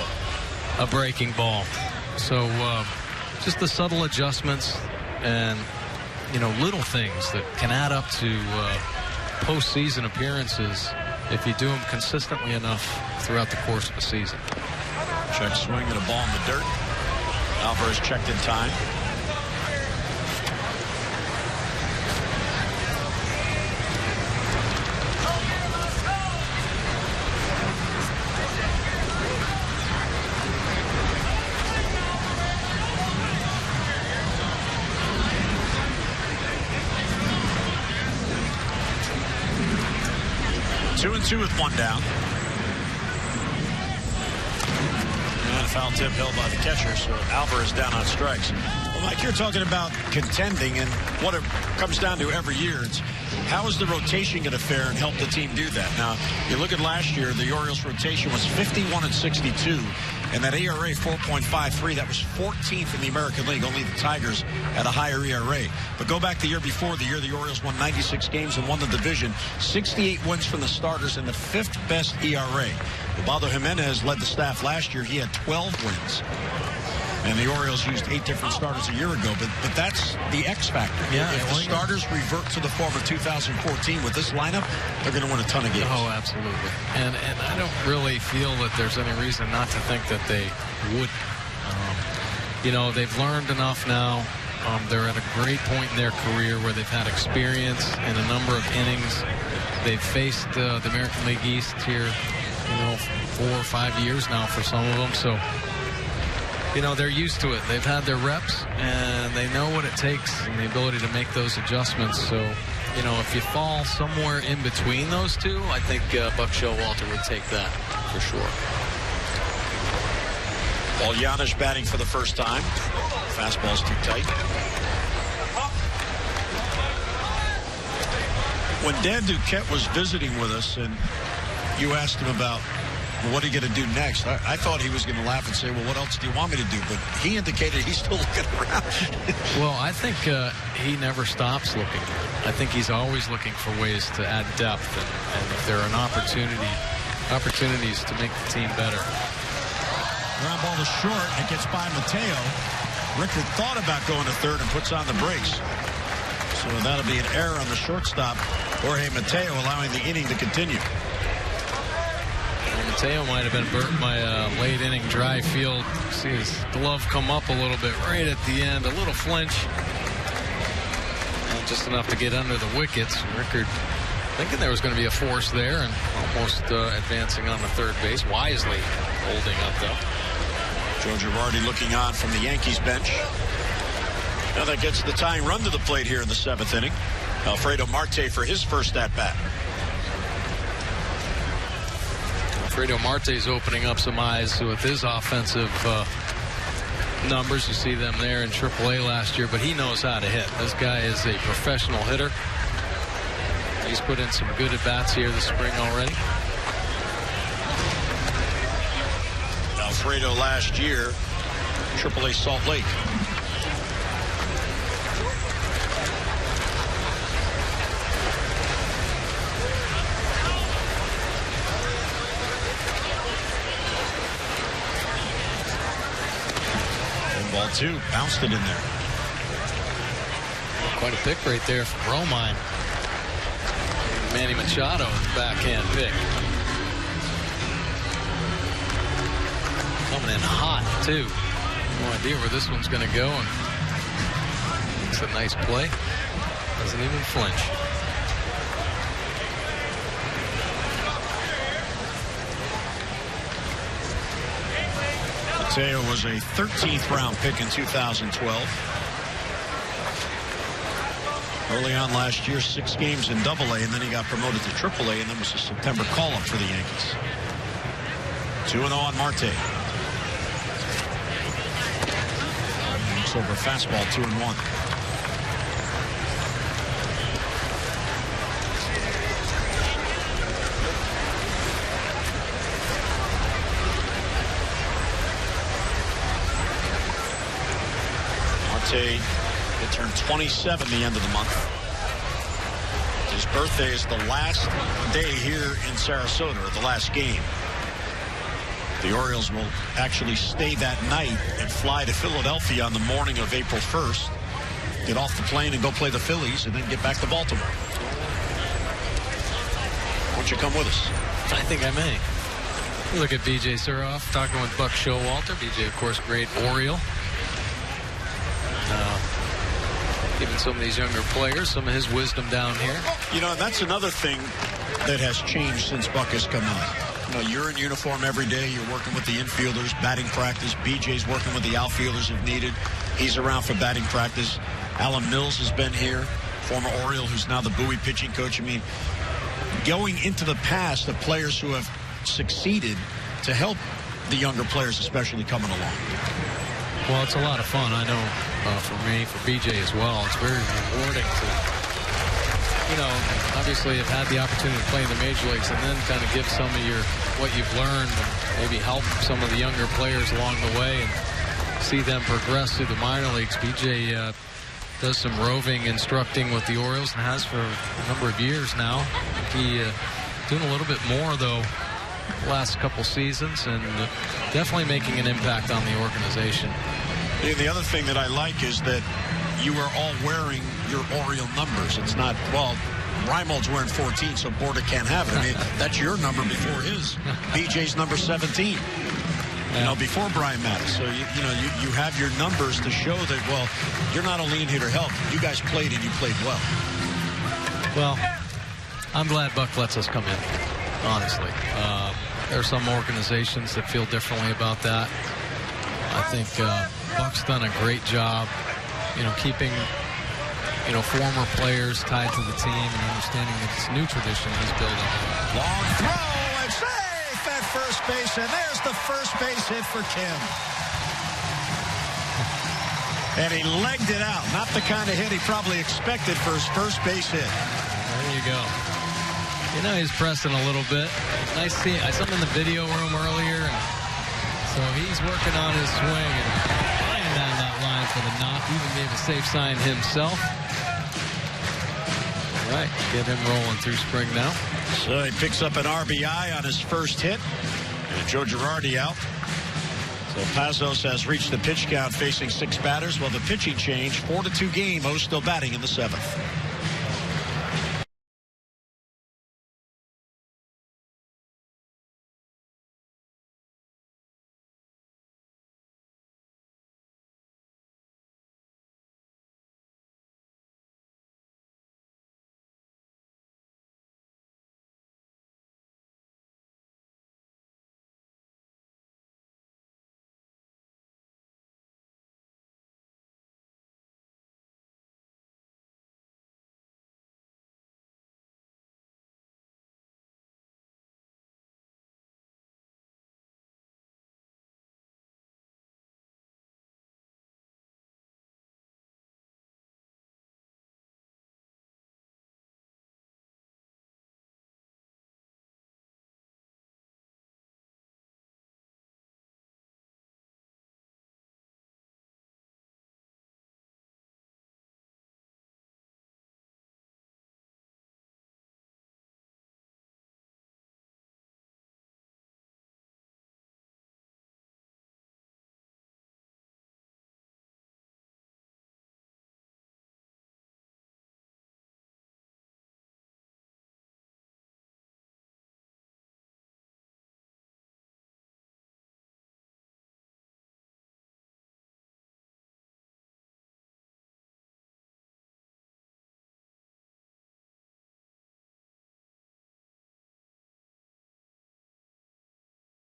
a breaking ball. So just the subtle adjustments and, you know, little things that can add up to postseason appearances if you do them consistently enough throughout the course of a season. Check swing and a ball in the dirt. Alvarez checked in time. Two with 1 down. And a foul tip held by the catcher, so Alvarez down on strikes. Well, Mike, you're talking about contending, and what it comes down to every year, it's how is the rotation going to fare and help the team do that? Now, you look at last year, the Orioles rotation was 51-62, and that ERA 4.53, that was 14th in the American League. Only the Tigers had a higher ERA. But go back the year before, the year the Orioles won 96 games and won the division, 68 wins from the starters and the 5th best ERA. Ubaldo Jimenez led the staff last year. He had 12 wins. And the Orioles used 8 different starters a year ago, but that's the X factor. Yeah, if the starters revert to the form of 2014 with this lineup, they're going to win a ton of games. Oh, absolutely. And I don't really feel that there's any reason not to think that they would. You know, they've learned enough now. They're at a great point in their career where they've had experience in a number of innings. They've faced the American League East here, you know, 4 or 5 years now for some of them. So, you know, they're used to it. They've had their reps, and they know what it takes and the ability to make those adjustments. So, you know, if you fall somewhere in between those two, I think Buck Showalter would take that for sure. Well, Giannis batting for the first time. Fastball's too tight. When Dan Duquette was visiting with us, and you asked him about, well, what are you going to do next? I thought he was going to laugh and say, well, what else do you want me to do? But he indicated he's still looking around. Well, I think he never stops looking. I think he's always looking for ways to add depth, and if there are opportunities to make the team better. Ground ball is short. It gets by Mateo. Rickard thought about going to third and puts on the brakes. So that'll be an error on the shortstop, Jorge Mateo, allowing the inning to continue. Mateo might have been burnt by a late inning dry field. See his glove come up a little bit right at the end. A little flinch. And just enough to get under the wickets. Rickard thinking there was going to be a force there and almost advancing on the third base. Wisely holding up, though. Joe Girardi looking on from the Yankees bench. Now that gets the tying run to the plate here in the 7th inning. Alfredo Marte for his first at-bat. Alfredo Marte's opening up some eyes with his offensive numbers. You see them there in AAA last year, but he knows how to hit. This guy is a professional hitter. He's put in some good at-bats here this spring already. Alfredo last year, AAA Salt Lake. Ball 2, bounced it in there. Quite a pick right there from Romine. Manny Machado, backhand pick. Coming in hot, too. No idea where this one's going to go. And it's a nice play. Doesn't even flinch. Mateo was a 13th round pick in 2012. Early on last year, 6 games in AA, and then he got promoted to AAA, and then was a September call-up for the Yankees. 2-0 on Marte. Looks over fastball, 2-1. Marte will turn 27 the end of the month. His birthday is the last day here in Sarasota, or the last game. The Orioles will actually stay that night and fly to Philadelphia on the morning of April 1st. Get off the plane and go play the Phillies, and then get back to Baltimore. Won't you come with us? I think I may. Look at B.J. Suroff talking with Buck Showalter. B.J., of course, great Oriole. Giving some of these younger players some of his wisdom down here. You know, that's another thing that has changed since Buck has come on. You know, you're in uniform every day. You're working with the infielders, batting practice. BJ's working with the outfielders if needed. He's around for batting practice. Alan Mills has been here, former Oriole, who's now the Bowie pitching coach. I mean, going into the past of players who have succeeded to help the younger players, especially coming along. Well, it's a lot of fun, I know, for me, for BJ as well. It's very rewarding to, you know, obviously have had the opportunity to play in the major leagues and then kind of give some of what you've learned and maybe help some of the younger players along the way and see them progress through the minor leagues. BJ does some roving instructing with the Orioles and has for a number of years now. He doing a little bit more, though, last couple seasons, and definitely making an impact on the organization. The other thing that I like is that you are all wearing your Oriole numbers. It's not, well, Reimold's wearing 14, so Borda can't have it. I mean, that's your number before his. BJ's number 17. You know, before Brian Mattis. So, you have your numbers to show that, well, you're not only in here to help. You guys played, and you played well. Well, I'm glad Buck lets us come in, honestly. There are some organizations that feel differently about that. I think Buck's done a great job, keeping, former players tied to the team and understanding that this new tradition he's building. Long throw and safe at first base, and there's the first base hit for Kim. And he legged it out. Not the kind of hit he probably expected for his first base hit. There you go. He's pressing a little bit. Nice seeing. I saw him in the video room earlier, and so he's working on his swing and flying down that line for the knock. Even gave a safe sign himself. All right, get him rolling through spring now. So he picks up an RBI on his first hit. And Joe Girardi out. So Pazos has reached the pitch count facing 6 batters. Well, the pitching change, 4-2 game. O's still batting in the 7th.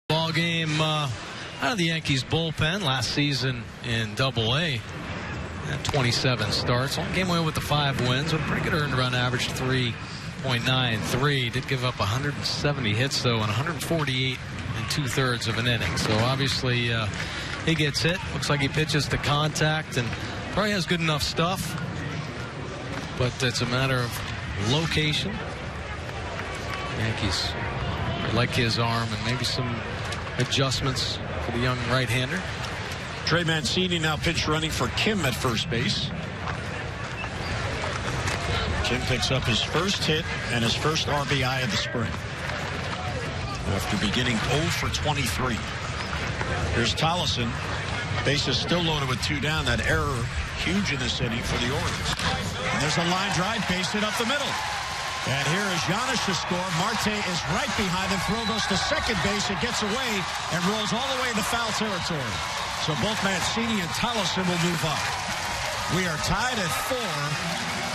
Ball game out of the Yankees bullpen last season in Double-A. 27 starts. One game away with the 5 wins with a pretty good earned run average, 3.93. Did give up 170 hits though, and 148 2/3 of an inning. So obviously he gets hit. Looks like he pitches to contact and probably has good enough stuff. But it's a matter of location. Yankees like his arm and maybe some adjustments for the young right-hander. Trey Mancini now pitch running for Kim at first base. Kim picks up his first hit and his first RBI of the spring after beginning 0 for 23. Here's Tollison. Bases still loaded with 2 down. That error huge in this inning for the Orioles. And there's a line drive, based it up the middle. And here is Giannis to score. Marte is right behind him. Throw goes to second base. It gets away and rolls all the way into foul territory. So both Mancini and Tollison will move up. We are tied at 4,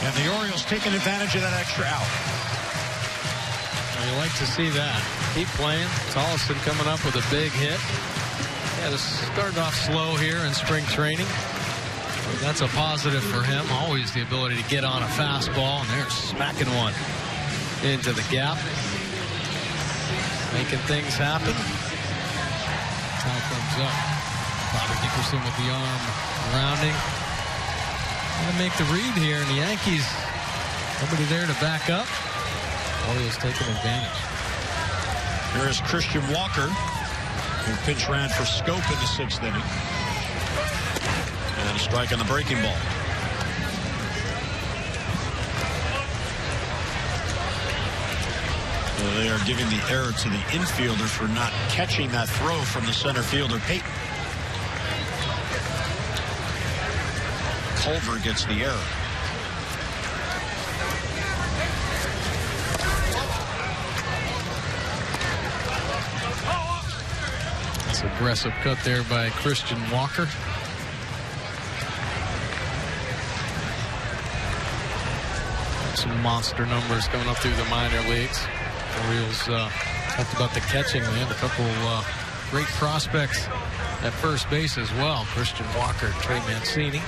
and the Orioles taking advantage of that extra out. You like to see that. Keep playing. Tollison coming up with a big hit. Yeah, this started off slow here in spring training. That's a positive for him. Always the ability to get on a fastball, and they're smacking one into the gap. Making things happen. Time comes up. Bobby Dickerson with the arm rounding. Going to make the read here, and the Yankees, nobody there to back up. Orioles taking advantage. Here is Christian Walker, who pinch ran for Scope in the 6th inning. And a strike on the breaking ball. So they are giving the error to the infielder for not catching that throw from the center fielder, Peyton. Culver gets the error. That's an aggressive cut there by Christian Walker. Some monster numbers coming up through the minor leagues. Orioles talked about the catching. They have a couple great prospects at first base as well. Christian Walker, Trey Mancini.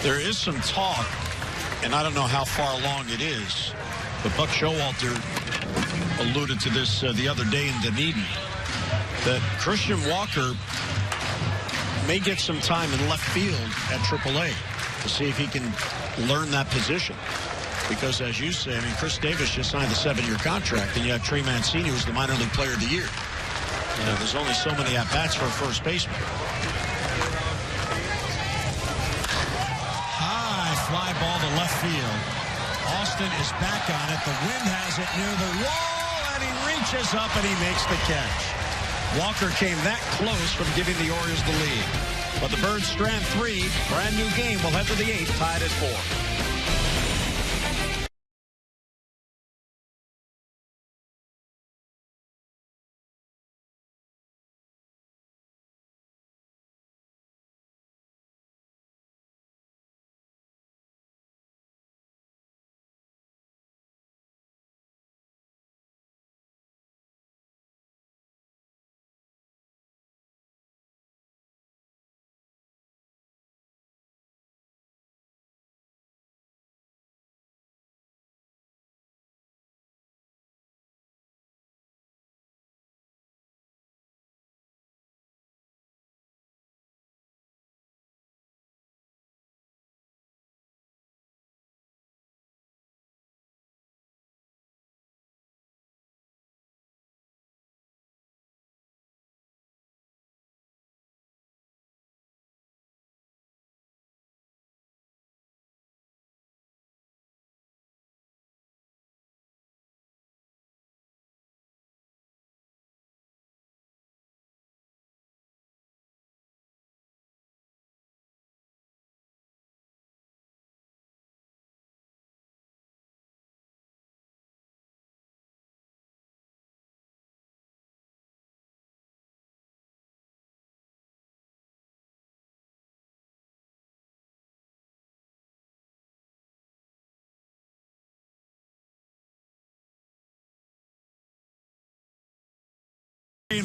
There is some talk, and I don't know how far along it is, but Buck Showalter alluded to this the other day in Dunedin, that Christian Walker may get some time in left field at AAA to see if he can learn that position. Because, as you say, I mean, Chris Davis just signed a 7-year contract, and you have Trey Mancini, who's the minor league player of the year. You know, there's only so many at-bats for a first baseman. High fly ball to left field. Austin is back on it. The wind has it near the wall. and he reaches up and he makes the catch. Walker came that close from giving the Orioles the lead. But the Birds strand 3. Brand new game. We'll head to the 8th, tied at 4.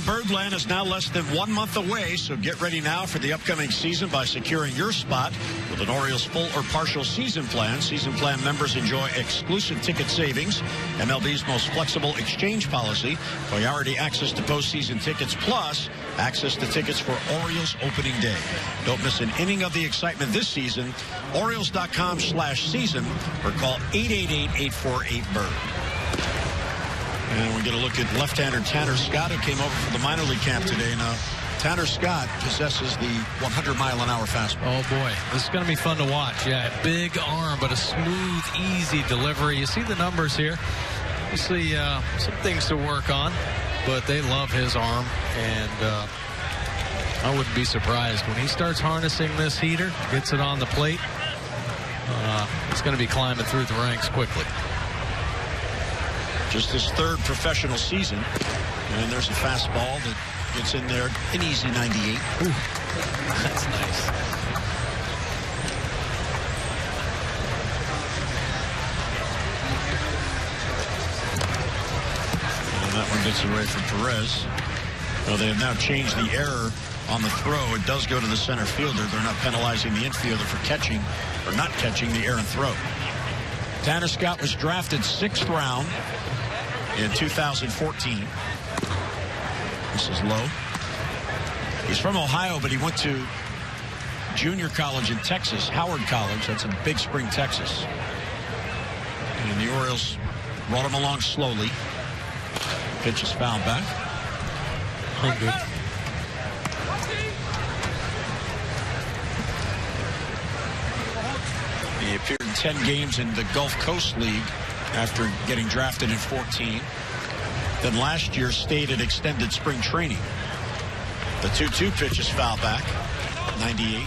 Birdland is now less than 1 month away, so get ready now for the upcoming season by securing your spot with an Orioles full or partial season plan. Season plan members enjoy exclusive ticket savings, MLB's most flexible exchange policy, priority access to postseason tickets, plus access to tickets for Orioles opening day. Don't miss an inning of the excitement this season. Orioles.com/season or call 888-848-BIRD. And we get a look at left-hander Tanner Scott, who came over from the minor league camp today. Now, Tanner Scott possesses the 100-mile-an-hour fastball. Oh, boy. This is going to be fun to watch. Yeah, big arm, but a smooth, easy delivery. You see the numbers here. You see some things to work on, but they love his arm. And I wouldn't be surprised when he starts harnessing this heater, gets it on the plate. He's going to be climbing through the ranks quickly. Just his 3rd professional season. And there's a fastball that gets in there, an easy 98. Ooh, that's nice. And that one gets away from Perez. Well, they have now changed the error on the throw. It does go to the center fielder. They're not penalizing the infielder for catching or not catching the errant throw. Tanner Scott was drafted 6th round in 2014. This is low. He's from Ohio, but he went to junior college in Texas, Howard College. That's in Big Spring, Texas. And the Orioles brought him along slowly. Pitch is fouled back. Good. He appeared in 10 games in the Gulf Coast League after getting drafted in 14. Then last year stayed at extended spring training. The 2-2 pitch is foul back, 98.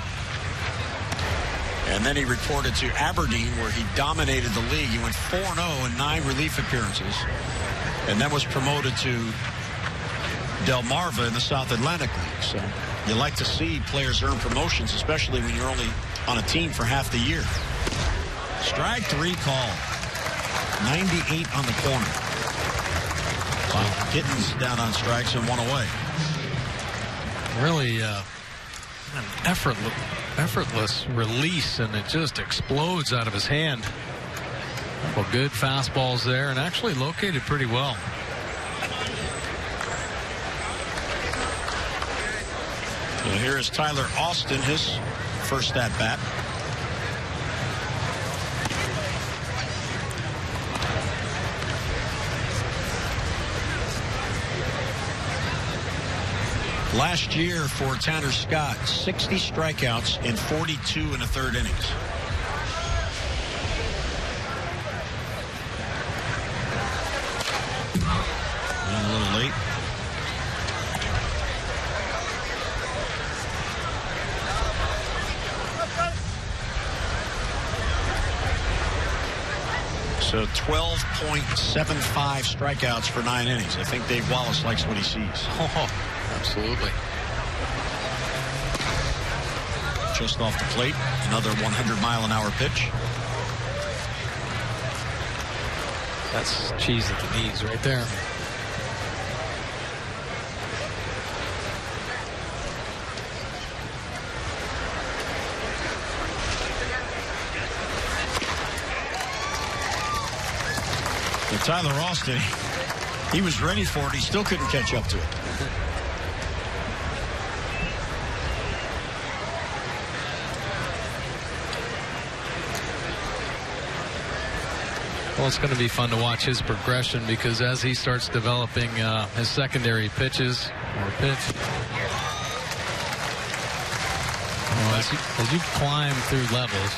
And then he reported to Aberdeen, where he dominated the league. He went 4-0 in 9 relief appearances, and then was promoted to Delmarva in the South Atlantic League. So you like to see players earn promotions, especially when you're only on a team for half the year. Strike 3 call. 98 on the corner. Wow. Gittins down on strikes and 1 away. Really an effortless release, and it just explodes out of his hand. Well, good fastballs there, and actually located pretty well. So here is Tyler Austin, his first at bat. Last year for Tanner Scott, 60 strikeouts in 42 1/3 innings. So 12.75 strikeouts for 9 innings. I think Dave Wallace likes what he sees. Oh, absolutely. Just off the plate, another 100-mile-an-hour pitch. That's cheese at the knees right there. And Tyler Austin, he was ready for it. He still couldn't catch up to it. Well, it's going to be fun to watch his progression because as he starts developing his secondary pitches or pitch, as you climb through levels,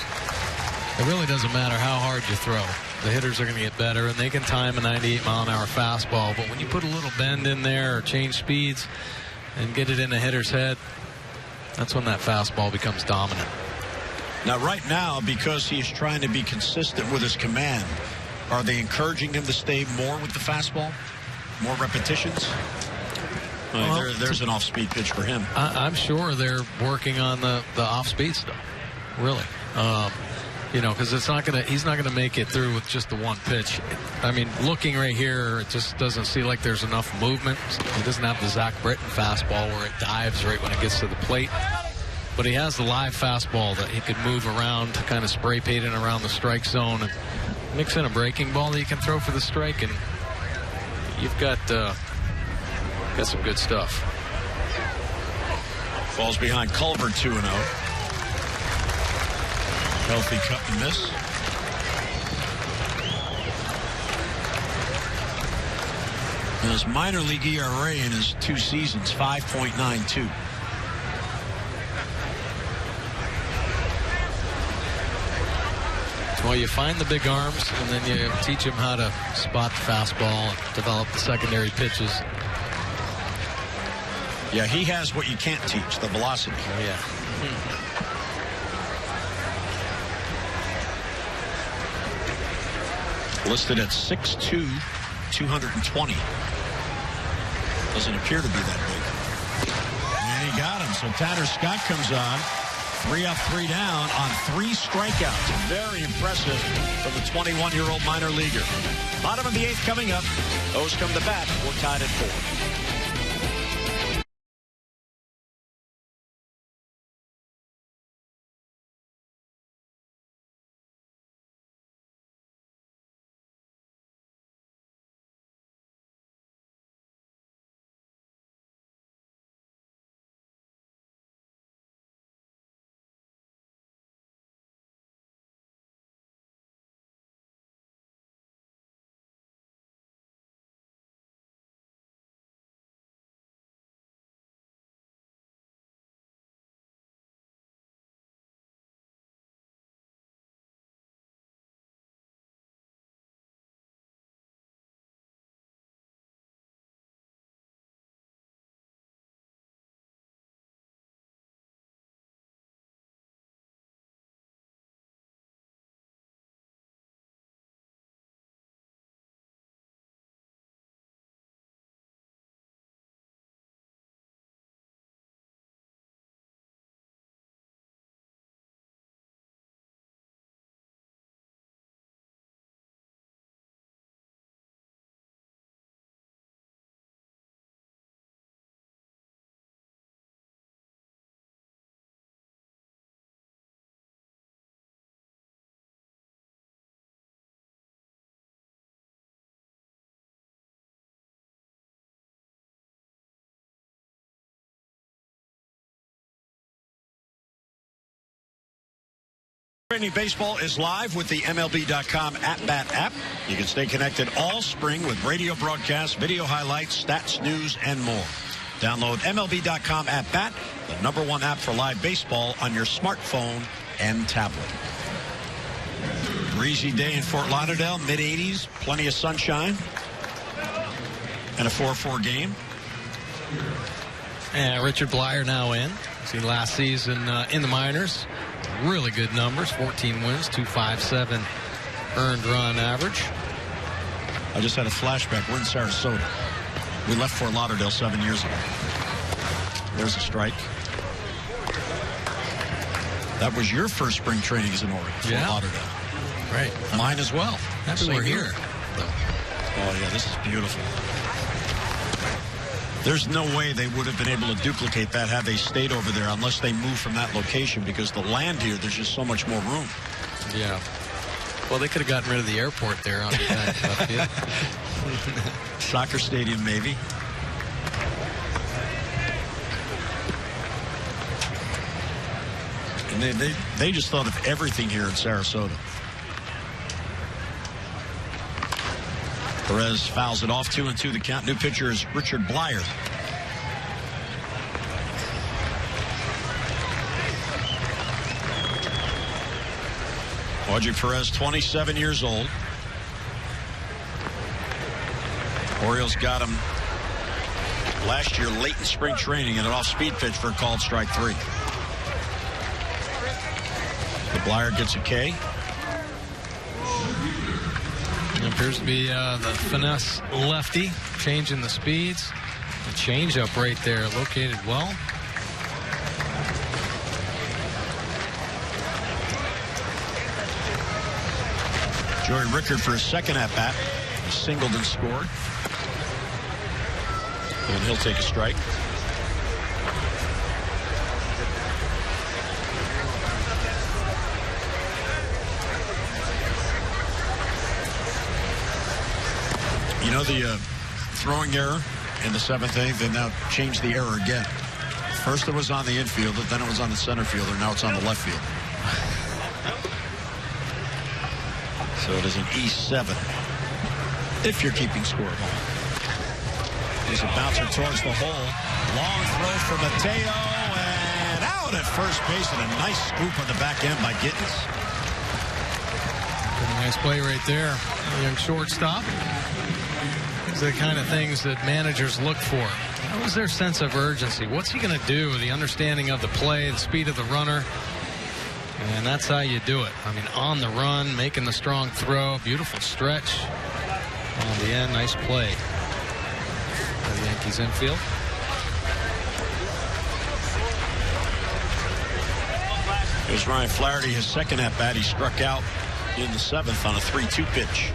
it really doesn't matter how hard you throw. The hitters are going to get better, and they can time a 98-mile-an-hour fastball. But when you put a little bend in there or change speeds and get it in a hitter's head, that's when that fastball becomes dominant. Now, right now, because he is trying to be consistent with his command, are they encouraging him to stay more with the fastball? More repetitions? Well, there's an off-speed pitch for him. I'm sure they're working on the off-speed stuff, really. Because he's not going to make it through with just the one pitch. I mean, looking right here, it just doesn't seem like there's enough movement. He doesn't have the Zach Britton fastball where it dives right when it gets to the plate. But he has the live fastball that he could move around, kind of spray paint it around the strike zone and mix in a breaking ball that you can throw for the strike, and you've got some good stuff. Falls behind Culver 2-0. Healthy cut and miss. His minor league ERA in his 2 seasons, 5.92. Well, you find the big arms, and then you teach them how to spot the fastball and develop the secondary pitches. Yeah, he has what you can't teach, the velocity. Oh, yeah. Listed at 6'2", 220. Doesn't appear to be that big. And he got him. So Tanner Scott comes on. 3 up, 3 down on 3 strikeouts. Very impressive from the 21-year-old minor leaguer. Bottom of the 8th coming up. O's come to bat. We're tied at 4. Training Baseball is live with the MLB.com At Bat app. You can stay connected all spring with radio broadcasts, video highlights, stats, news, and more. Download MLB.com At Bat, the #1 app for live baseball on your smartphone and tablet. Breezy day in Fort Lauderdale, mid-80s, plenty of sunshine, and a 4-4 game. And Richard Blyer now in. See last season in the minors. Really good numbers, 14 wins, 2.57 earned run average. I just had a flashback. We're in Sarasota. We left Fort Lauderdale 7 years ago. There's a strike. That was your first spring training as an Oriole, Fort Lauderdale. Right. Mine as well. Happy we're here. Oh, yeah, this is beautiful. There's no way they would have been able to duplicate that had they stayed over there unless they moved from that location, because the land here, there's just so much more room. Yeah. Well, they could have gotten rid of the airport there on the back left field. Soccer stadium, maybe. And they just thought of everything here in Sarasota. Perez fouls it off, 2-2 the count. New pitcher is Richard Blyer. Audrey Perez, 27 years old. Orioles got him last year late in spring training in an off-speed pitch for a called strike 3. The Blyer gets a K. It appears to be the finesse lefty, changing the speeds. The changeup right there, located well. Joey Rickard for his second at-bat. He singled and scored. And he'll take a strike. You know, the throwing error in the 7th inning, they now changed the error again. First it was on the infielder, then it was on the center fielder, now it's on the left field. So it is an E7 if you're keeping score at home. There's a bouncer towards the hole. Long throw for Mateo, and out at first base, and a nice scoop on the back end by Gittins. Pretty nice play right there. Young shortstop. These are the kind of things that managers look for. What was their sense of urgency? What's he going to do? The understanding of the play, the speed of the runner. And that's how you do it. I mean, on the run, making the strong throw, beautiful stretch. On the end, nice play by the Yankees infield. Here's Ryan Flaherty, his second at-bat. He struck out in the 7th on a 3-2 pitch.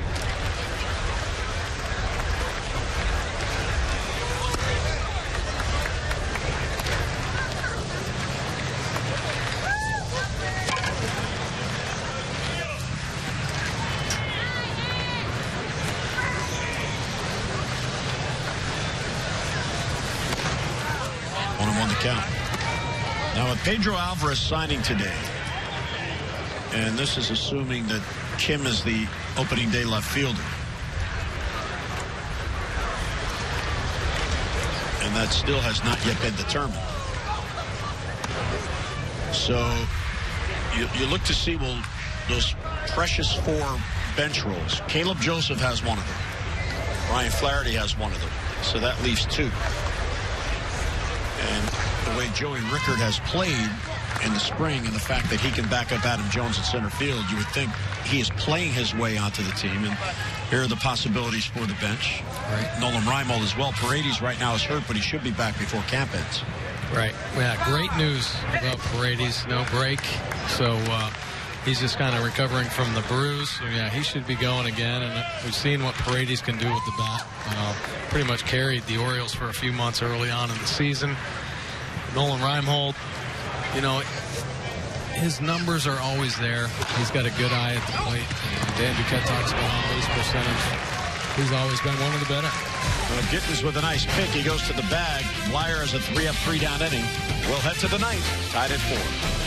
Now with Pedro Alvarez signing today, and this is assuming that Kim is the opening day left fielder, and that still has not yet been determined. So you look to see, well, those precious 4 bench roles. Caleb Joseph has one of them. Ryan Flaherty has one of them. So that leaves 2. And the way Joey Rickard has played in the spring, and the fact that he can back up Adam Jones in center field, you would think he is playing his way onto the team. And here are the possibilities for the bench. Right. Nolan Reimold as well. Paredes right now is hurt, but he should be back before camp ends. Right. Yeah, great news about Paredes. No break. So he's just kind of recovering from the bruise. So, yeah, he should be going again. And we've seen what Paredes can do with the bat. Pretty much carried the Orioles for a few months early on in the season. Nolan Reimold, you know, his numbers are always there. He's got a good eye at the plate. And Dan Duquette talks about on-base percentage. He's always been one of the better. Gittins with a nice pick. He goes to the bag. Blyer is a 3-up, 3-down inning. We'll head to the 9th, tied at 4.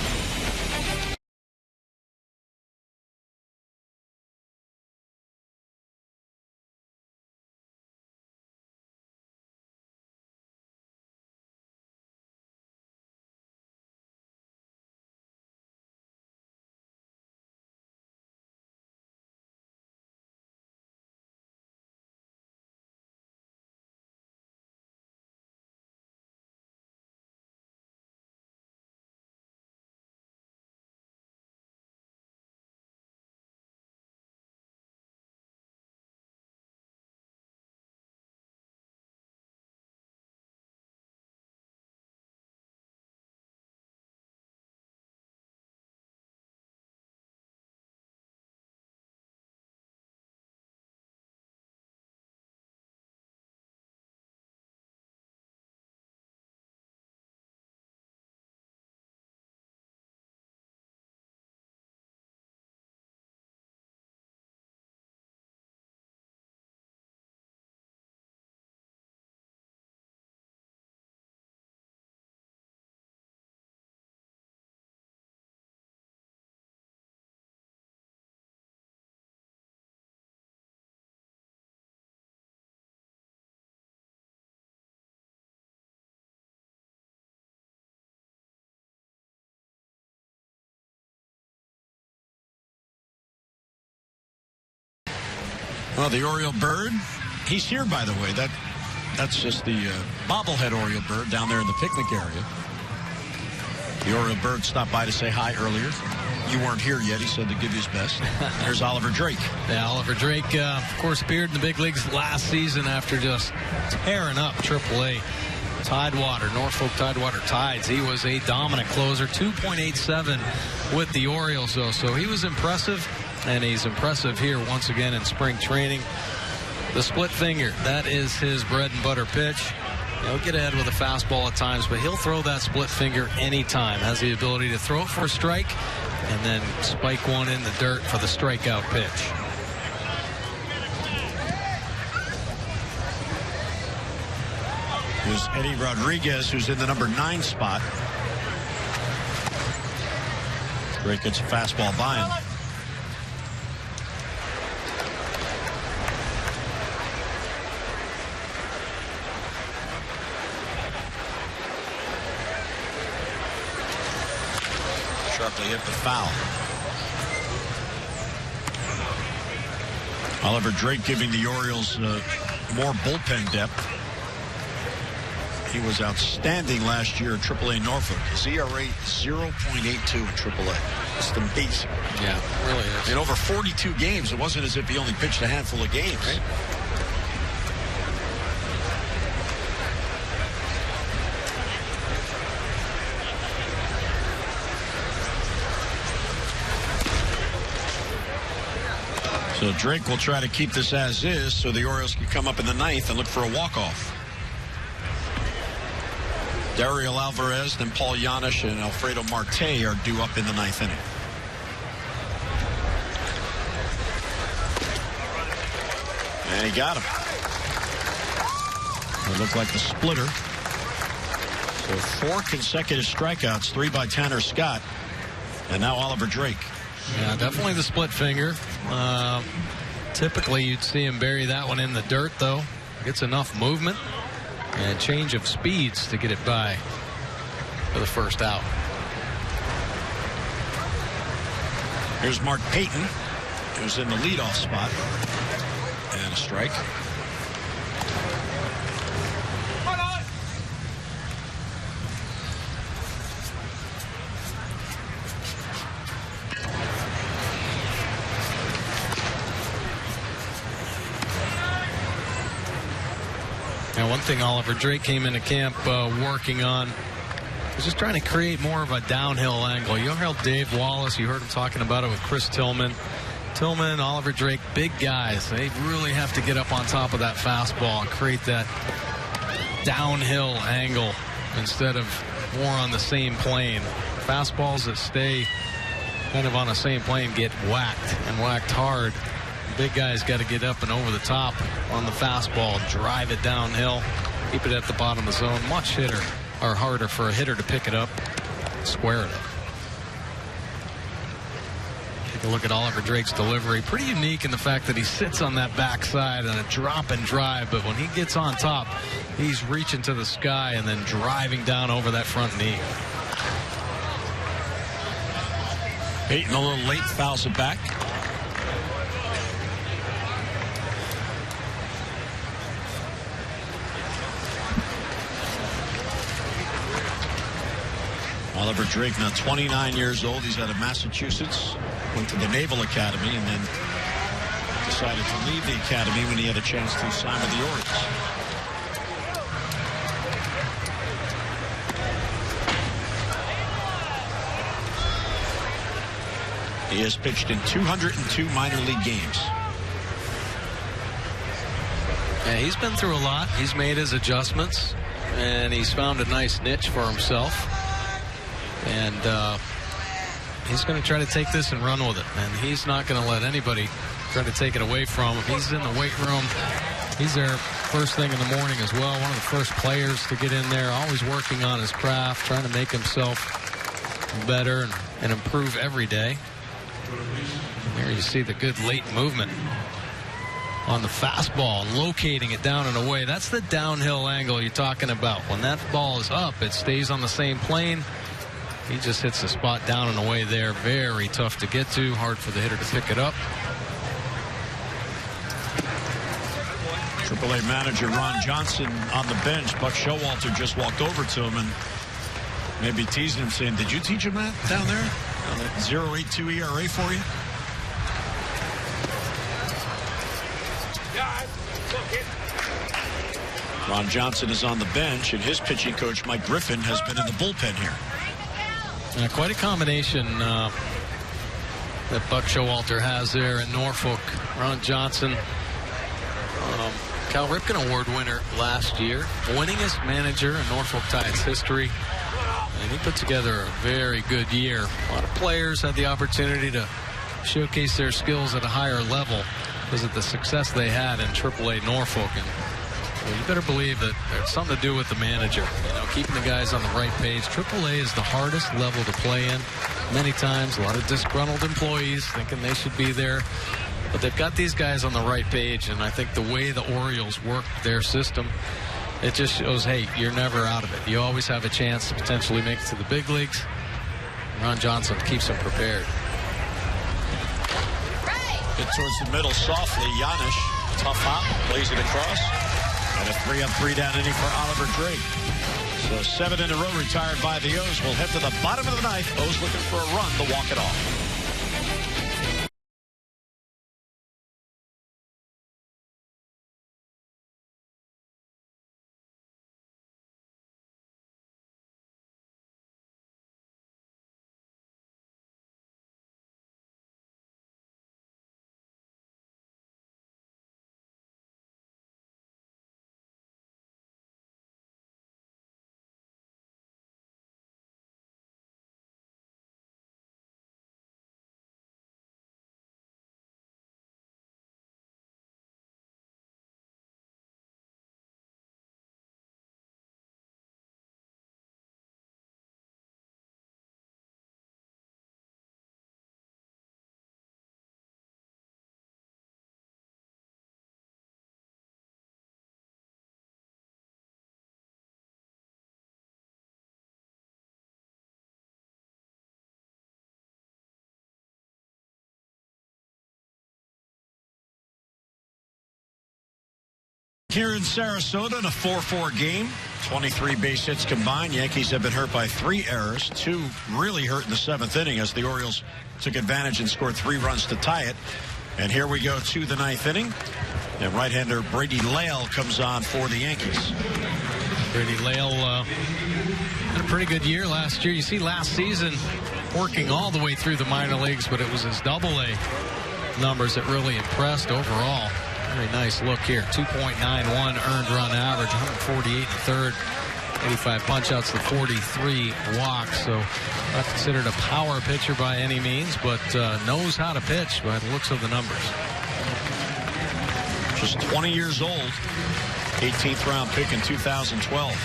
Well, the Oriole bird, he's here, by the way. That's just the bobblehead Oriole bird down there in the picnic area. The Oriole bird stopped by to say hi earlier. You weren't here yet. He said to give you his best. Here's Oliver Drake. Yeah, Oliver Drake, of course, appeared in the big leagues last season after just tearing up AAA. Tidewater, Norfolk Tidewater Tides. He was a dominant closer, 2.87 with the Orioles, though. So he was impressive, and he's impressive here once again in spring training. The split finger, that is his bread and butter pitch. He'll get ahead with a fastball at times, but he'll throw that split finger anytime. Has the ability to throw it for a strike and then spike one in the dirt for the strikeout pitch. Here's Eddie Rodriguez, who's in the number 9 spot. Drake gets a fastball by him. Sharply hit the foul. Oliver Drake giving the Orioles more bullpen depth. He was outstanding last year at AAA Norfolk. His ERA 0.82 in AAA. It's amazing. Yeah, really is. In over 42 games, it wasn't as if he only pitched a handful of games. Right? So Drake will try to keep this as is so the Orioles can come up in the 9th and look for a walk-off. Pedro Alvarez, then Paul Yanish and Alfredo Marte are due up in the 9th inning. And he got him. It looked like the splitter. So 4 consecutive strikeouts, 3 by Tanner Scott, and now Oliver Drake. Yeah, definitely the split finger. Typically, you'd see him bury that one in the dirt, though. Gets enough movement and change of speeds to get it by for the first out. Here's Mark Payton, who's in the leadoff spot. And a strike. Now, one thing Oliver Drake came into camp working on was just trying to create more of a downhill angle. You heard Dave Wallace, you heard him talking about it with Chris Tillman. Tillman, Oliver Drake, big guys. They really have to get up on top of that fastball and create that downhill angle instead of more on the same plane. Fastballs that stay kind of on the same plane get whacked and whacked hard. Big guys got to get up and over the top on the fastball, drive it downhill, keep it at the bottom of the zone. Much harder for a hitter to pick it up, square it up. Take a look at Oliver Drake's delivery. Pretty unique in the fact that he sits on that backside on a drop and drive, but when he gets on top, he's reaching to the sky and then driving down over that front knee. Payton a little late, fouls it back. Oliver Drake, now 29 years old. He's out of Massachusetts. Went to the Naval Academy and then decided to leave the academy when he had a chance to sign with the Orioles. He has pitched in 202 minor league games. Yeah, he's been through a lot. He's made his adjustments, and he's found a nice niche for himself. And he's going to try to take this and run with it. And he's not going to let anybody try to take it away from him. He's in the weight room. He's there first thing in the morning as well. One of the first players to get in there, always working on his craft, trying to make himself better and improve every day. And there you see the good late movement on the fastball, locating it down and away. That's the downhill angle you're talking about. When that ball is up, it stays on the same plane. He just hits the spot down and away there. Very tough to get to. Hard for the hitter to pick it up. AAA manager Ron Johnson on the bench. Buck Showalter just walked over to him and maybe teasing him, saying, "Did you teach him that down there? 0.82 ERA for you?" Ron Johnson is on the bench, and his pitching coach, Mike Griffin, has been in the bullpen here. Quite a combination that Buck Showalter has there in Norfolk. Ron Johnson, Cal Ripken Award winner last year, winningest manager in Norfolk Tides history. And he put together a very good year. A lot of players had the opportunity to showcase their skills at a higher level because of the success they had in AAA Norfolk. And you better believe that there's something to do with the manager. You know, keeping the guys on the right page. AAA is the hardest level to play in. Many times, a lot of disgruntled employees thinking they should be there. But they've got these guys on the right page, and I think the way the Orioles work their system, it just shows, hey, you're never out of it. You always have a chance to potentially make it to the big leagues. Ron Johnson keeps them prepared. Hit towards the middle softly. Giannis, tough hop, plays it across. And a 3-up, 3-down inning for Oliver Drake. So 7 in a row retired by the O's. We'll head to the bottom of the ninth. O's looking for a run to walk it off. Here in Sarasota in a 4-4 game, 23 base hits combined. Yankees have been hurt by 3 errors, 2 really hurt in the 7th inning as the Orioles took advantage and scored 3 runs to tie it. And here we go to the 9th inning. And right-hander Brady Lale comes on for the Yankees. Brady Lale had a pretty good year last year. You see last season working all the way through the minor leagues, but it was his Double-A numbers that really impressed overall. Very nice look here. 2.91 earned run average, 148 in the third, 85 punch-outs to 43 walks. So not considered a power pitcher by any means, but knows how to pitch by the looks of the numbers. Just 20 years old, 18th round pick in 2012.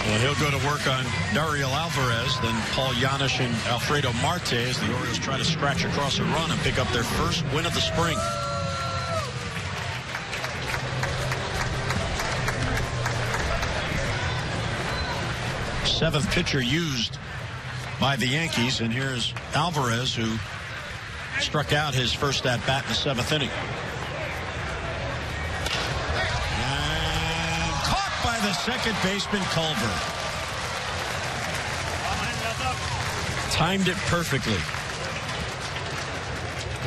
And he'll go to work on Pedro Alvarez, then Paul Giannis and Alfredo Marte as the Orioles try to scratch across a run and pick up their first win of the spring. Seventh pitcher used by the Yankees, and here's Alvarez, who struck out his first at bat in the 7th inning. By the second baseman, Culver. Timed it perfectly.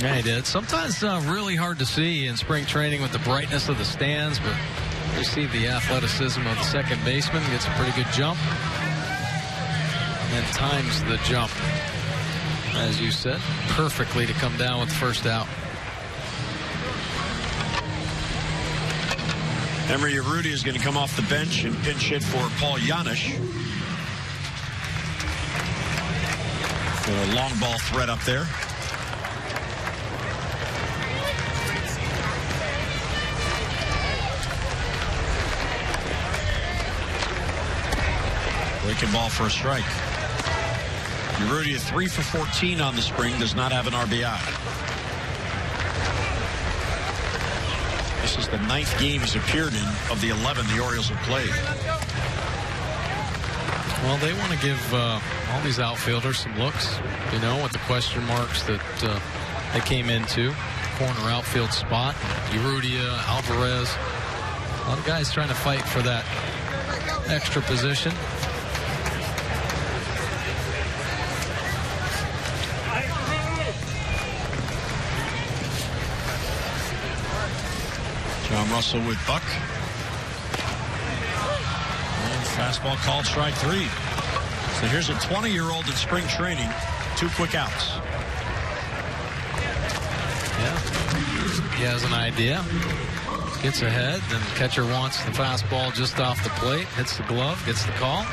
Yeah, he did. Sometimes really hard to see in spring training with the brightness of the stands, but you see the athleticism of the second baseman. Gets a pretty good jump. And times the jump, as you said, perfectly to come down with the first out. Emery Urruti is going to come off the bench and pinch hit for Paul Giannis. A long ball threat up there. Breaking ball for a strike. Urruti is 3 for 14 on the spring, does not have an RBI. This is the 9th game he's appeared in of the 11 the Orioles have played. Well, they want to give all these outfielders some looks, you know, with the question marks that they came into. Corner outfield spot. Urrutia, Alvarez. A lot of guys trying to fight for that extra position. John Russell with Buck. And fastball called strike 3. So here's a 20-year-old in spring training. 2 quick outs. Yeah. He has an idea. Gets ahead. Then the catcher wants the fastball just off the plate. Hits the glove. Gets the call.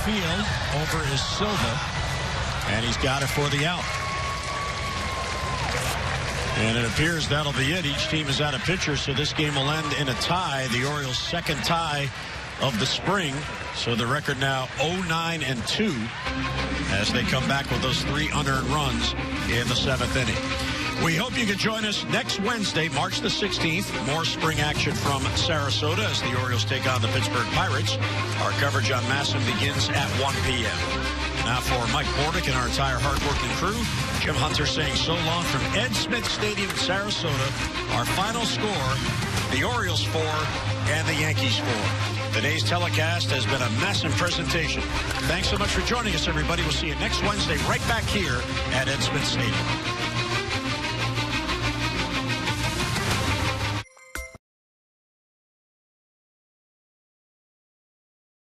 Field over is Silva, and he's got it for the out. And it appears that'll be it. Each team is out of pitcher, so this game will end in a tie. The Orioles' second tie of the spring. So the record now 0-9-2 as they come back with those 3 unearned runs in the 7th inning. We hope you can join us next Wednesday, March the 16th. More spring action from Sarasota as the Orioles take on the Pittsburgh Pirates. Our coverage on Masson begins at 1 p.m. Now for Mike Bordick and our entire hardworking crew, Jim Hunter saying so long from Ed Smith Stadium in Sarasota. Our final score, the Orioles 4 and the Yankees 4. Today's telecast has been a Masson presentation. Thanks so much for joining us, everybody. We'll see you next Wednesday right back here at Ed Smith Stadium.